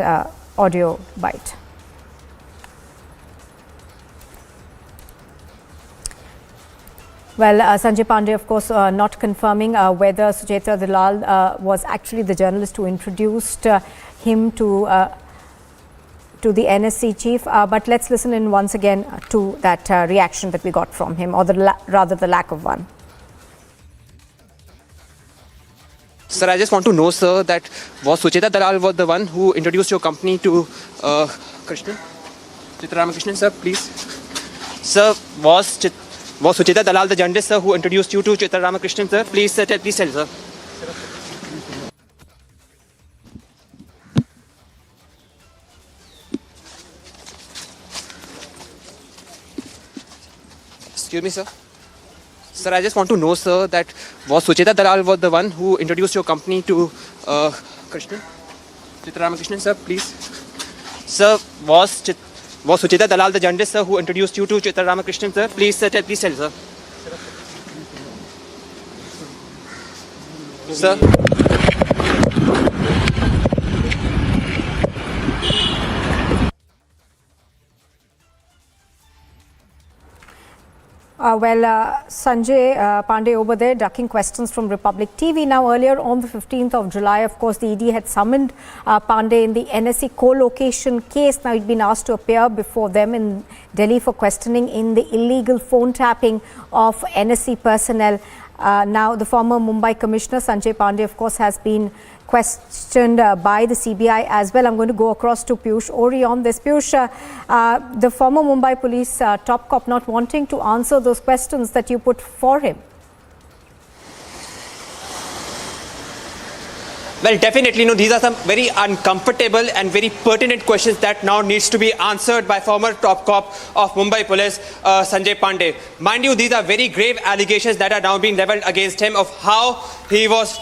Speaker 3: audio bite. Well, Sanjay Pandey, of course, not confirming whether Sucheta Dalal was actually the journalist who introduced him to the NSE chief, but let's listen in once again to that reaction that we got from him, or rather the lack of one.
Speaker 5: Sir, I just want to know, sir, that was Sucheta Dalal was the one who introduced your company to Krishnan? Chitraramakrishnan, sir, please. Sir, was Sucheta Dalal the journalist, sir, who introduced you to Chitraramakrishnan, sir? Please, sir, please tell, sir. Excuse me, sir. Sir, I just want to know, sir, that was Sucheta Dalal was the one who introduced your company to Krishnan? Chitraramakrishnan, sir, please. Sir, was Sucheta Dalal the journalist, sir, who introduced you to Chitraramakrishnan, sir? Please, sir, please tell, sir. Sir.
Speaker 3: Sanjay Pandey over there ducking questions from Republic TV. Now, earlier on the 15th of July, of course, the ED had summoned Pandey in the NSE co-location case. Now, he'd been asked to appear before them in Delhi for questioning in the illegal phone tapping of NSE personnel. Now, the former Mumbai Commissioner, Sanjay Pandey, of course, has been questioned by the CBI as well. I'm going to go across to Piyush Ori on this. Piyush, the former Mumbai police top cop not wanting to answer those questions that you put for him.
Speaker 5: Well, definitely, these are some very uncomfortable and very pertinent questions that now needs to be answered by former top cop of Mumbai Police, Sanjay Pandey. Mind you, these are very grave allegations that are now being leveled against him of how he was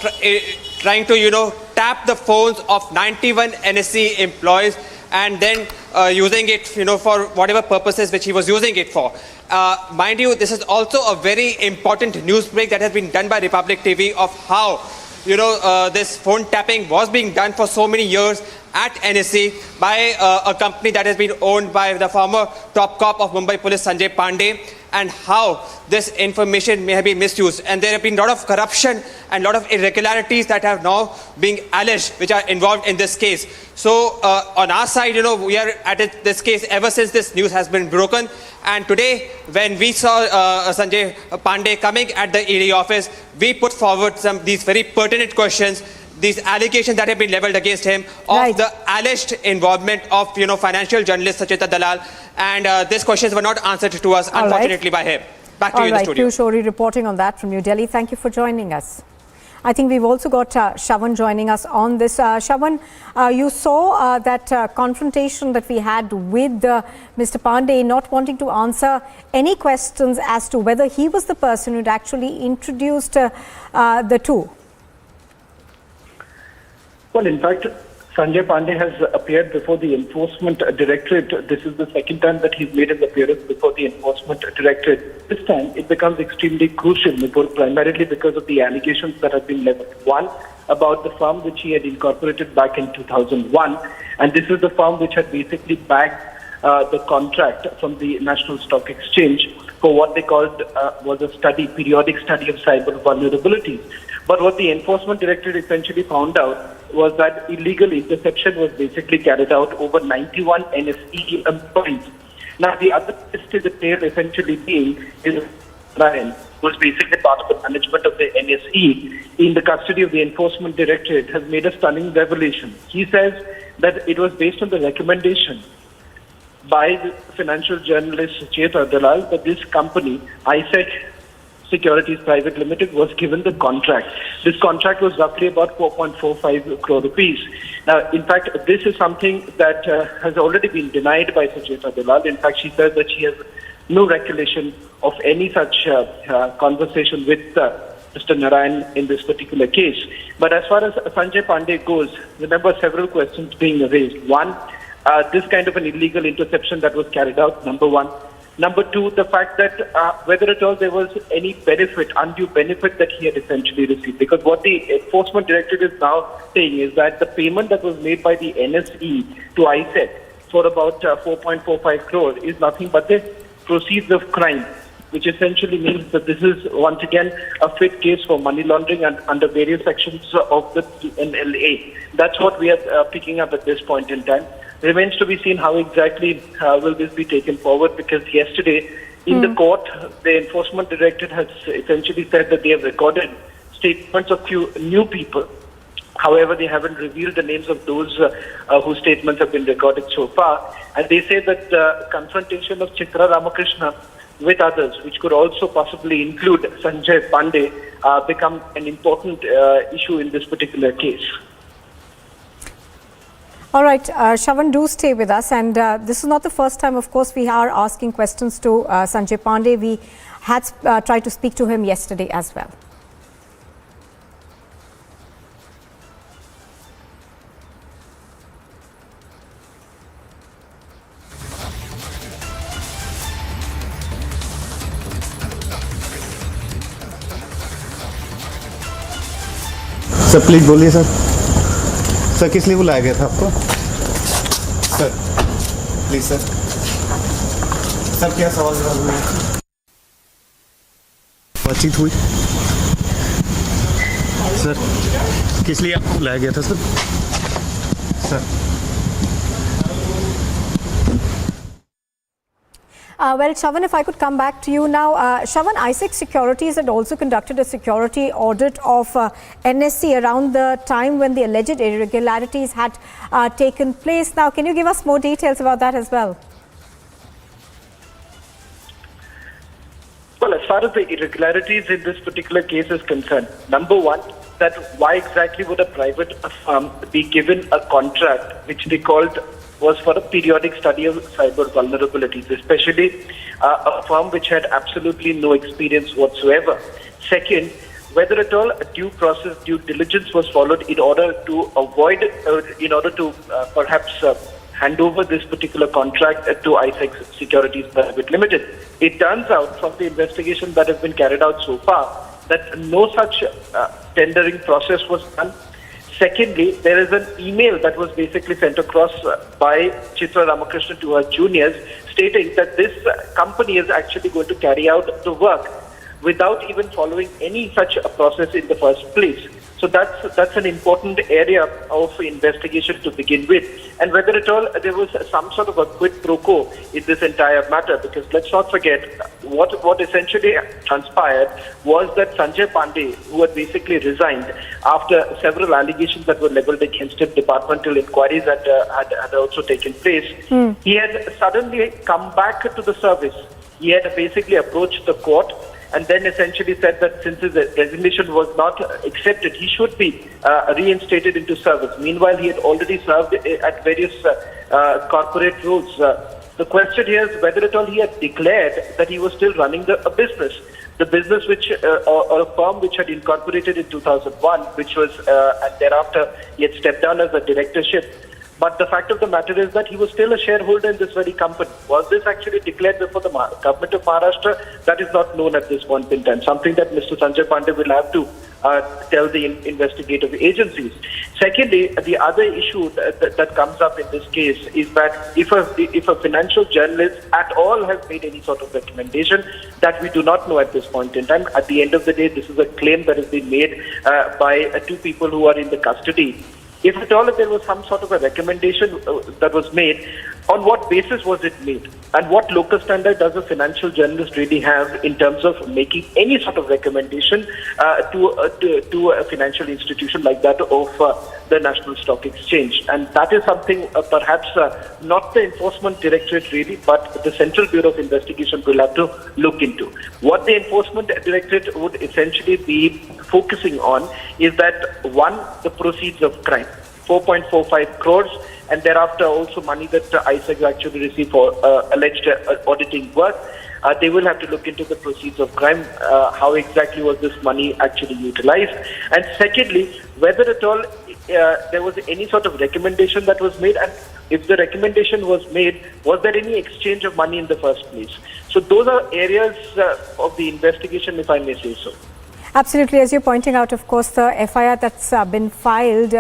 Speaker 5: trying to, tap the phones of 91 NSE employees and then using it, for whatever purposes which he was using it for. Mind you, this is also a very important news break that has been done by Republic TV of how this phone tapping was being done for so many years at NSE by a company that has been owned by the former top cop of Mumbai Police, Sanjay Pandey, and how this information may have been misused. And there have been a lot of corruption and a lot of irregularities that have now been alleged, which are involved in this case. So on our side, we are at this case ever since this news has been broken. And today, when we saw Sanjay Pandey coming at the ED office, we put forward these very pertinent questions, these allegations that have been leveled against him of the alleged involvement of financial journalist Sucheta Dalal, and these questions were not answered to us, unfortunately, by him. Back to you in the studio.
Speaker 3: Piyush Ori reporting on that from New Delhi. Thank you for joining us. I think we've also got Shravan joining us on this. Shravan, you saw that confrontation that we had with Mr. Pandey not wanting to answer any questions as to whether he was the person who'd actually introduced the two.
Speaker 18: Well, in fact, Sanjay Pandey has appeared before the Enforcement Directorate. This is the second time that he's made an appearance before the Enforcement Directorate. This time, it becomes extremely crucial, primarily because of the allegations that have been leveled. One, about the firm which he had incorporated back in 2001. And this is the firm which had basically bagged the contract from the National Stock Exchange for what they called was a periodic study of cyber vulnerabilities. But what the Enforcement Directorate essentially found out was that illegal interception was basically carried out over 91 NSE employees. Now, the other twist in the tale essentially being is Ryan was basically part of the management of the NSE in the custody of the Enforcement Directorate has made a stunning revelation. He says that it was based on the recommendation by the financial journalist Sucheta Dalal that this company, ISEC Securities Private Limited, was given the contract. This contract was roughly about 4.45 crore rupees. Now, in fact, this is something that has already been denied by Sucheta Dalal. In fact, she said that she has no recollection of any such conversation with Mr. Narayan in this particular case. But as far as Sanjay Pandey goes, remember several questions being raised. One, this kind of an illegal interception that was carried out, number one. Number two, the fact that whether at all there was any benefit, undue benefit that he had essentially received. Because what the Enforcement Directorate is now saying is that the payment that was made by the NSE to ISEC for about 4.45 crore is nothing but the proceeds of crime, which essentially means that this is once again a fit case for money laundering and under various sections of the NLA. That's what we are picking up at this point in time. Remains to be seen how exactly will this be taken forward, because yesterday in the court, the Enforcement Directorate has essentially said that they have recorded statements of few new people. However, they haven't revealed the names of those whose statements have been recorded so far. And they say that the confrontation of Chitra Ramakrishna with others, which could also possibly include Sanjay Pandey, become an important issue in this particular case.
Speaker 3: All right, Shravan, do stay with us. And this is not the first time, of course, we are asking questions to Sanjay Pandey. We had tried to speak to him yesterday as well.
Speaker 7: Sir please बोलिए sir. Sir किस लिए बुलाया गया था आपको? Sir please sir. Sir क्या सवाल जवाब हुआ? बातचीत हुई सर, किस लिए आपको बुलाया गया था sir?
Speaker 3: Well, Shravan, if I could come back to you now. Shravan, ISEC Securities had also conducted a security audit of NSC around the time when the alleged irregularities had taken place. Now, can you give us more details about that as well?
Speaker 8: Well, as far as the irregularities in this particular case is concerned, number one, that why exactly would a private firm be given a contract which they called was for a periodic study of cyber vulnerabilities, especially a firm which had absolutely no experience whatsoever. Second, whether at all a due process, due diligence was followed in order to avoid, perhaps hand over this particular contract to ISEC Securities Private Limited. It turns out from the investigation that has been carried out so far that no such tendering process was done. Secondly, there is an email that was basically sent across by Chitra Ramakrishnan to her juniors stating that this company is actually going to carry out the work without even following any such a process in the first place. So that's an important area of investigation to begin with. And whether at all there was some sort of a quid pro quo in this entire matter, because let's not forget what essentially transpired was that Sanjay Pandey, who had basically resigned after several allegations that were leveled against him, departmental inquiries that had also taken place, he had suddenly come back to the service. He had basically approached the court and then essentially said that since his resignation was not accepted, he should be reinstated into service. Meanwhile, he had already served at various corporate roles. The question here is whether at all he had declared that he was still running a business. The business which, or a firm which had incorporated in 2001, which was, and thereafter he had stepped down as a directorship. But the fact of the matter is that he was still a shareholder in this very company. Was this actually declared before the government of Maharashtra? That is not known at this point in time. Something that Mr. Sanjay Pandey will have to tell the investigative agencies. Secondly, the other issue that comes up in this case is that if a financial journalist at all has made any sort of recommendation that we do not know at this point in time, at the end of the day, this is a claim that has been made by two people who are in the custody. If at all there was some sort of a recommendation that was made, on what basis was it made? And what local standard does a financial journalist really have in terms of making any sort of recommendation to a financial institution like that of the National Stock Exchange? And that is something perhaps not the Enforcement Directorate really, but the Central Bureau of Investigation will have to look into. What the Enforcement Directorate would essentially be focusing on is that, one, the proceeds of crime, 4.45 crores, and thereafter also money that ISEC actually received for alleged auditing work. They will have to look into the proceeds of crime, how exactly was this money actually utilized. And secondly, whether at all there was any sort of recommendation that was made, and if the recommendation was made, was there any exchange of money in the first place? So those are areas of the investigation, if I may say so.
Speaker 3: Absolutely. As you're pointing out, of course, the FIR that's been filed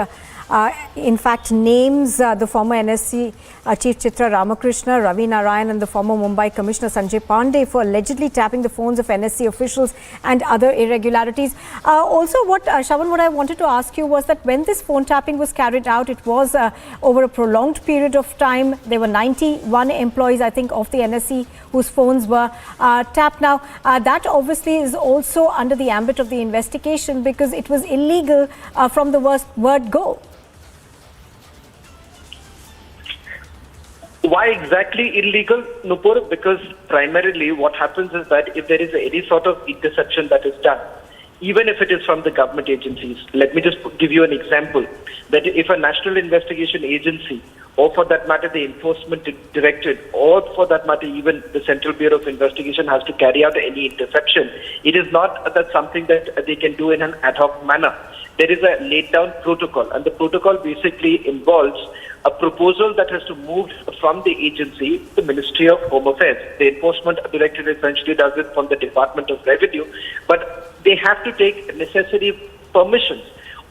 Speaker 3: in fact names the former NSC Chief Chitra Ramakrishna, Ravi Narayan and the former Mumbai Commissioner Sanjay Pandey for allegedly tapping the phones of NSC officials and other irregularities. Also, Shravan, what I wanted to ask you was that when this phone tapping was carried out, it was over a prolonged period of time. There were 91 employees, I think, of the NSC whose phones were tapped. Now, that obviously is also under the ambit of the investigation because it was illegal from the word go.
Speaker 8: Why exactly illegal, Nupur? Because primarily what happens is that if there is any sort of interception that is done, even if it is from the government agencies, let me just give you an example, that if a national investigation agency, or for that matter the Enforcement Directorate, or for that matter even the Central Bureau of Investigation has to carry out any interception, it is not that something that they can do in an ad hoc manner. There is a laid down protocol, and the protocol basically involves a proposal that has to move from the agency to the Ministry of Home Affairs. The Enforcement Directorate essentially does it from the Department of Revenue, but they have to take necessary permissions.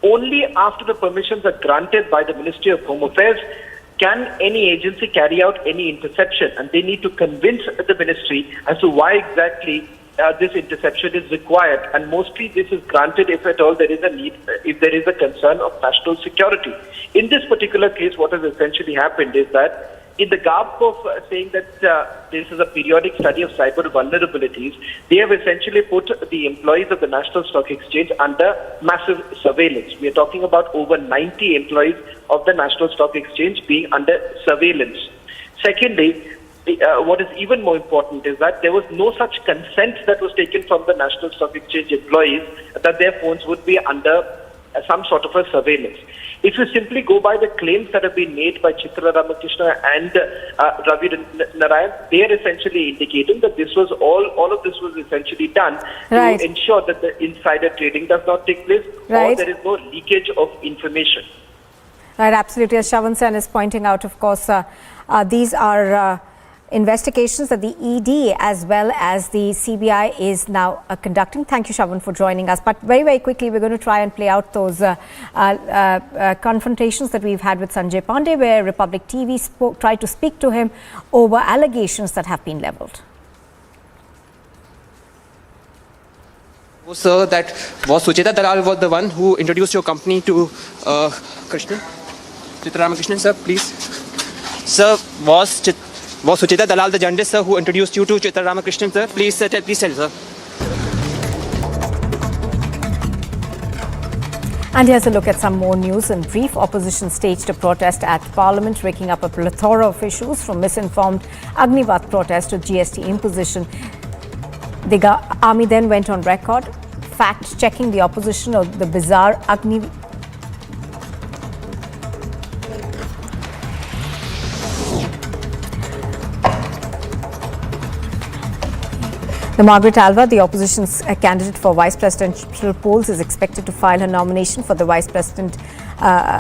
Speaker 8: Only after the permissions are granted by the Ministry of Home Affairs can any agency carry out any interception, and they need to convince the ministry as to why exactly this interception is required, and mostly this is granted if at all there is a need, if there is a concern of national security. In this particular case, what has essentially happened is that in the garb of saying that this is a periodic study of cyber vulnerabilities, they have essentially put the employees of the National Stock Exchange under massive surveillance. We are talking about over 90 employees of the National Stock Exchange being under surveillance. Secondly, what is even more important is that there was no such consent that was taken from the National Stock Exchange employees that their phones would be under some sort of a surveillance. If you simply go by the claims that have been made by Chitra Ramakrishna and Ravi Narayan, they are essentially indicating that this was all of this was essentially done to ensure that the insider trading does not take place or there is no leakage of information.
Speaker 3: Right, absolutely. As Shiv Sena is pointing out, of course, these are investigations that the ED as well as the CBI is now conducting. Thank you, Shiv, for joining us. But very, very quickly, we're going to try and play out those confrontations that we've had with Sanjay Pandey, where Republic TV tried to speak to him over allegations that have been levelled.
Speaker 5: Sir, that was Sucheta Dalal was the one who introduced your company to Krishnan? Chitra Ramakrishnan, sir, please. Sir, was Sucheta Dalal the journalist, sir, who introduced you to Chitra Ramakrishnan, sir? Please, please tell, sir.
Speaker 3: And here's a look at some more news in brief. Opposition staged a protest at Parliament, raking up a plethora of issues from misinformed Agnipath protest to GST imposition. The army then went on record, fact-checking the opposition of the bizarre Agnipath. The Margaret Alva, the opposition's candidate for vice presidential polls, is expected to file her nomination for the vice president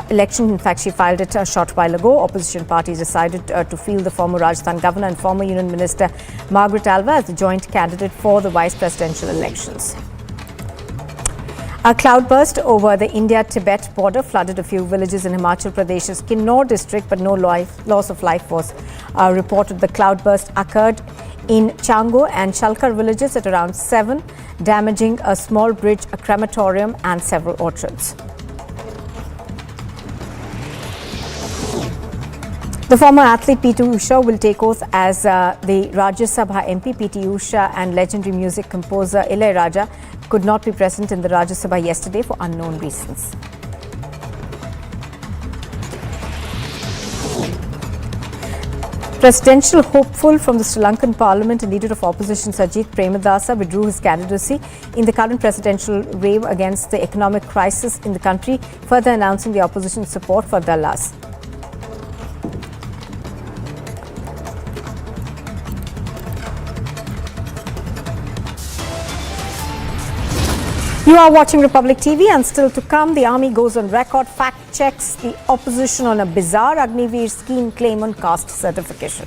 Speaker 3: election. In fact, she filed it a short while ago. Opposition parties decided to field the former Rajasthan governor and former Union Minister Margaret Alva as the joint candidate for the vice presidential elections. A cloudburst over the India-Tibet border flooded a few villages in Himachal Pradesh's Kinnaur district, but no loss of life was reported. The cloudburst occurred in Chango and Shalkar villages at around 7, damaging a small bridge, a crematorium and several orchards. The former athlete P.T. Usha will take oath as the Rajya Sabha MP. P.T. Usha and legendary music composer Ilaiyaraaja could not be present in the Rajya Sabha yesterday for unknown reasons. Presidential hopeful from the Sri Lankan Parliament and leader of opposition Sajith Premadasa withdrew his candidacy in the current presidential wave against the economic crisis in the country, further announcing the opposition's support for Dallas. You are watching Republic TV, and still to come, the army goes on record, fact-checks the opposition on a bizarre Agniveer scheme claim on caste certification.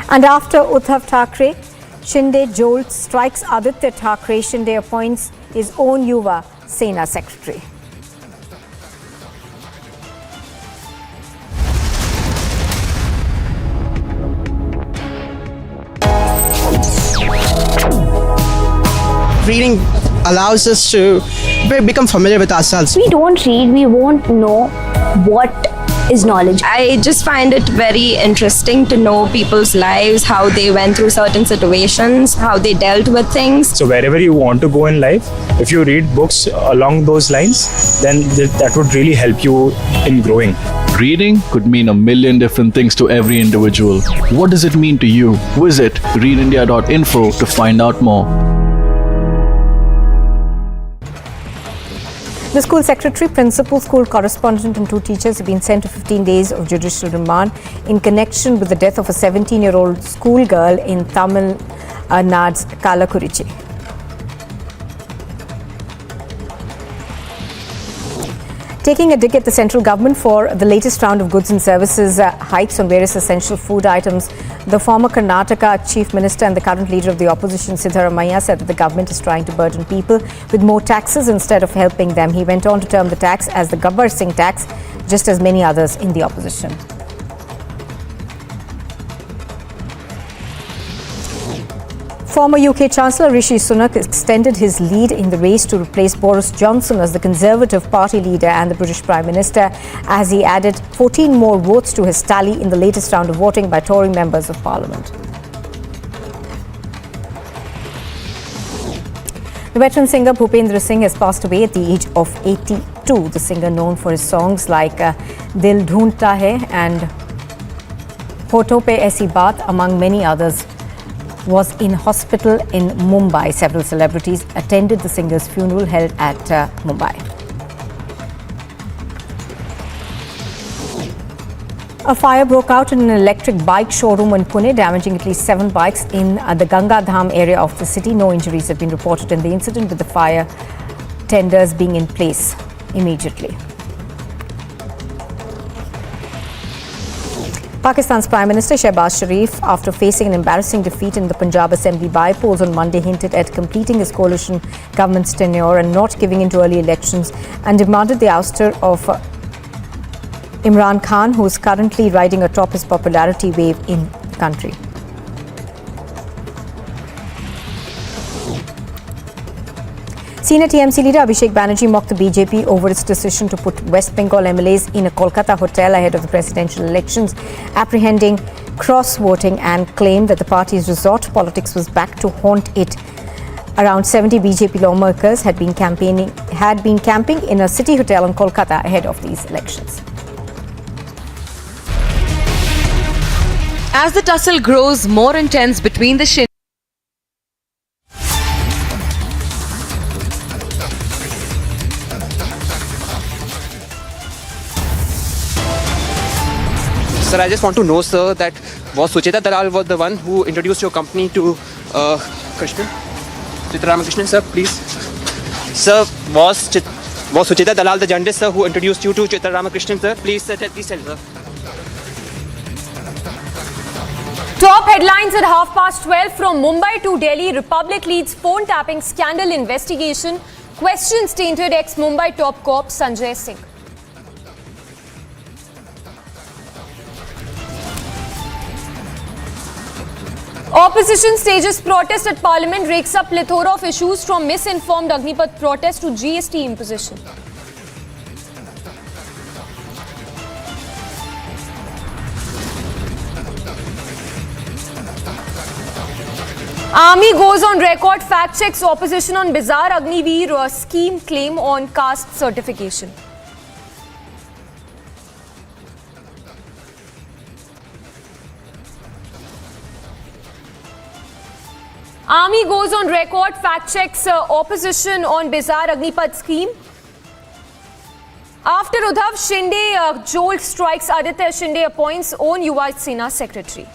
Speaker 3: And after Uddhav Thackeray, Shinde jolts, strikes Aditya Thackeray. Shinde appoints his own Shiv Sena secretary.
Speaker 9: Reading allows us to become familiar with ourselves.
Speaker 12: We don't read, we won't know what is knowledge.
Speaker 23: I just find it very interesting to know people's lives, how they went through certain situations, how they dealt with things.
Speaker 24: So wherever you want to go in life, if you read books along those lines, then that would really help you in growing.
Speaker 25: Reading could mean a million different things to every individual. What does it mean to you? Visit readindia.info to find out more.
Speaker 3: The school secretary, principal, school correspondent and 2 teachers have been sent to 15 days of judicial remand in connection with the death of a 17-year-old schoolgirl in Tamil Nadu's Kallakurichi. Taking a dig at the central government for the latest round of goods and services hikes on various essential food items, the former Karnataka Chief Minister and the current leader of the opposition, Siddaramaiah, said that the government is trying to burden people with more taxes instead of helping them. He went on to term the tax as the Gabbar Singh tax, just as many others in the opposition. Former UK Chancellor Rishi Sunak extended his lead in the race to replace Boris Johnson as the Conservative Party leader and the British Prime Minister, as he added 14 more votes to his tally in the latest round of voting by Tory members of Parliament. The veteran singer Bhupendra Singh has passed away at the age of 82. The singer, known for his songs like Dil Dhoondta Hai and Hoton Pe Aisi Baat, among many others, was in hospital in Mumbai. Several celebrities attended the singer's funeral held at Mumbai. A fire broke out in an electric bike showroom in Pune, damaging at least 7 bikes in the Ganga Dham area of the city. No injuries have been reported in the incident, with the fire tenders being in place immediately. Pakistan's Prime Minister Shehbaz Sharif, after facing an embarrassing defeat in the Punjab Assembly by-polls on Monday, hinted at completing his coalition government's tenure and not giving in to early elections, and demanded the ouster of Imran Khan, who is currently riding atop his popularity wave in the country. Senior TMC leader Abhishek Banerjee mocked the BJP over its decision to put West Bengal MLAs in a Kolkata hotel ahead of the presidential elections, apprehending cross-voting, and claimed that the party's resort politics was back to haunt it. Around 70 BJP lawmakers had been camping in a city hotel in Kolkata ahead of these elections.
Speaker 19: As the tussle grows more intense between the Shinde
Speaker 5: Sir, I just want to know, sir, that was Sucheta Dalal was the one who introduced your company to Krishnan? Ramakrishnan, sir, please. Sir, was Sucheta Dalal the journalist, sir, who introduced you to Ramakrishnan, sir? Please, sir, please tell, sir.
Speaker 10: Top headlines at 12:30 from Mumbai to Delhi. Republic leads phone tapping scandal investigation. Questions tainted ex-Mumbai top cop Sanjay Singh. Opposition stages protest at Parliament, rakes up plethora of issues from misinformed Agnipath protest to GST imposition. Army goes on record, fact checks opposition on bizarre Agniveer scheme claim on caste certification. Army goes on record, fact checks opposition on bizarre Agnipath scheme. After Udhav, Shinde jolt strikes. Aditya Shinde appoints own Shiv Sena secretary.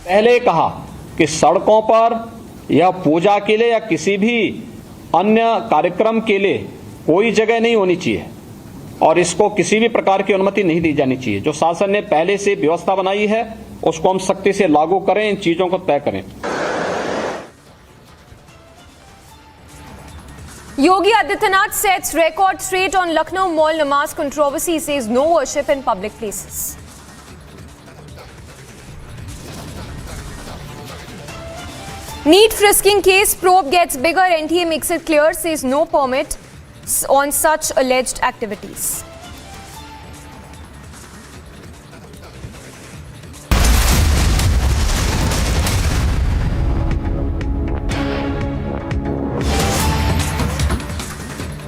Speaker 11: पहले कहा कि सड़कों पर या पूजा के लिए या किसी भी अन्य कार्यक्रम के लिए कोई जगह नहीं होनी चाहिए और इसको किसी भी प्रकार की अनुमति नहीं दी जानी चाहिए। जो शासन ने पहले से व्यवस्था बनाई है उसको हम सख्ती से लागू करें, इन चीजों को तय करें।
Speaker 10: Yogi Adityanath sets record straight on Lucknow Mall Namaz controversy, says no worship in public places. Neat frisking case probe gets bigger. NTA makes it clear, says no permit on such alleged activities.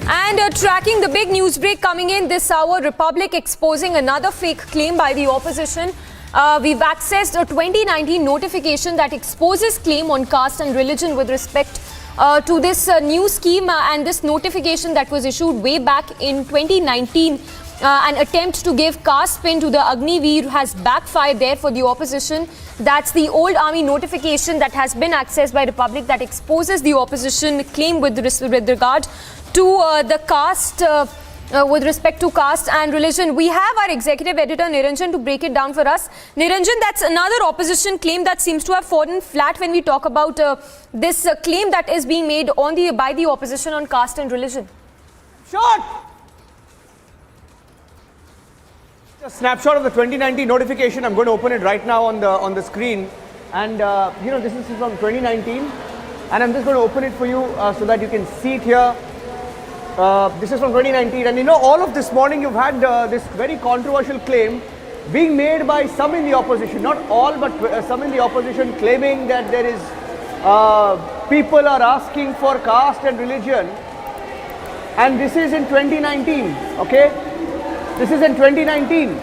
Speaker 10: And tracking the big news break coming in this hour, Republic exposing another fake claim by the opposition. We've accessed a 2019 notification that exposes claim on caste and religion with respect to this new scheme, and this notification that was issued way back in 2019. An attempt to give caste spin to the Agniveer has backfired there for the opposition. That's the old army notification that has been accessed by Republic that exposes the opposition claim with regard to the caste. With respect to caste and religion. We have our executive editor Niranjan to break it down for us. Niranjan, that's another opposition claim that seems to have fallen flat when we talk about this claim that is being made on by the opposition on caste and religion.
Speaker 1: Short!
Speaker 13: A snapshot of the 2019 notification. I'm going to open it right now on the screen, and this is from 2019, and I'm just going to open it for you so that you can see it here. This is from 2019, and all of this morning you've had this very controversial claim being made by some in the opposition, not all, but some in the opposition, claiming that there is people are asking for caste and religion, and this is in 2019. Okay. This is in 2019,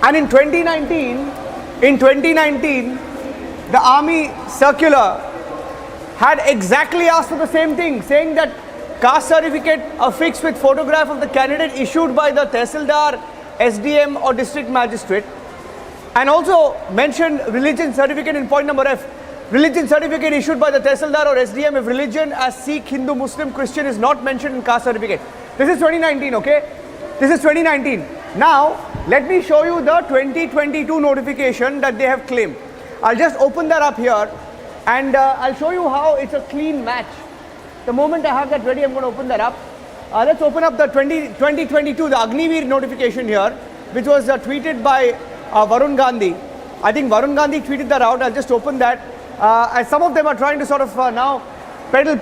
Speaker 13: and in 2019, the army circular had exactly asked for the same thing, saying that caste certificate affixed with photograph of the candidate issued by the Tehsildar, SDM or district magistrate, and also mentioned religion certificate in point number F. Religion certificate issued by the Tehsildar or SDM if religion as Sikh, Hindu, Muslim, Christian is not mentioned in caste certificate. This is 2019, okay? This is 2019. Now, let me show you the 2022 notification that they have claimed. I'll just open that up here, and I'll show you how it's a clean match. The moment I have that ready, I'm going to open that up. Let's open up the 2022, the Agniveer notification here, which was tweeted by Varun Gandhi. I think Varun Gandhi tweeted that out. I'll just open that. And some of them are trying to sort of now peddle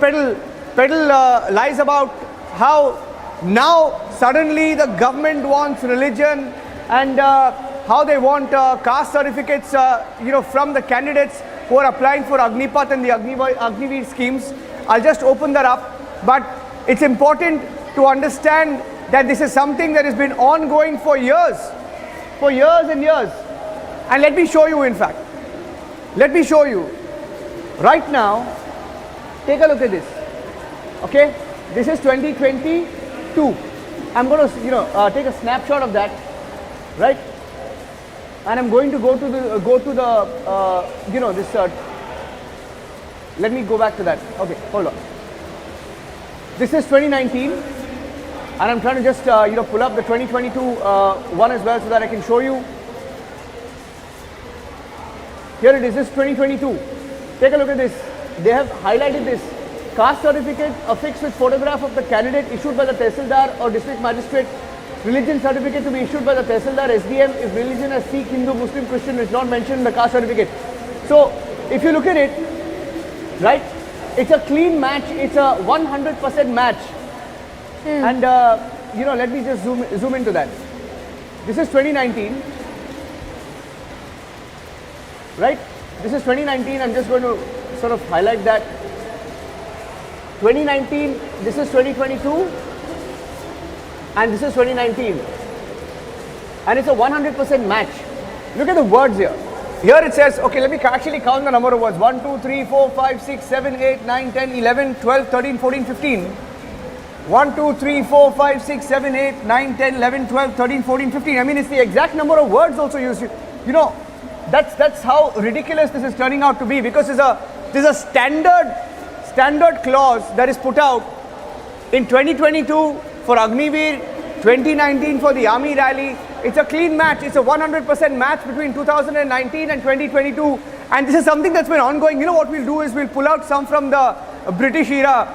Speaker 13: lies about how now suddenly the government wants religion, and how they want caste certificates, from the candidates who are applying for Agnipath and the Agniveer schemes. I'll just open that up, but it's important to understand that this is something that has been ongoing for years and years. And let me show you, in fact. Let me show you. Right now, take a look at this. Okay? This is 2022. I'm going to, take a snapshot of that, right? And I'm going to go to the, let me go back to that. Okay, hold on. This is 2019, and I'm trying to just, pull up the 2022 one as well so that I can show you. Here it is, this is 2022. Take a look at this. They have highlighted this. Caste certificate affixed with photograph of the candidate issued by the Tehsildar or district magistrate. Religion certificate to be issued by the Tehsildar SDM if religion as Sikh, Hindu, Muslim, Christian is not mentioned in the caste certificate. So, if you look at it, right, it's a clean match. It's a 100% match. And, let me just zoom into that. This is 2019. Right? This is 2019. I'm just going to sort of highlight that. 2019, this is 2022, and this is 2019. And it's a 100% match. Look at the words here. Here it says, okay, let me actually count the number of words. 1, 2, 3, 4, 5, 6, 7, 8, 9, 10, 11, 12, 13, 14, 15. 1, 2, 3, 4, 5, 6, 7, 8, 9, 10, 11, 12, 13, 14, 15. I mean, it's the exact number of words also used. That's how ridiculous this is turning out to be, because there's a standard clause that is put out in 2022 for Agniveer, 2019 for the army rally. It's a clean match. It's a 100% match between 2019 and 2022, and this is something that's been ongoing. What we'll do is we'll pull out some from the British era.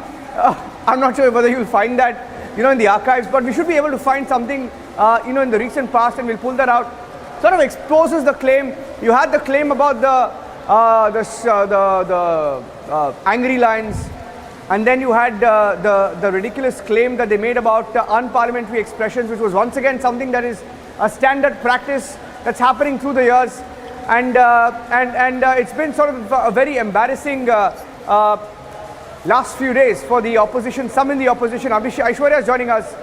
Speaker 13: I'm not sure whether you'll find that in the archives, but we should be able to find something in the recent past, and we'll pull that out. Sort of exposes the claim. You had the claim about the angry lions, and then you had the ridiculous claim that they made about unparliamentary expressions, which was once again something that is a standard practice that's happening through the years, and it's been sort of a very embarrassing last few days for the opposition. Some in the opposition. Aishwarya is joining us.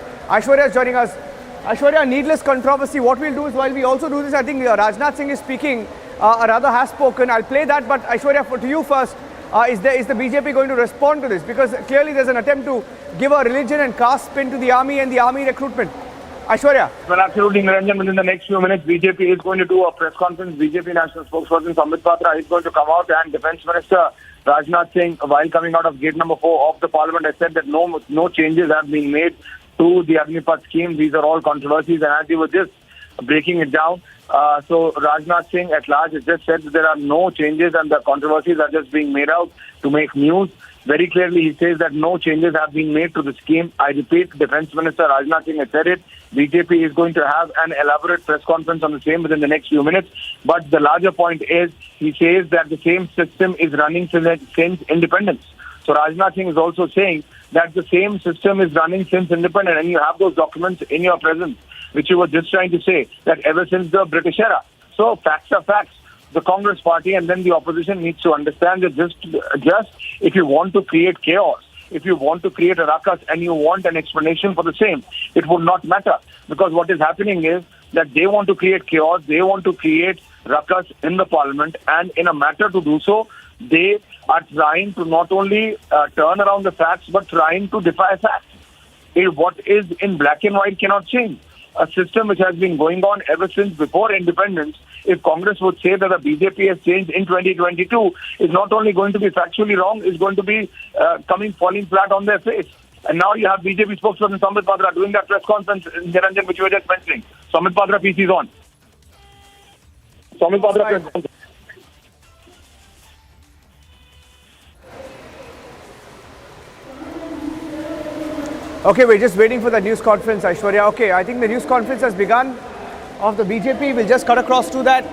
Speaker 13: Aishwarya, needless controversy. What we'll do is, while we also do this, I think Rajnath Singh is speaking, or rather has spoken. I'll play that, but Aishwarya, to you first, is the BJP going to respond to this? Because clearly there's an attempt to give a religion and caste spin to the army and the army recruitment. Aishwarya.
Speaker 2: Well, absolutely, Niranjan. Within the next few minutes, BJP is going to do a press conference. BJP National Spokesperson Sambit Patra is going to come out, and Defence Minister Rajnath Singh, while coming out of gate number 4 of the Parliament, has said that no changes have been made to the Agnipath scheme. These are all controversies, and as you were just breaking it down, so Rajnath Singh at large has just said that there are no changes and the controversies are just being made out to make news. very clearly he says that no changes have been made to the scheme. I repeat, Defence Minister Rajnath Singh has said it. BJP is going to have an elaborate press conference on the same within the next few minutes. But the larger point is, he says that the same system is running since independence. So Rajnath Singh is also saying that the same system is running since independence, and you have those documents in your presence, which you were just trying to say, that ever since the British era. So facts are facts. The Congress party and then the opposition needs to understand that just if you want to create chaos, if you want to create a ruckus and you want an explanation for the same, it would not matter. Because what is happening is that they want to create chaos, they want to create ruckus in the parliament, and in a matter to do so, they are trying to not only turn around the facts, but trying to defy facts. What is in black and white cannot change. A system which has been going on ever since before independence, if Congress would say that the BJP has changed in 2022, is not only going to be factually wrong, is going to be falling flat on their face. And now you have BJP spokesperson Sanjay Pandey doing that press conference in Niranjan, which you were just mentioning. Sanjay Pandey PC is on. Sanjay Pandey press conference.
Speaker 13: Okay, we're just waiting for the news conference, Aishwarya. Okay, I think the news conference has begun of the BJP. We'll just cut across to that.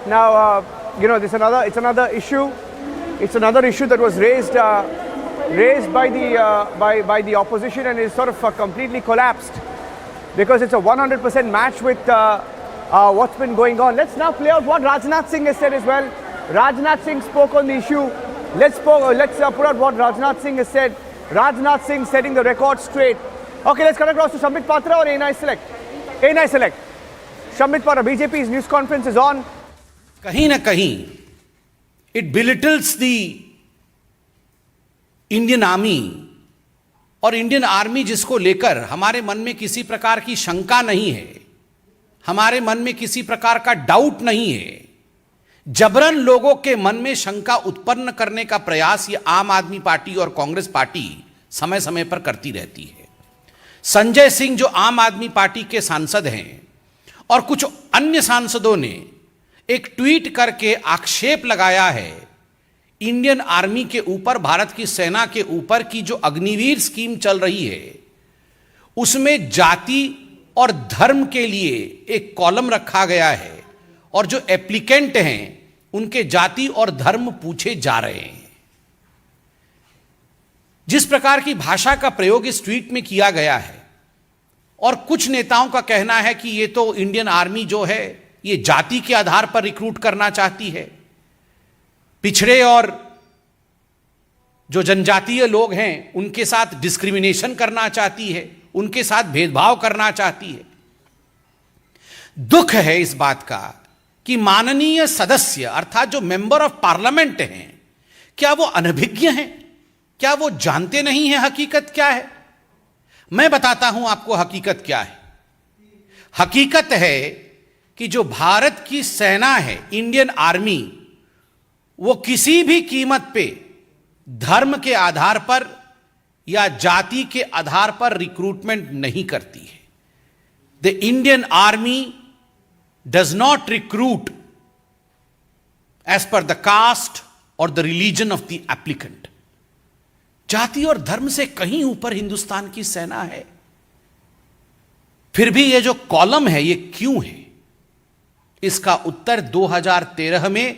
Speaker 13: Now, it's another issue. It's another issue that was raised by the opposition, and is sort of completely collapsed because it's a 100% match with what's been going on. Let's now play out what Rajnath Singh has said as well. Rajnath Singh spoke on the issue. Let's put out what Rajnath Singh has said. Rajnath Singh setting the record straight. Okay, let's cut across to Shambit Patra or A9 Select. A9 Select. Shambit Patra, BJP's news conference is on.
Speaker 14: कहीं ना कहीं it belittles the Indian Army और Indian army जिसको लेकर हमारे मन में किसी प्रकार की शंका नहीं है, हमारे मन में किसी प्रकार का डाउट नहीं है, जबरन लोगों के मन में शंका उत्पन्न करने का प्रयास ये आम आदमी पार्टी और कांग्रेस पार्टी समय समय पर करती रहती है। संजय सिंह जो आम आदमी पार्टी के सांसद हैं और कुछ अन्य सांसदों ने एक ट्वीट करके आक्षेप लगाया है इंडियन आर्मी के ऊपर, भारत की सेना के ऊपर की जो अग्निवीर स्कीम चल रही है उसमें जाति और धर्म के लिए एक कॉलम रखा गया है और जो एप्लीकेंट हैं उनके जाति और धर्म पूछे जा रहे हैं। जिस प्रकार की भाषा का प्रयोग इस ट्वीट में किया गया है और कुछ नेताओं का कहना है कि ये तो इंडियन आर्मी जो है ये जाति के आधार पर रिक्रूट करना चाहती है, पिछड़े और जो जनजातीय लोग हैं उनके साथ डिस्क्रिमिनेशन करना चाहती है, उनके साथ भेदभाव करना चाहती है। दुख है इस बात का कि माननीय सदस्य अर्थात जो मेंबर ऑफ पार्लियामेंट हैं, क्या वो अनभिज्ञ हैं? क्या वो जानते नहीं हैं हकीकत क्या है? मैं बताता हूं आपको हकीकत क्या है। हकीकत है कि जो भारत की सेना है, इंडियन आर्मी, वो किसी भी कीमत पे धर्म के आधार पर या जाति के आधार पर रिक्रूटमेंट नहीं करती है। The Indian army does not recruit as per the caste or the religion of the applicant. जाति और धर्म से कहीं ऊपर हिंदुस्तान की सेना है। फिर भी ये जो कॉलम है ये क्यों है? इसका उत्तर 2013 में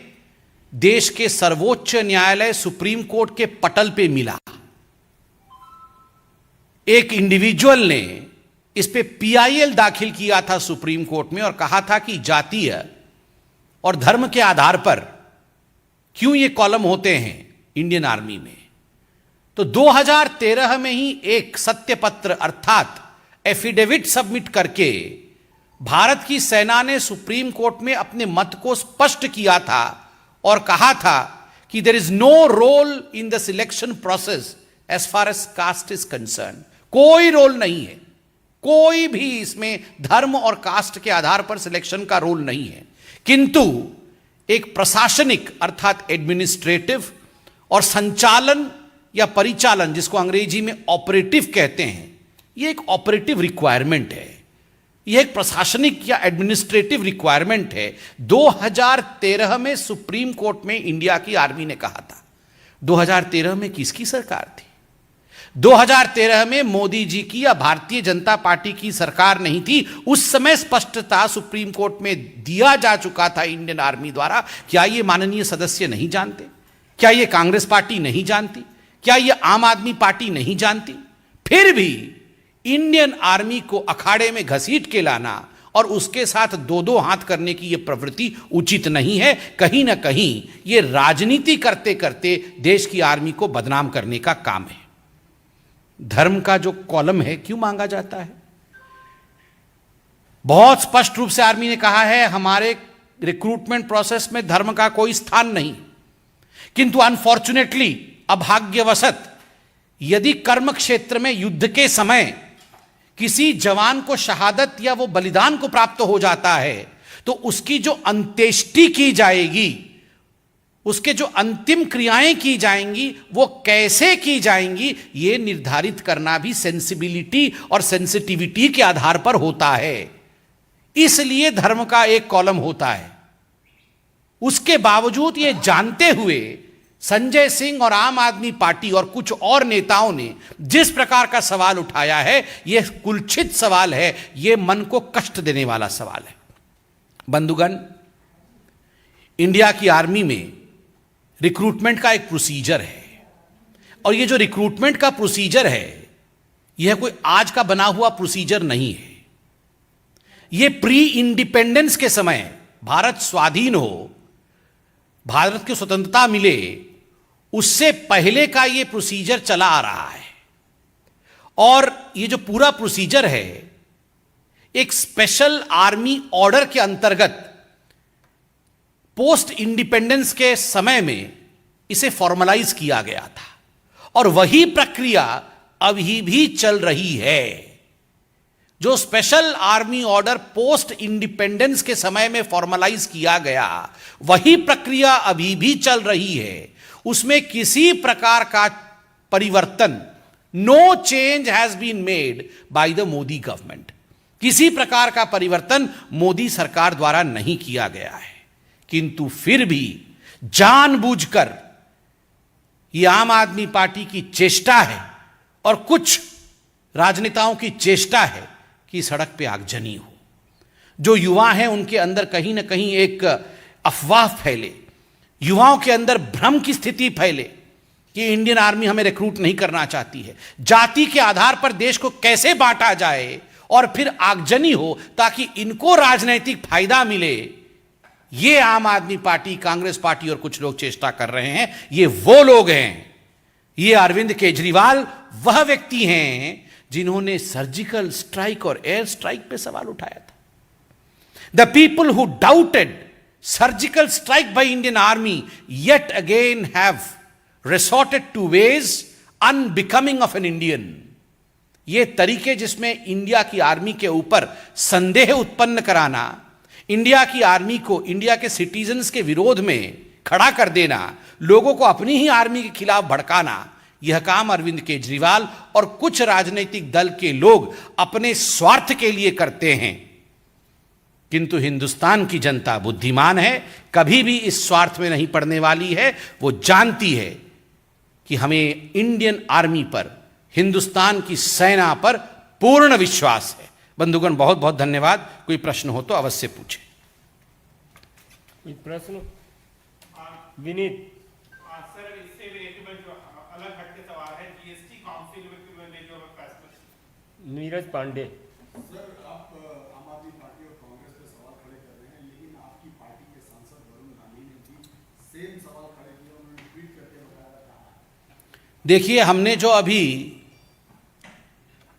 Speaker 14: देश के सर्वोच्च न्यायालय सुप्रीम कोर्ट के पटल पे मिला। एक इंडिविजुअल ने इस पे पीआईएल दाखिल किया था सुप्रीम कोर्ट में और कहा था कि जातीय और धर्म के आधार पर क्यों ये कॉलम होते हैं इंडियन आर्मी में। तो 2013 में ही एक सत्यपत्र अर्थात एफिडेविट सबमिट करके भारत की सेना ने सुप्रीम कोर्ट में अपने मत को स्पष्ट किया था और कहा था कि there is no role in the selection process as far as caste is concerned. कोई रोल नहीं है, कोई भी इसमें धर्म और कास्ट के आधार पर सिलेक्शन का रोल नहीं है। किंतु एक प्रशासनिक अर्थात एडमिनिस्ट्रेटिव और संचालन या परिचालन जिसको अंग्रेजी में ऑपरेटिव कहते हैं, यह एक ऑपरेटिव रिक्वायरमेंट है। यह एक प्रशासनिक या एडमिनिस्ट्रेटिव रिक्वायरमेंट है। 2013 में सुप्रीम कोर्ट में इंडिया की आर्मी ने कहा था। 2013 में किसकी सरकार थी? 2013 में मोदी जी की या भारतीय जनता पार्टी की सरकार नहीं थी। उस समय स्पष्टता सुप्रीम कोर्ट में दिया जा चुका था इंडियन आर्मी द्वारा। क्या ये माननीय सदस्य नहीं जानते? क्या ये कांग्रेस पार्टी नहीं जानती? क्या ये आम आदमी पार्टी नहीं जानती? फिर भी इंडियन आर्मी को अखाड़े में घसीट के लाना और उसके साथ दो दो हाथ करने की यह प्रवृत्ति उचित नहीं है। कहीं ना कहीं यह राजनीति करते करते देश की आर्मी को बदनाम करने का काम है। धर्म का जो कॉलम है क्यों मांगा जाता है? बहुत स्पष्ट रूप से आर्मी ने कहा है हमारे रिक्रूटमेंट प्रोसेस में धर्म का कोई स्थान नहीं। किंतु अनफॉर्चुनेटली, अभाग्यवशत, यदि कर्म क्षेत्र में युद्ध के समय किसी जवान को शहादत या वो बलिदान को प्राप्त हो जाता है तो उसकी जो अंत्येष्टि की जाएगी, उसके जो अंतिम क्रियाएं की जाएंगी वो कैसे की जाएंगी, ये निर्धारित करना भी सेंसिबिलिटी और सेंसिटिविटी के आधार पर होता है। इसलिए धर्म का एक कॉलम होता है। उसके बावजूद ये जानते हुए संजय सिंह और आम आदमी पार्टी और कुछ और नेताओं ने जिस प्रकार का सवाल उठाया है, यह कुलछित सवाल है, यह मन को कष्ट देने वाला सवाल है। बंधुगण, इंडिया की आर्मी में रिक्रूटमेंट का एक प्रोसीजर है और यह जो रिक्रूटमेंट का प्रोसीजर है, यह कोई आज का बना हुआ प्रोसीजर नहीं है। यह प्री इंडिपेंडेंस के समय, भारत स्वाधीन हो, भारत की स्वतंत्रता मिले, उससे पहले का यह प्रोसीजर चला आ रहा है। और यह जो पूरा प्रोसीजर है, एक स्पेशल आर्मी ऑर्डर के अंतर्गत पोस्ट इंडिपेंडेंस के समय में इसे फॉर्मलाइज किया गया था और वही प्रक्रिया अभी भी चल रही है। जो special army order post independence के समय में फॉर्मलाइज किया गया, वही प्रक्रिया अभी भी चल रही है। उसमें किसी प्रकार का परिवर्तन, no change has been made by the Modi government. किसी प्रकार का परिवर्तन मोदी सरकार द्वारा नहीं किया गया है। किंतु फिर भी जानबूझकर यह आम आदमी पार्टी की चेष्टा है और कुछ राजनेताओं की चेष्टा है कि सड़क पे आगजनी हो। जो युवा हैं उनके अंदर कहीं ना कहीं एक अफवाह फैले, युवाओं के अंदर भ्रम की स्थिति फैले कि इंडियन आर्मी हमें रिक्रूट नहीं करना चाहती है। जाति के आधार पर देश को कैसे बांटा जाए और फिर आगजनी हो ताकि इनको राजनैतिक फायदा मिले, ये आम आदमी पार्टी, कांग्रेस पार्टी और कुछ लोग चेष्टा कर रहे हैं। ये वो लोग हैं, ये अरविंद केजरीवाल वह व्यक्ति हैं जिन्होंने सर्जिकल स्ट्राइक और एयर स्ट्राइक पे सवाल उठाया था। The people who doubted surgical strike by Indian army yet again have resorted to ways unbecoming of an Indian. ये तरीके जिसमें इंडिया की आर्मी के ऊपर संदेह उत्पन्न कराना, इंडिया की आर्मी को इंडिया के सिटीजन्स के विरोध में खड़ा कर देना, लोगों को अपनी ही आर्मी के खिलाफ भड़काना, यह काम अरविंद केजरीवाल और कुछ राजनीतिक दल के लोग अपने स्वार्थ के लिए करते हैं। किंतु हिंदुस्तान की जनता बुद्धिमान है, कभी भी इस स्वार्थ में नहीं पड़ने वाली है। वो जानती है कि हमें इंडियन आर्मी पर, हिंदुस्तान की सेना पर पूर्ण विश्वास है। बंधुगण, बहुत बहुत धन्यवाद। कोई प्रश्न हो तो अवश्य पूछें।
Speaker 16: कोई प्रश्न? विनीत। नीरज पांडे।
Speaker 17: सर, आप आम आदमी पार्टी और कांग्रेस पे सवाल खड़े कर रहे हैं, लेकिन आपकी पार्टी के सांसद वरुण गांधी ने भी सेम सवाल खड़े किए। उन्होंने ट्वीट करके बताया।
Speaker 14: देखिए, हमने जो अभी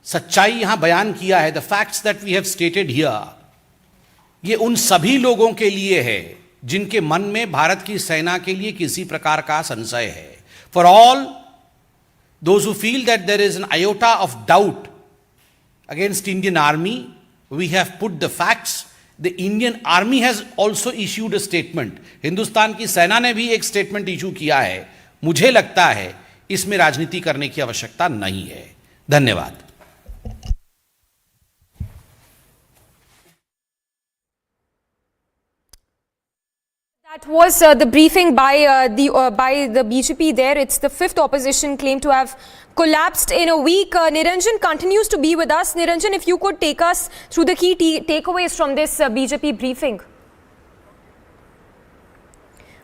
Speaker 14: सच्चाई यहां बयान किया है, the facts that we have stated here, ये उन सभी लोगों के लिए है जिनके मन में भारत की सेना के लिए किसी प्रकार का संशय है। For all those who feel that there is an iota of doubt against Indian Army, we have put the facts. The Indian Army has also issued a statement. Hindustan की सेना ने भी एक स्टेटमेंट इशू किया है। मुझे लगता है इसमें राजनीति करने की आवश्यकता नहीं है। धन्यवाद।
Speaker 10: That was the briefing by the BJP there. It's the fifth opposition claimed to have collapsed in a week. Niranjan continues to be with us. Niranjan, if you could take us through the key takeaways from this BJP briefing.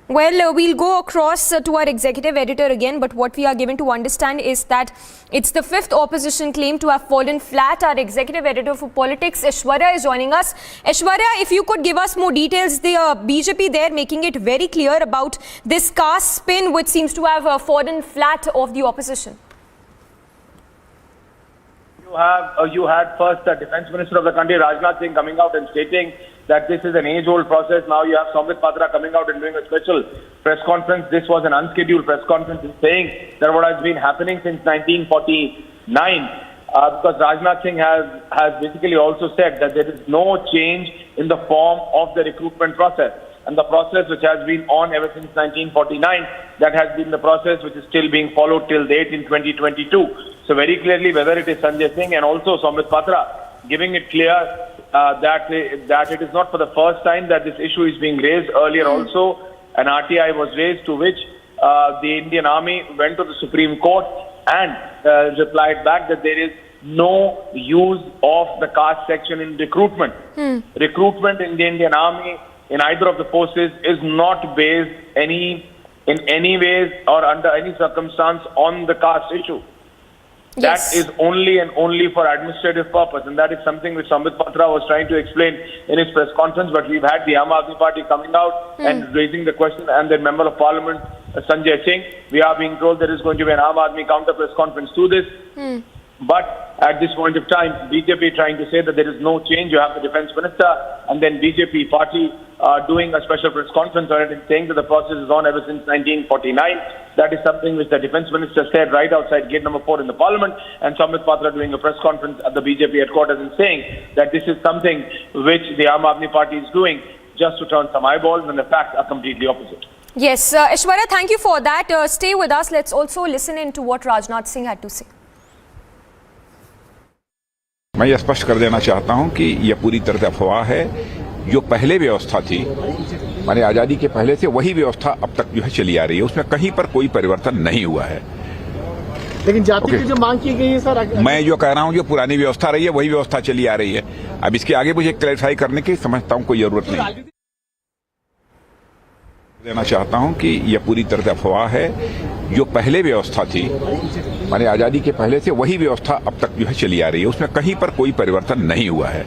Speaker 10: Well, we'll go across to our executive editor again, but what we are given to understand is that it's the fifth opposition claim to have fallen flat. Our executive editor for politics, Aishwarya, is joining us. Aishwarya, if you could give us more details, the BJP there making it very clear about this caste spin which seems to have fallen flat of the opposition.
Speaker 6: You had first the Defence Minister of the country, Rajnath Singh, coming out and stating that this is an age-old process. Now you have Sanjay Pandey coming out and doing a special press conference. This was an unscheduled press conference, saying that what has been happening since 1949, because Rajnath Singh has basically also said that there is no change in the form of the recruitment process. And the process which has been on ever since 1949, that has been the process which is still being followed till date in 2022. So very clearly, whether it is Sanjay Singh and also Sanjay Pandey giving it clear that it is not for the first time that this issue is being raised. Earlier also, an RTI was raised, to which the Indian Army went to the Supreme Court and replied back that there is no use of the caste section in recruitment. Recruitment in the Indian Army, in either of the forces, is not based in any ways or under any circumstance on the caste issue. Yes. That is only and only for administrative purpose, and that is something which Sanjay Pandey was trying to explain in his press conference. But we've had the Aam Aadmi Party coming out and raising the question, and the Member of Parliament, Sanjay Singh. We are being told there is going to be an Aam Aadmi counter press conference to this. But at this point of time, BJP trying to say that there is no change. You have the Defence Minister and then BJP party doing a special press conference on it and saying that the process is on ever since 1949. That is something which the Defence Minister said right outside gate number 4 in the Parliament, and Sanjay Pandey doing a press conference at the BJP headquarters and saying that this is something which the Aam Aadmi Party is doing just to turn some eyeballs, when the facts are completely opposite.
Speaker 10: Yes, Aishwarya, thank you for that. Stay with us. Let's also listen in to what Rajnath Singh had to say.
Speaker 4: मैं यह स्पष्ट कर देना चाहता हूं कि यह पूरी तरह से अफवाह है। जो पहले व्यवस्था थी, माने आजादी के पहले से वही व्यवस्था अब तक जो है चली आ रही है, उसमें कहीं पर कोई परिवर्तन नहीं हुआ है।
Speaker 17: लेकिन जाति की जो मांग की गई है सर,
Speaker 4: मैं जो कह रहा हूं जो पुरानी व्यवस्था रही है वही व्यवस्था चली आ रही है। अब इसके आगे मुझे क्लैरिफाई करने की समझता हूं कोई जरूरत नहीं देना चाहता हूं कि यह पूरी तरह से अफवाह है। जो पहले व्यवस्था थी, माने आजादी के पहले से वही व्यवस्था अब तक जो है चली आ रही है, उसमें कहीं पर कोई परिवर्तन नहीं हुआ है।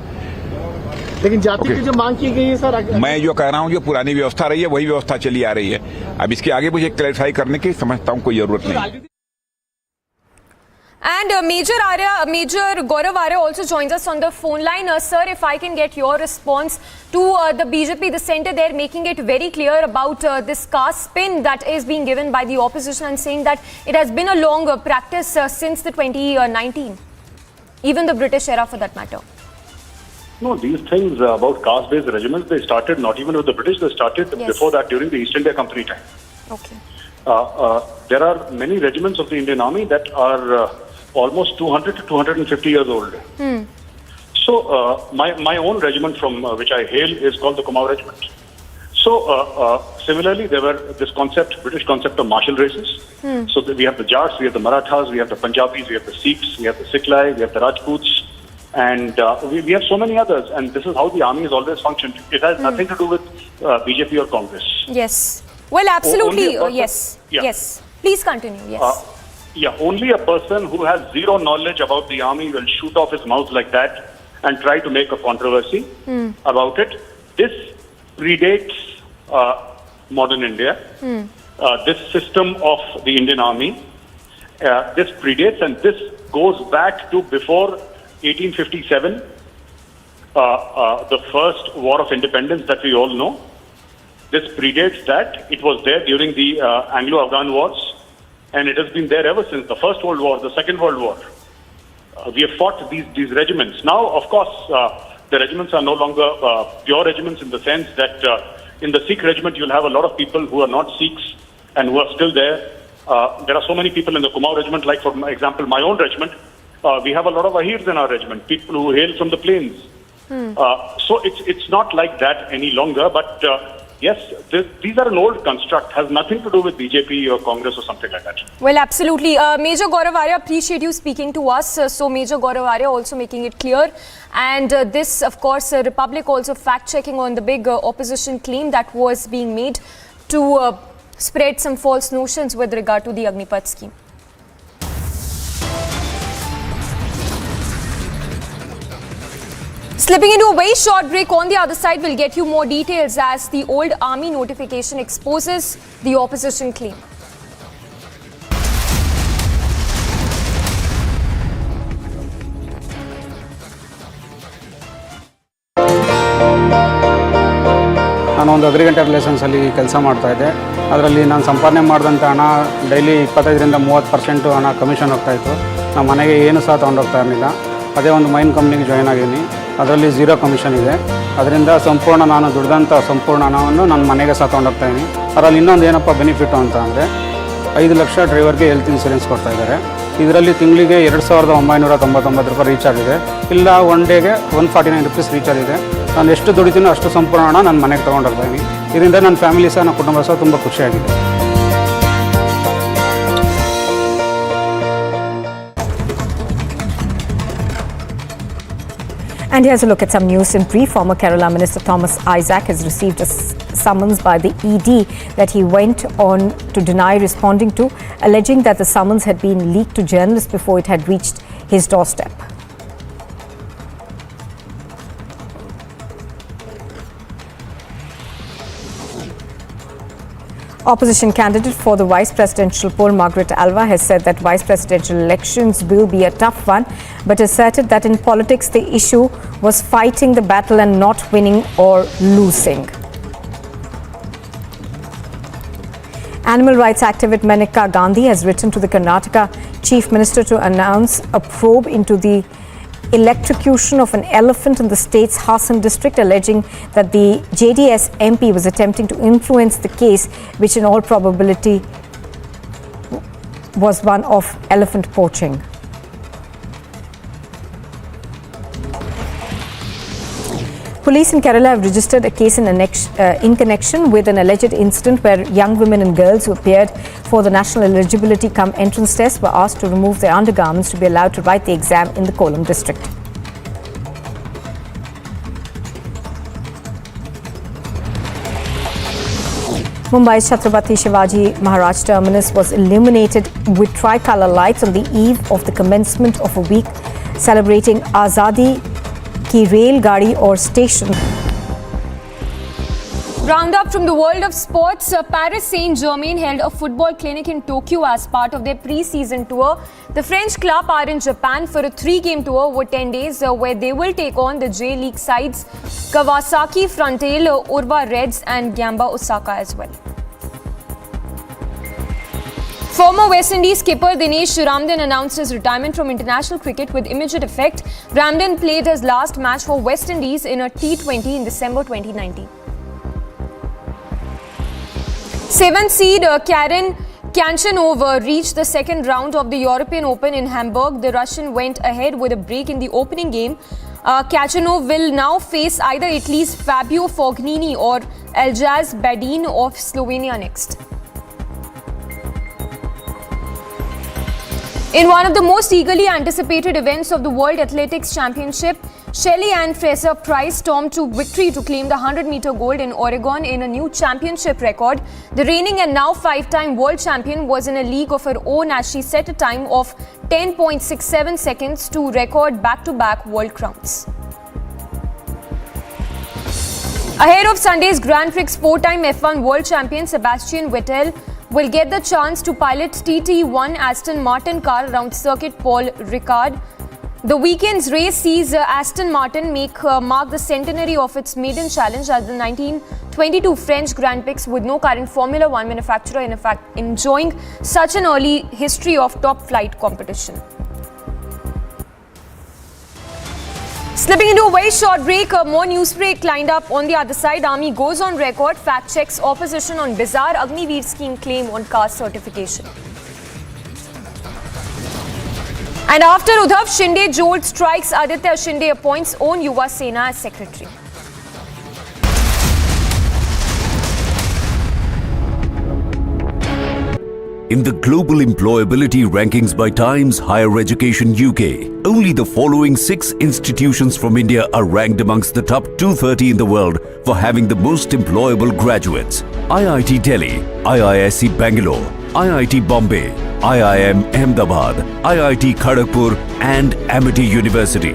Speaker 17: लेकिन जाति की जो मांग की गई है सर,
Speaker 4: मैं जो कह रहा हूं जो पुरानी व्यवस्था रही है वही व्यवस्था चली आ रही है। अब इसके आगे मुझे क्लैरिफाई करने की समझता हूं कोई जरूरत नहीं।
Speaker 10: And Major Gaurav Arya also joins us on the phone line. Sir, if I can get your response to the BJP, the centre there making it very clear about this caste spin that is being given by the opposition and saying that it has been a long practice since the 2019, even the British era for that matter.
Speaker 15: No, these things about caste-based regiments, they started not even with the British, they started before that during the East India Company time.
Speaker 10: Okay.
Speaker 15: There are many regiments of the Indian Army that are almost 200 to 250 years old. So my own regiment from which I hail is called the Kumaon Regiment. So similarly, there were this concept, British concept of martial races. So we have the Jats, we have the Marathas, we have the Punjabis, we have the Sikhs, we have the Siklai, we have the Rajputs, and we have so many others. And this is how the army has always functioned. It has nothing to do with BJP or Congress.
Speaker 10: Yes. Well, absolutely. Yes.
Speaker 15: Yeah.
Speaker 10: Yes. Please continue. Yes.
Speaker 15: Only a person who has zero knowledge about the army will shoot off his mouth like that and try to make a controversy about it. This predates modern India. This system of the Indian Army, this predates, and this goes back to before 1857, the first war of independence that we all know. This predates that. It was there during the Anglo-Afghan wars. And it has been there ever since the First World War, the Second World War. We have fought these regiments. Now, of course, the regiments are no longer pure regiments in the sense that in the Sikh regiment, you'll have a lot of people who are not Sikhs and who are still there. There are so many people in the Kumaon regiment, like for example, my own regiment. We have a lot of Ahirs in our regiment, people who hail from the plains. So it's not like that any longer, but Yes, these are an old construct, has nothing to do with BJP or Congress or something like that.
Speaker 10: Well, absolutely. Major Gaurav Arya, appreciate you speaking to us. So Major Gaurav Arya also making it clear. And this, of course, Republic also fact-checking on the big opposition claim that was being made to spread some false notions with regard to the Agnipath scheme. Slipping into a very short break. On the other side, we'll get you more details as the old army notification exposes the opposition claim.
Speaker 7: ನಾನೊಂದು agriculture ರಿಲೇಷನ್ಸಲ್ಲಿ ಕೆಲಸ ಮಾಡ್ತಾಯಿದ್ದೆ. ಅದರಲ್ಲಿ ನಾನು ಸಂಪಾದನೆ ಮಾಡಿದಂಥ ಹಣ daily 25ರಿಂದ 30% ಹಣ commission ಹೋಗ್ತಾಯಿತ್ತು. ನಮ್ಮ ಮನೆಗೆ ಏನು ಸಹ ತೊಗೊಂಡೋಗ್ತಾ ಇರಲಿಲ್ಲ. ಅದೇ ಒಂದು ಮೈನ್ ಕಂಪ್ನಿಗೆ ಜಾಯ್ನ್ ಆಗಿದ್ದೀನಿ. ಅದರಲ್ಲಿ 0 ಕಮಿಷನ್ ಇದೆ. ಅದರಿಂದ ಸಂಪೂರ್ಣ ನಾನು ದುಡ್ದಂಥ ಸಂಪೂರ್ಣ ಹಣವನ್ನು ನನ್ನ ಮನೆಗೆ ಸಹ ತೊಗೊಂಡೋಗ್ತಾಯಿದ್ದೀನಿ. ಅದರಲ್ಲಿ ಇನ್ನೊಂದು ಏನಪ್ಪ ಬೆನಿಫಿಟ್ಟು ಅಂತ ಅಂದರೆ 5 ಲಕ್ಷ ಡ್ರೈವರ್ಗೆ ಹೆಲ್ತ್ ಇನ್ಸೂರೆನ್ಸ್ ಕೊಡ್ತಾಯಿದ್ದಾರೆ. ಇದರಲ್ಲಿ ತಿಂಗಳಿಗೆ 2,999 ರೂಪಾಯಿ ರೀಚಾರ್ಜ್ ಇದೆ. ಇಲ್ಲ ಒನ್ ಡೇಗೆ 149 ರುಪೀಸ್ ರೀಚಾರ್ಜ್ ಇದೆ. ನಾನು ಎಷ್ಟು ದುಡಿತೀನೋ ಅಷ್ಟು ಸಂಪೂರ್ಣ ಹಣ ನನ್ನ ಮನೆಗೆ ತೊಗೊಂಡೋಗ್ತಾಯಿದ್ದೀನಿ. ಇದರಿಂದ ನನ್ನ ಫ್ಯಾಮಿಲಿ ಸಹ ನನ್ನ ಕುಟುಂಬ ಸಹ ತುಂಬ ಖುಷಿಯಾಗಿದೆ.
Speaker 3: And here's a look at some news in brief. Former Kerala Minister Thomas Isaac has received a summons by the ED that he went on to deny responding to, alleging that the summons had been leaked to journalists before it had reached his doorstep. Opposition candidate for the vice presidential poll, Margaret Alva, has said that vice presidential elections will be a tough one, but asserted that in politics the issue was fighting the battle and not winning or losing. Animal rights activist Maneka Gandhi has written to the Karnataka Chief Minister to announce a probe into the electrocution of an elephant in the state's Hassan district, alleging that the JDS MP was attempting to influence the case, which in all probability was one of elephant poaching. Police in Kerala have registered a case in connection with an alleged incident where young women and girls who appeared for the national eligibility cum entrance test were asked to remove their undergarments to be allowed to write the exam in the Kollam district. Mumbai's Chhatrapati Shivaji Maharaj terminus was illuminated with tricolour lights on the eve of the commencement of a week celebrating Azadi Ki Rail Gadi or Station.
Speaker 10: Roundup from the world of sports. Paris Saint-Germain held a football clinic in Tokyo as part of their pre-season tour. The French club are in Japan for a 3-game tour over 10 days where they will take on the J-League sides Kawasaki Frontale, Urva Reds and Gamba Osaka as well. Former West Indies skipper Dinesh Ramdin announced his retirement from international cricket with immediate effect. Ramdin played his last match for West Indies in a T20 in December 2019. 7th seed Karen Khachanov reached the second round of the European Open in Hamburg. The Russian went ahead with a break in the opening game. Khachanov will now face either Italy's Fabio Fognini or Aljaz Badin of Slovenia next. In one of the most eagerly anticipated events of the World Athletics Championship, Shelly Ann Fraser-Price stormed to victory to claim the 100-meter gold in Oregon in a new championship record. The reigning and now 5-time world champion was in a league of her own as she set a time of 10.67 seconds to record back-to-back world crowns. Ahead of Sunday's Grand Prix, 4-time F1 world champion Sebastian Vettel will get the chance to pilot TT1 Aston Martin car around Circuit Paul Ricard. The weekend's race sees Aston Martin mark the centenary of its maiden challenge at the 1922 French Grand Prix, with no current Formula 1 manufacturer in fact enjoying such an early history of top flight competition. Slipping into a very short break, more news break lined up on the other side. Army goes on record, fact checks opposition on bizarre Agniveer scheme claim on caste certification. And after Dhfl, Shinde jolt strikes, Aditya Shinde appoints own Shiv Sena as secretary.
Speaker 8: In the global employability rankings by Times Higher Education UK, only the following 6 institutions from India are ranked amongst the top 230 in the world for having the most employable graduates. IIT Delhi, IISc Bangalore, IIT Bombay, IIM Ahmedabad, IIT Kharagpur and Amity University.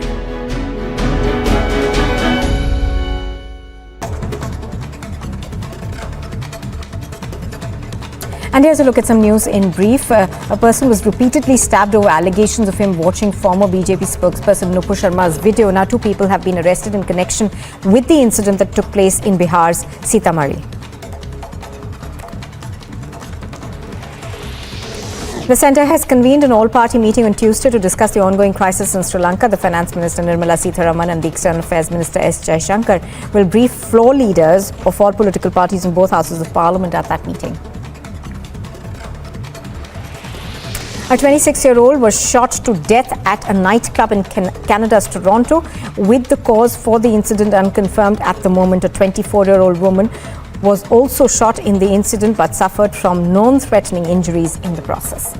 Speaker 3: And here's a look at some news in brief. A person was repeatedly stabbed over allegations of him watching former BJP spokesperson Nupur Sharma's video. Now 2 people have been arrested in connection with the incident that took place in Bihar's Sitamarhi. The centre has convened an all-party meeting on Tuesday to discuss the ongoing crisis in Sri Lanka. The Finance Minister Nirmala Sitharaman and the External Affairs Minister S. Jaishankar will brief floor leaders of all political parties in both houses of Parliament at that meeting. A 26-year-old was shot to death at a nightclub in Canada's Toronto, with the cause for the incident unconfirmed at the moment. A 24-year-old woman was also shot in the incident but suffered from non-threatening injuries in the process.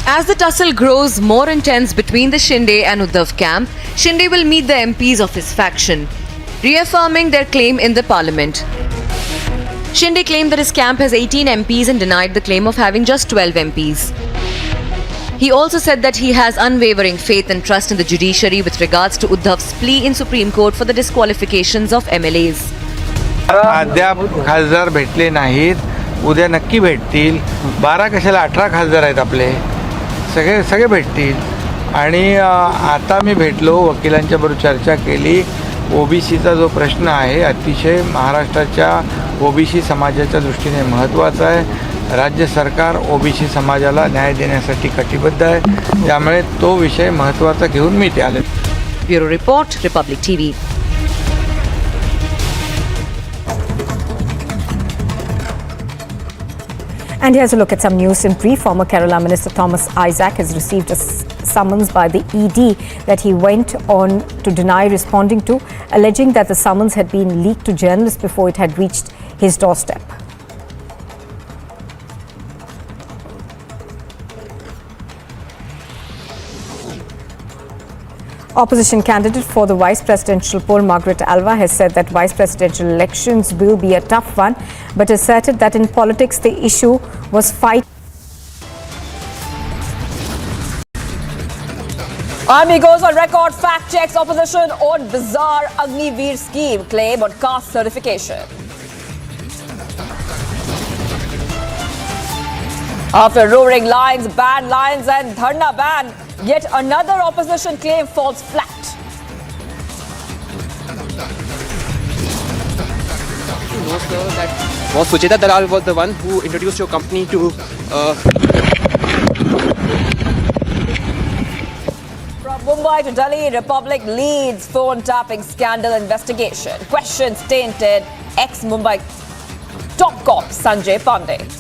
Speaker 19: As the tussle grows more intense between the Shinde and Dhfl camp, Shinde will meet the MPs of his faction, reaffirming their claim in the parliament. Shinde claimed that his camp has 18 MPs and denied the claim of having just 12 MPs. He also said that he has unwavering faith and trust in the judiciary with regards to Uddhav's plea in Supreme Court for the disqualifications of MLAs.
Speaker 18: अद्याप खासदार भेटले नाहीत, उद्या नक्की भेटतील. 12 कशाला 18 खासदार आहेत आपले, सगळे भेटतील. आणि आता मी भेटलो, वकिलांच्या बरोबर चर्चा केली. ओबीसीचा जो प्रश्न आहे अतिशय महाराष्ट्राच्या ओबीसी समाजाच्या दृष्टीने महत्त्वाचा आहे. राज्य सरकार ओबीसी समाजाला न्याय देण्यासाठी कटिबद्ध आहे, त्यामुळे तो विषय महत्त्वाचा घेऊन मी ते आले.
Speaker 19: Bureau report, Republic TV.
Speaker 3: And here's a look at some news in brief. Former Kerala Minister Thomas Isaac has received a summons by the ED that he went on to deny responding to, alleging that the summons had been leaked to journalists before it had reached his doorstep. Opposition candidate for the vice presidential poll, Margaret Alva, has said that vice presidential elections will be a tough one, but asserted that in politics the issue was fight.
Speaker 10: Army goes on record, fact checks opposition on bizarre Agniveer scheme, claim on caste certification. After roaring lions, banned lions and dharna ban, yet another opposition claim falls flat.
Speaker 5: You know, sir, that was Sucheta Dalal was the one who introduced your company to...
Speaker 10: From Mumbai to Delhi, Republic leads phone tapping scandal investigation. Questions tainted ex-Mumbai top cop Sanjay Pandey.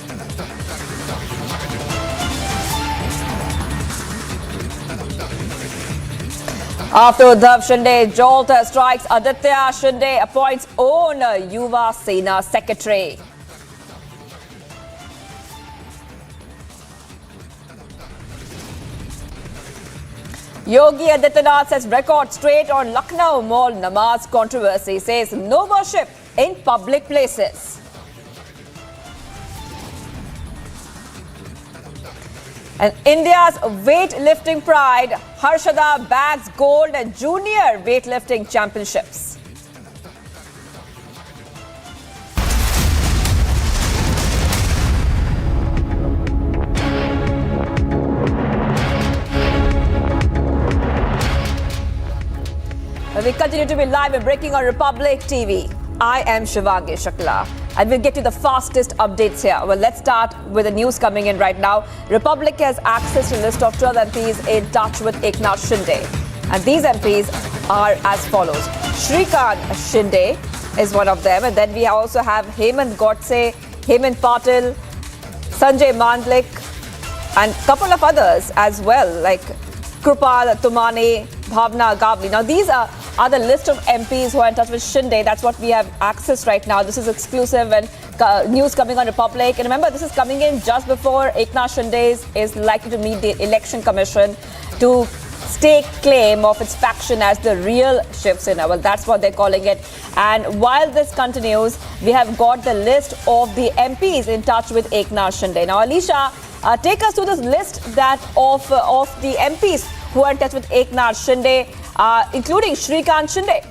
Speaker 10: After Uddhav Shinde jolt strikes Aditya, Shinde appoints own Shiv Sena secretary. Yogi Adityanath sets record straight on Lucknow Mall Namaz controversy, says no worship in public places. And India's weightlifting pride, Harshada bags gold at junior weightlifting championships. We continue to be live and breaking on Republic TV. I am Shivangi Shakla. And we'll get to the fastest updates here. Well, let's start with the news coming in right now. Republic has access to a list of 12 MPs in touch with Eknath Shinde. And these MPs are as follows. Shrikant Shinde is one of them. And then we also have Hemant Godse, Hemant Patil, Sanjay Mandlik, and a couple of others as well, like Krupal Tumane, Bhavna Gavli. Now, these are
Speaker 9: are the list of MPs who are in touch with Shinde. That's what we have access right now. This is exclusive and news coming on Republic. And remember, this is coming in just before Agnipath Shinde is likely to meet the Election Commission to stake claim of its faction as the real Shiv Sena. Well, that's what they're calling it. And while this continues, we have got the list of the MPs in touch with Agnipath Shinde. Now, Alicia, take us to this list that of the MPs who are in touch with Agnipath Shinde, including Shrikant Shinde.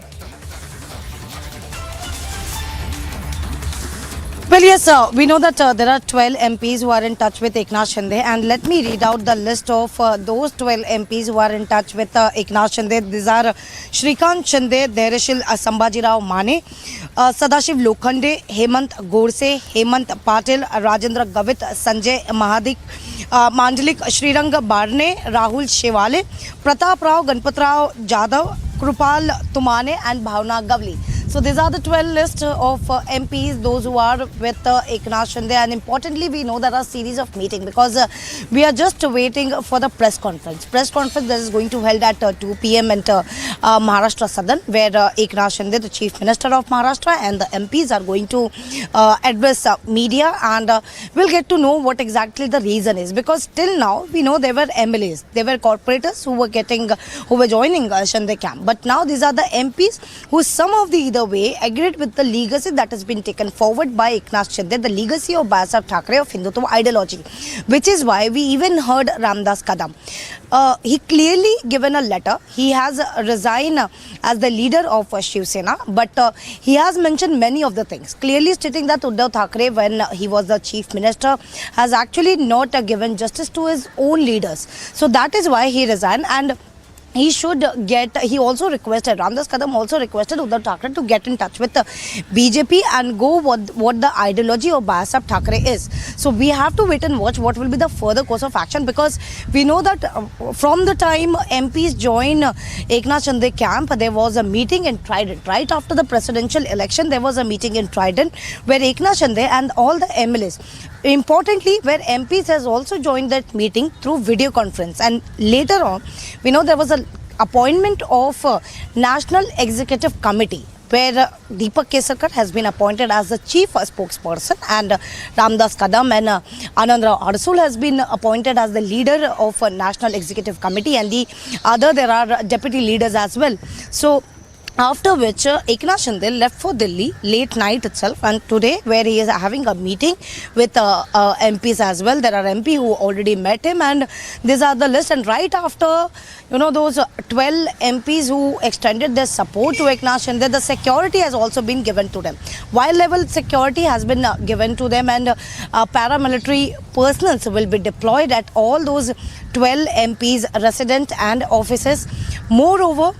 Speaker 12: Well, yes, we know that there are 12 MPs who are in touch with Agnipath Shinde, and let me read out the list of those 12 MPs who are in touch with Agnipath Shinde. These are Shrikant Shinde, Dhairashil Sambhajirao Mane, Sadashiv Lokhande, Hemant Godse, Hemant Patil, Rajendra Gavit, Sanjay Mahadik, Mandalik Srirang Barne, Rahul Shevale, Pratap Rao, Ganpat Rao Jadhav, Krupal Tumane and Bhavna Gavli. So these are the 12 list of MPs, those who are with Agnipath Shinde, and importantly we know there are a series of meetings because we are just waiting for the press conference. Press conference that is going to held at 2 p.m. at Maharashtra Sadan, where Agnipath Shinde, the Chief Minister of Maharashtra, and the MPs are going to address media, and we'll get to know what exactly the reason is, because till now we know they were MLAs, they were corporators who were joining Shinde camp, but now these are the MPs who some of the either way agreed with the legacy that has been taken forward by Agnipath Shinde, the legacy of Thackeray of Hindutva ideology, which is why we even heard Ramdas Kadam. He clearly given a letter. He has resigned as the leader of Shiv Sena, but he has mentioned many of the things, clearly stating that Uddhav Thackeray, when he was the chief minister, has actually not given justice to his own leaders. So that is why he resigned, and he also requested, Ramdas Kadam also requested Uddhav Thackeray to get in touch with the BJP and go what the ideology of Thackeray is. So we have to wait and watch what will be the further course of action, because we know that from the time MPs joined Agnipath Shinde camp, there was a meeting in Trident. Right after the presidential election, there was a meeting in Trident where Agnipath Shinde and all the MLAs, importantly where MPs has also joined that meeting through video conference, and later on we know there was a appointment of National Executive Committee where Deepak Kesarkar has been appointed as the chief spokesperson, and Ramdas Kadam and Anandrao Arsul has been appointed as the leader of National Executive Committee, and there are deputy leaders as well. So after which Agnipath Shinde left for Delhi late night itself, and today where he is having a meeting with MPs as well. There are MP who already met him, and these are the list. And right after those 12 MPs who extended their support to Agnipath Shinde, the security has also been given to them. Wide level security has been given to them, and paramilitary personnel will be deployed at all those 12 MPs resident and offices. Moreover,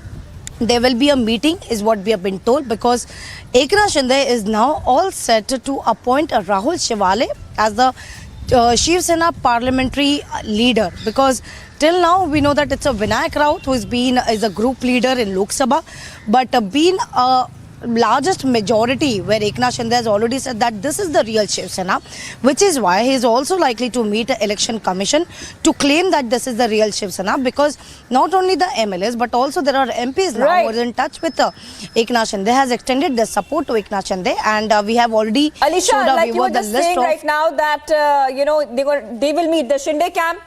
Speaker 12: there will be a meeting is what we have been told, because Agnipath Shinde is now all set to appoint Rahul Shevale as the Shiv Sena parliamentary leader, because till now we know that it's a Vinayak Raut who is a group leader in Lok Sabha, but being a largest majority where Agnipath Shinde has already said that this is the real Shiv Sena, which is why he is also likely to meet the Election Commission to claim that this is the real Shiv Sena, because not only the MLAs but also there are MPs now who are in touch with Agnipath Shinde, has extended their support to Agnipath Shinde, and we have already
Speaker 9: Alicia,
Speaker 12: showed a
Speaker 9: like
Speaker 12: viewer
Speaker 9: you were
Speaker 12: the
Speaker 9: just
Speaker 12: list
Speaker 9: saying
Speaker 12: of
Speaker 9: right now that they will meet the Shinde camp.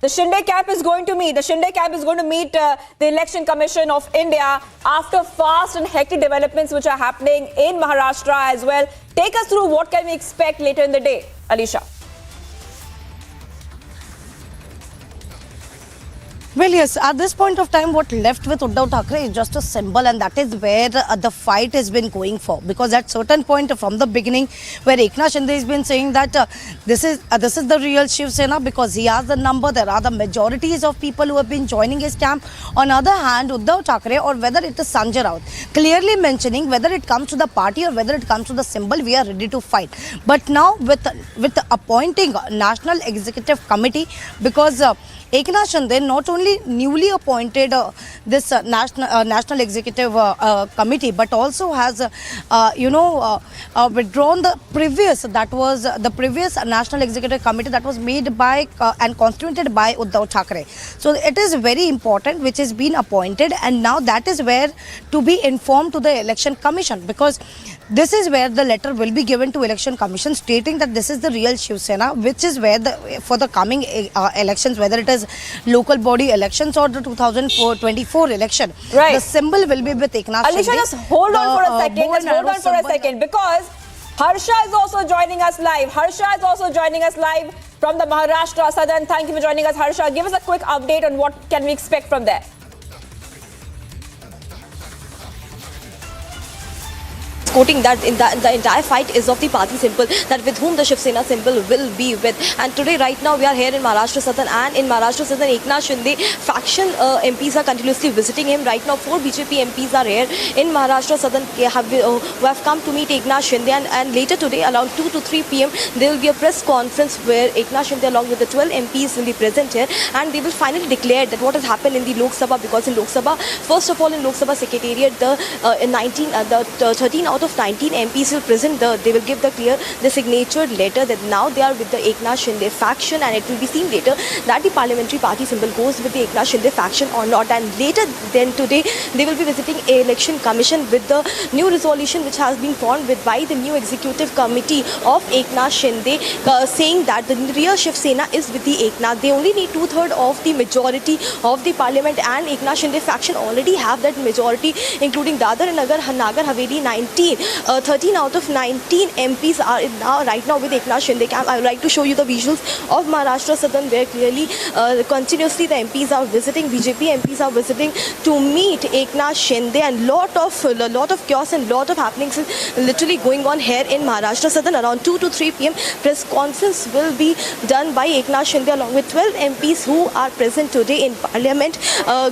Speaker 9: The Shinde camp is going to meet. The Shinde camp is going to meet the Election Commission of India after fast and hectic developments which are happening in Maharashtra as well. Take us through what can we expect later in the day, Alicia.
Speaker 12: Well, yes, at this point of time, what left with Uddhav Thackeray is just a symbol, and that is where the fight has been going for. Because at certain point from the beginning, where Agnipath Shinde has been saying that this is the real Shiv Sena because he has the number, there are the majorities of people who have been joining his camp. On the other hand, Uddhav Thackeray, or whether it is Sanjay Raut, clearly mentioning whether it comes to the party or whether it comes to the symbol, we are ready to fight. But now with appointing National Executive Committee, because Eknath Shinde not only newly appointed this national executive committee, but also has withdrawn the previous national executive committee that was made by and constituted by Uddhav Thackeray. So it is very important which is been appointed, and now that is where to be informed to the election commission, because this is where the letter will be given to election commission stating that this is the real Shiv Sena, which is where for the coming elections, whether it is local body elections or the 2024 election,
Speaker 9: right,
Speaker 12: the symbol will be with Eknath Shinde.
Speaker 9: Alisha, just hold on for a second, because Harsha is also joining us live. From the Maharashtra Southern. Thank you for joining us, Harsha. Give us a quick update on what can we expect from there.
Speaker 20: Quoting that the entire fight is of the party symbol, that with whom the Shiv Sena symbol will be with. And today, right now, we are here in Maharashtra Southern, and in Maharashtra Southern, Eknath Shinde faction MPs are continuously visiting him. Right now, 4 BJP MPs are here in Maharashtra Southern who have come to meet Eknath Shinde, and later today, around 2 to 3 p.m., there will be a press conference where Eknath Shinde, along with the 12 MPs, will be present here, and they will finally declare that what has happened in the Lok Sabha, because in Lok Sabha, first of all, in Lok Sabha Secretariat, the 13 out of 19 MPs will present they will give the signature letter that now they are with the Eknath Shinde faction, and it will be seen later that the parliamentary party symbol goes with the Eknath Shinde faction or not. And later then today they will be visiting a election commission with the new resolution which has been formed by the new executive committee of Eknath Shinde, saying that the real Shiv Sena is with the Eknath. They only need 2/3 of the majority of the parliament, and Eknath Shinde faction already have that majority, including Dadar and Nagar Haveli 13 out of 19 MPs are right now with Eknath Shinde camp. I would like to show you the visuals of Maharashtra Southern, where clearly continuously the MPs are visiting, BJP MPs are visiting to meet Eknath Shinde, and lot of chaos and lot of happenings is literally going on here in Maharashtra Southern. Around 2 to 3 p.m. press conference will be done by Eknath Shinde along with 12 MPs who are present today in Parliament,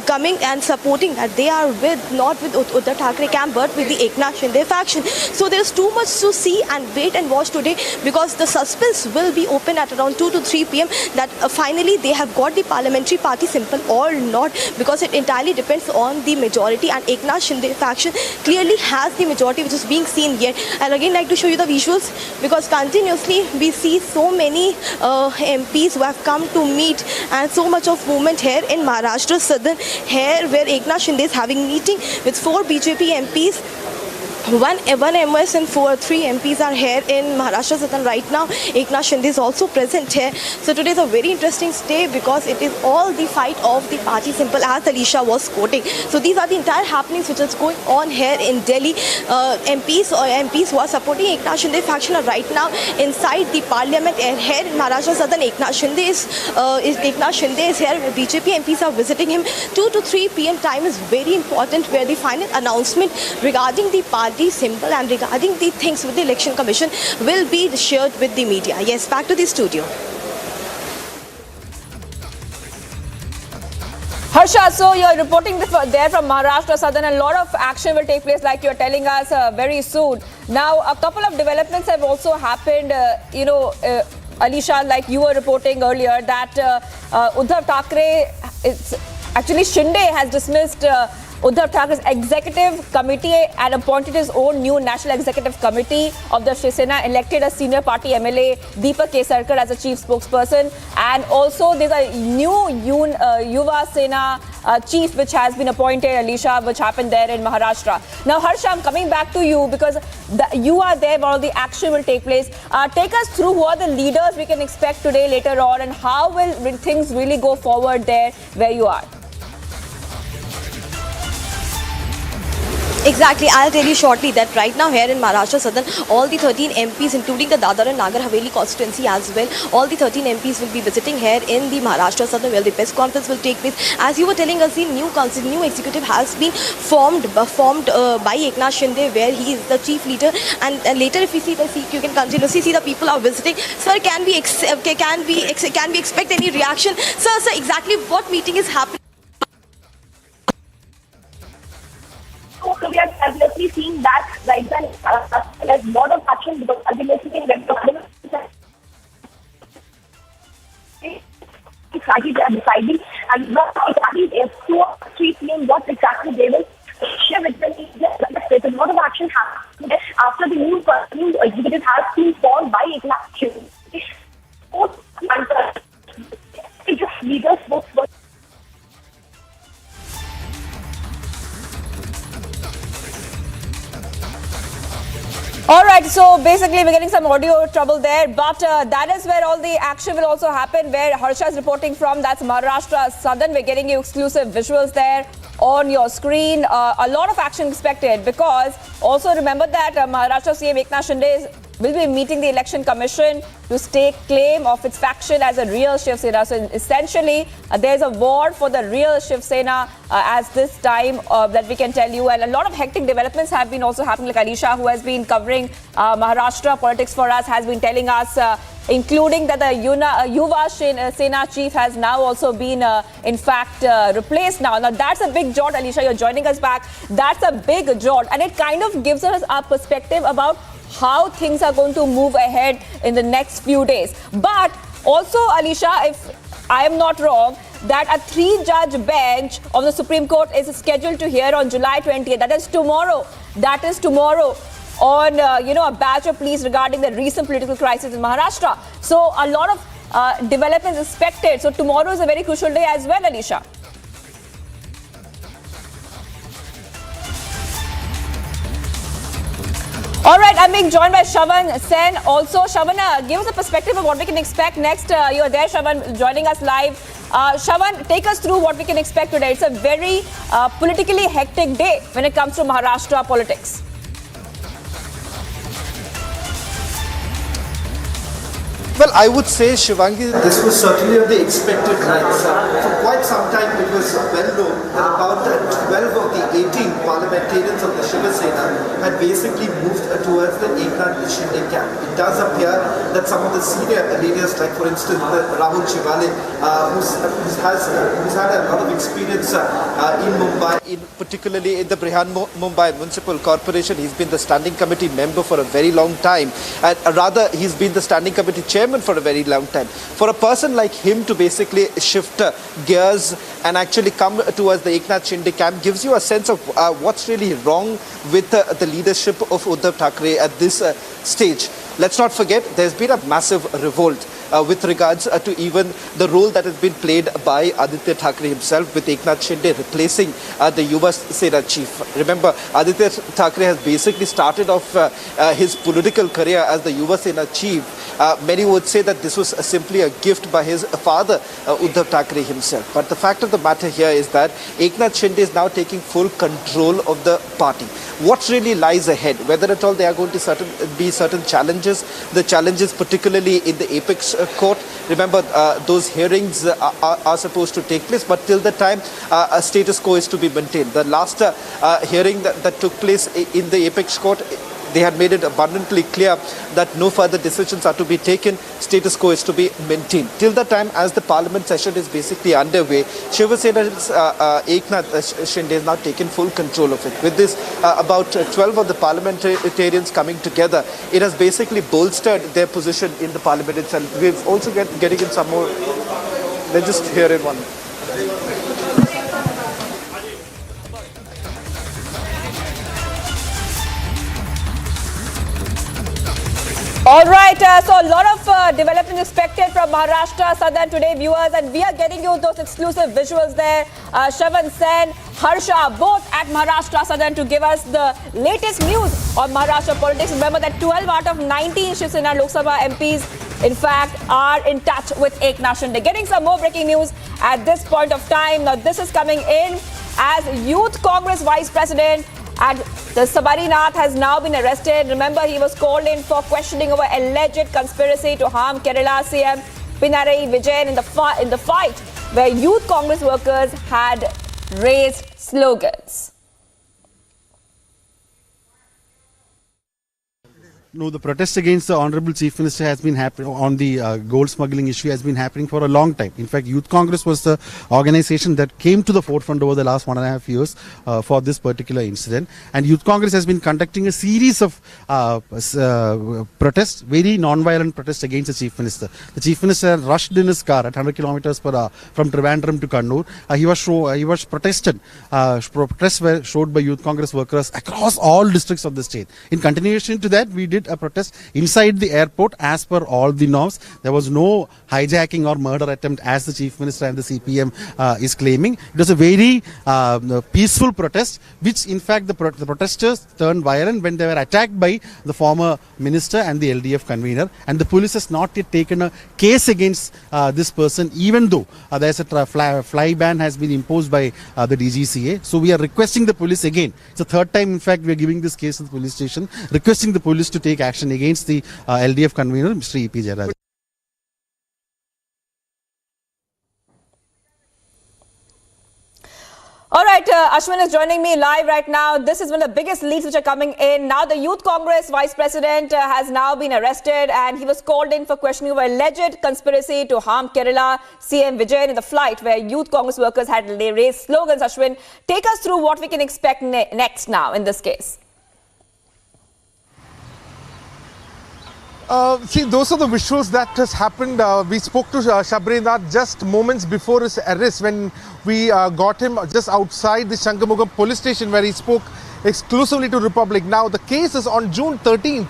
Speaker 20: coming and supporting that they are not with Uddhav Thackeray camp but with the Eknath Shinde faction. So there is too much to see and wait and watch today, because the suspense will be open at around 2 to 3 p.m. that finally they have got the parliamentary party symbol or not, because it entirely depends on the majority, and Eknath Shinde faction clearly has the majority which is being seen here. And again, like to show you the visuals, because continuously we see so many MPs who have come to meet, and so much of movement here in Maharashtra Southern, here where Eknath Shinde is having meeting with 4 BJP MPs. One MS and 3 MPs are here in Maharashtra Southern right now. Eknath Shinde is also present here. So today is a very interesting day, because it is all the fight of the party symbol, as Alisha was quoting. So these are the entire happenings which is going on here in Delhi. MPs who are supporting Eknath Shinde faction are right now inside the parliament, and here in Maharashtra Southern, Eknath Shinde is here. BJP MPs are visiting him. 2 to 3 p.m. time is very important, where the final announcement regarding the party symbol and regarding the things with the election commission will be shared with the media. Yes, back to the studio.
Speaker 9: Harsha, so you're reporting there from Maharashtra Southern, and a lot of action will take place, like you're telling us, very soon. Now, a couple of developments have also happened, Alisha, like you were reporting earlier, that Uddhav Thackeray, actually Shinde has dismissed Uddhav Thackeray's executive committee and appointed his own new national executive committee of the Shiv Sena, elected a senior party MLA Deepak Kesarkar as a chief spokesperson, and also there's a new Yuva Sena chief which has been appointed, Alisha, which happened there in Maharashtra. Now, Harsha, I'm coming back to you, because you are there where all the action will take place. Take us through who are the leaders we can expect today, later on, and how will things really go forward there where you are?
Speaker 20: Exactly. I'll tell you shortly that right now here in Maharashtra Southern, all the 13 MPs, including the Dadar and Nagar Haveli constituency as well, all the 13 MPs will be visiting here in the Maharashtra Southern, where the press conference will take place. As you were telling us, the new executive has been formed by Eknath Shinde, where he is the chief leader. And later, if you see you can continuously see the people are visiting. Sir, can we expect any reaction? Sir, exactly what meeting is happening?
Speaker 21: So we are definitely seeing that right now. There's a lot of action, because ultimately exactly they are deciding and what exactly is to 3 p.m. what exactly they will share with them. There's a lot of action happening after the new executive has been formed by Agnipath. Just leaders both.
Speaker 9: All right, so basically we're getting some audio trouble there, but that is where all the action will also happen, where Harsha is reporting from. That's Maharashtra Southern. We're getting you exclusive visuals there on your screen. A lot of action expected, because also remember that Maharashtra CM Eknath Shinde will be meeting the Election Commission to stake claim of its faction as a real Shiv Sena. So essentially, there's a war for the real Shiv Sena as this time that we can tell you. And a lot of hectic developments have been also happening. Like Alisha, who has been covering Maharashtra politics for us, has been telling us, including that the Yuva Sena chief has now also been, in fact, replaced now. Now, that's a big jot, Alisha. You're joining us back. That's a big jot. And it kind of gives us a perspective about how things are going to move ahead in the next few days. But also, Alisha, if I am not wrong, that a 3-judge bench of the Supreme Court is scheduled to hear on July 20th. That is tomorrow. On, a batch of pleas regarding the recent political crisis in Maharashtra. So a lot of developments expected. So tomorrow is a very crucial day as well, Alisha. All right, I'm being joined by Shravan Sen. Also, Shravan, give us a perspective of what we can expect next. You're there, Shravan, joining us live. Shravan, take us through what we can expect today. It's a very politically hectic day when it comes to Maharashtra politics.
Speaker 11: Well, I would say, Shivangi, this was certainly on the expected lines. For quite some time, it was well known that about 12 of the 18 parliamentarians of the Shiv Sena had basically moved towards the Eknath Shinde camp. It does appear that some of the senior leaders, like for instance Rahul Shivale, who's had a lot of experience in Mumbai, particularly in the Brihan Mumbai Municipal Corporation. He's been the standing committee member for a very long time. Rather, he's been the standing committee chairman for a very long time. For a person like him to basically shift gears and actually come towards the Eknath Shinde camp gives you a sense of what's really wrong with the leadership of Uddhav Thackeray at this stage. Let's not forget, there's been a massive revolt with regards to even the role that has been played by Aditya Thackeray himself, with Eknath Shinde replacing the Yuva Sena chief. Remember, Aditya Thackeray has basically started off his political career as the Yuva Sena chief. Many would say that this was simply a gift by his father, Uddhav Thackeray himself. But the fact of the matter here is that Eknath Shinde is now taking full control of the party. What really lies ahead? Whether at all there are going to be certain challenges, the challenges particularly in the apex court. Remember, those hearings are supposed to take place, but till the time a status quo is to be maintained. The last hearing that took place in the apex court, they had made it abundantly clear that no further decisions are to be taken, status quo is to be maintained. Till the time as the parliament session is basically underway, Shiv Sena's Eknath Shinde has now taken full control of it. With this, about 12 of the parliamentarians coming together, it has basically bolstered their position in the parliament itself. We're also getting in some more, let's just hear in one.
Speaker 9: All right, so a lot of development expected from Maharashtra Southern today, viewers, and we are getting you those exclusive visuals there. Shravan Sen, Harsha, both at Maharashtra Southern to give us the latest news on Maharashtra politics. Remember that 12 out of 19 Shiv Sena Lok Sabha MPs, in fact, are in touch with Eknath Shinde. Getting some more breaking news at this point of time. Now, this is coming in as Youth Congress Vice President and the Sabarinath has now been arrested. Remember, he was called in for questioning over alleged conspiracy to harm Kerala CM Pinarayi Vijayan in the fight where Youth Congress workers had raised slogans.
Speaker 1: No, the protest against the Honourable Chief Minister has been happening on the gold smuggling issue has been happening for a long time. In fact, Youth Congress was the organisation that came to the forefront over the last 1.5 years for this particular incident. And Youth Congress has been conducting a series of protests, very non-violent protests against the Chief Minister. The Chief Minister rushed in his car at 100 kilometers per hour from Trivandrum to Kannur. He was protested. Protests were showed by Youth Congress workers across all districts of the state. In continuation to that, we did a protest inside the airport as per all the norms. There was no hijacking or murder attempt as the Chief Minister and the CPM is claiming. It was a very peaceful protest, which in fact the protesters turned violent when they were attacked by the former minister and the LDF convener, and the police has not yet taken a case against this person, even though there's a fly ban has been imposed by the DGCA. So we are requesting the police again. It's the third time in fact we are giving this case to the police station, requesting the police to take action against the LDF convener, Mr. E.P. Jayaraj.
Speaker 9: All right, Ashwin is joining me live right now. This is one of the biggest leads which are coming in. Now the Youth Congress Vice President has now been arrested, and he was called in for questioning over alleged conspiracy to harm Kerala CM Vijayan in the flight where Youth Congress workers had raised slogans. Ashwin, take us through what we can expect next now in this case.
Speaker 22: See, those are the visuals that has happened. We spoke to Shabrinath just moments before his arrest when we got him just outside the Shangamugam police station where he spoke exclusively to Republic. Now, the case is on June 13th.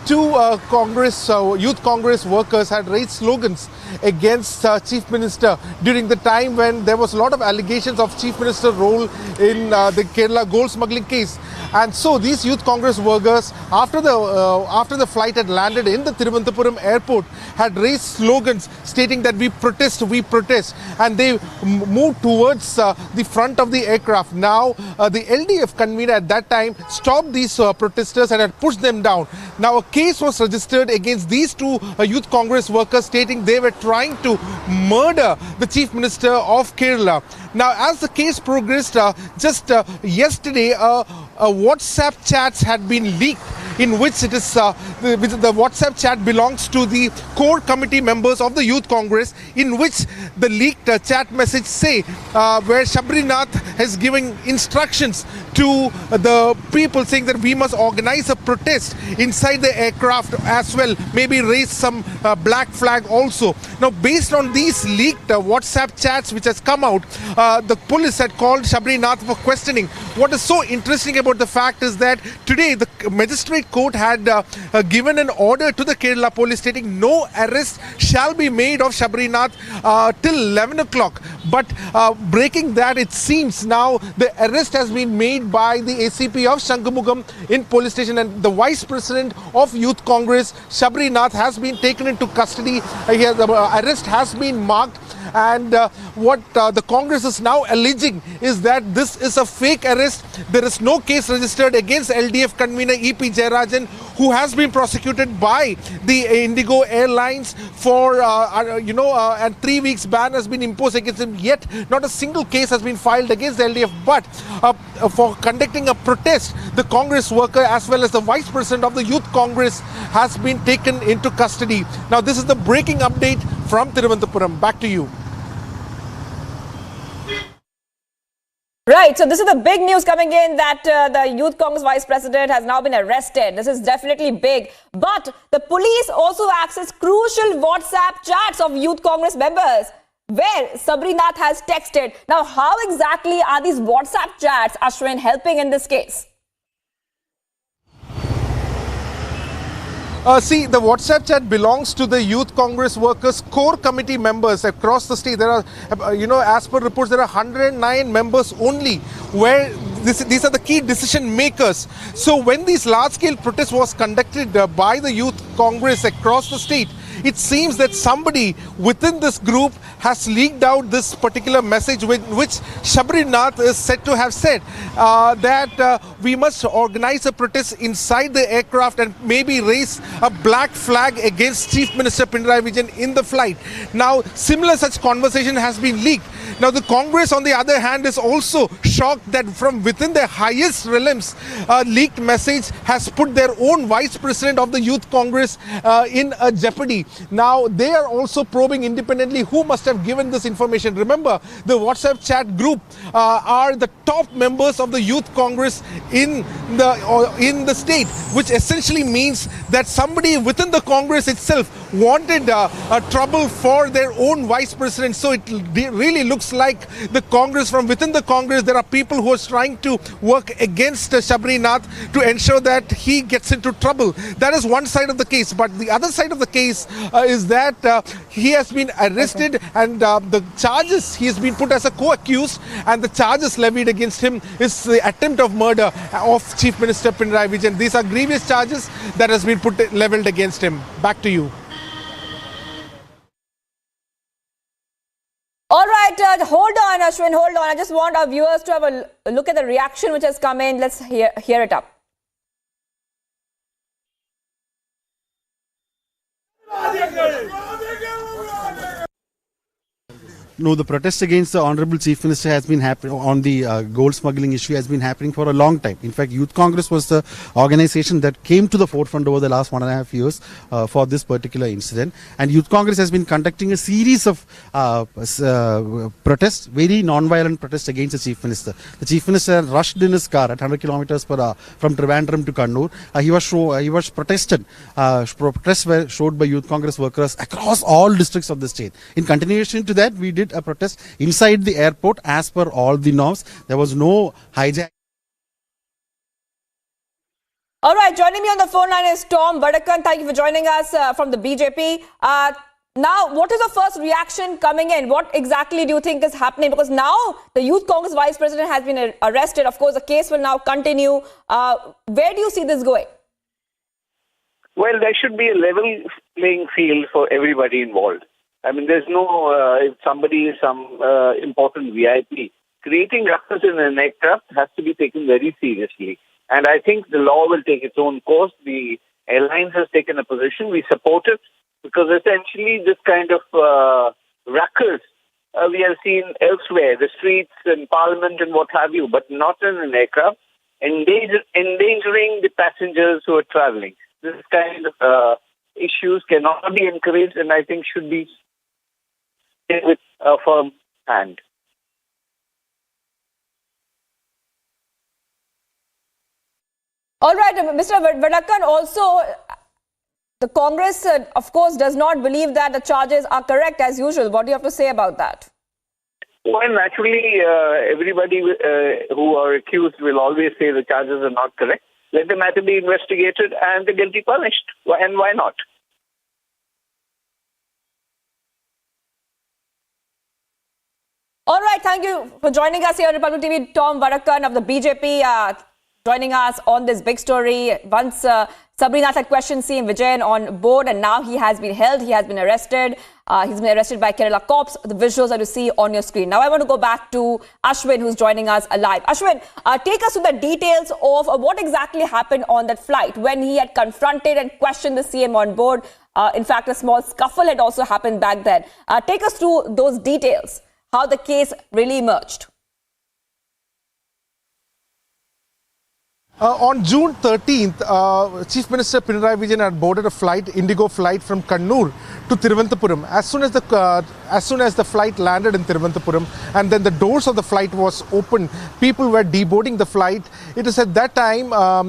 Speaker 22: Two Youth Congress workers had raised slogans against Chief Minister during the time when there was a lot of allegations of Chief Minister's role in the Kerala gold smuggling case. And so these Youth Congress workers, after the flight had landed in the Thiruvananthapuram airport, had raised slogans stating that we protest, and they moved towards the front of the aircraft. Now, the LDF convener at that time stopped these protesters and had pushed them down. Now, a case was registered against these two Youth Congress workers stating they were trying to murder the Chief Minister of Kerala. Now, as the case progressed, just yesterday, WhatsApp chats had been leaked in which it is the WhatsApp chat belongs to the core committee members of the Youth Congress, in which the leaked chat message say where Shabrinath is giving instructions to the people saying that we must organize a protest inside the aircraft as well, maybe raise some black flag also. Now, based on these leaked WhatsApp chats which has come out, the police had called Shabrinath for questioning. What is so interesting about the fact is that today the magistrate court had given an order to the Kerala police stating no arrest shall be made of Shabrinath till 11 o'clock. But breaking that, it seems now the arrest has been made by the ACP of Shangamugam in police station, and the Vice President of Youth Congress, Shabrinath, has been taken into custody. The arrest has been marked, and what the Congress is now alleging is that this is a fake arrest. There is no case registered against LDF convener E.P. Jayarajan, who has been prosecuted by the Indigo Airlines for and 3 weeks ban has been imposed against him. Yet not a single case has been filed against the LDF, but for conducting a protest, the Congress worker as well as the Vice President of the Youth Congress has been taken into custody. Now, this is the breaking update from Thiruvananthapuram. Back to you.
Speaker 9: Right, so this is the big news coming in that the Youth Congress Vice President has now been arrested. This is definitely big. But the police also accessed crucial WhatsApp chats of Youth Congress members where Shabrinath has texted. Now, how exactly are these WhatsApp chats, Ashwin, helping in this case?
Speaker 22: See, the WhatsApp chat belongs to the Youth Congress workers core committee members across the state. There are, as per reports, there are 109 members only where these are the key decision makers. So when this large-scale protest was conducted by the Youth Congress across the state, it seems that somebody within this group has leaked out this particular message which Shabrinath is said to have said that we must organize a protest inside the aircraft and maybe raise a black flag against Chief Minister Pinarayi Vijayan in the flight. Now, similar such conversation has been leaked. Now, the Congress, on the other hand, is also shocked that from within their highest realms, a leaked message has put their own Vice President of the Youth Congress in a jeopardy. Now, they are also probing independently who must have given this information. Remember, the WhatsApp chat group are the top members of the Youth Congress in the state, which essentially means that somebody within the Congress itself wanted trouble for their own Vice President. So it really looks like the Congress, from within the Congress, there are people who are trying to work against Shabrinath to ensure that he gets into trouble. That is one side of the case. But the other side of the case is that he has been arrested and the charges, he has been put as a co-accused, and the charges levied against him is the attempt of murder of Chief Minister Pinarayi Vijayan. These are grievous charges that has been leveled against him. Back to you.
Speaker 9: All right, hold on, Ashwin, hold on. I just want our viewers to have a look at the reaction which has come in. Let's hear it up.
Speaker 1: No, the protest against the Honorable Chief Minister has been happening on the gold smuggling issue has been happening for a long time. In fact, Youth Congress was the organization that came to the forefront over the last 1.5 years for this particular incident. And Youth Congress has been conducting a series of protests, very non-violent protests against the Chief Minister. The Chief Minister rushed in his car at 100 kilometers per hour from Trivandrum to Kannur. He was protested. Protests were showed by Youth Congress workers across all districts of the state. In continuation to that, we did a protest inside the airport as per all the norms. There was no hijack.
Speaker 9: All right, joining me on the phone line is Tom Vadakan. Thank you for joining us from the BJP. Now, what is the first reaction coming in? What exactly do you think is happening? Because now the Youth Congress Vice President has been arrested. Of course, the case will now continue. Where do you see this going?
Speaker 6: Well, there should be a level playing field for everybody involved. I mean, there's no, if somebody is some important VIP, creating ruckus in an aircraft has to be taken very seriously. And I think the law will take its own course. The airlines has taken a position. We support it because essentially this kind of ruckus we have seen elsewhere, the streets and Parliament and what have you, but not in an aircraft, endangering the passengers who are traveling. This kind of issues cannot be encouraged and I think should be with a firm hand.
Speaker 9: All right, Mr. Vadakan, also the Congress, of course, does not believe that the charges are correct as usual. What do you have to say about that?
Speaker 6: Well, naturally, everybody who are accused will always say the charges are not correct. Let the matter be investigated and the guilty punished. And why not?
Speaker 9: All right, thank you for joining us here on Republic TV. Tom Vadakan of the BJP joining us on this big story. Once Shabrinath had questioned CM Vijayan on board and now he has been held, he has been arrested. He's been arrested by Kerala cops. The visuals are to see on your screen. Now I want to go back to Ashwin, who's joining us live. Ashwin, take us to the details of what exactly happened on that flight when he had confronted and questioned the CM on board. In fact, a small scuffle had also happened back then. Take us through those details, how the case really emerged.
Speaker 22: On June 13th, Chief Minister Pinarayi Vijayan had boarded a Indigo flight from Kannur to Thiruvananthapuram. As soon as the flight landed in Thiruvananthapuram and then the doors of the flight was opened, people were deboarding the flight. It is at that time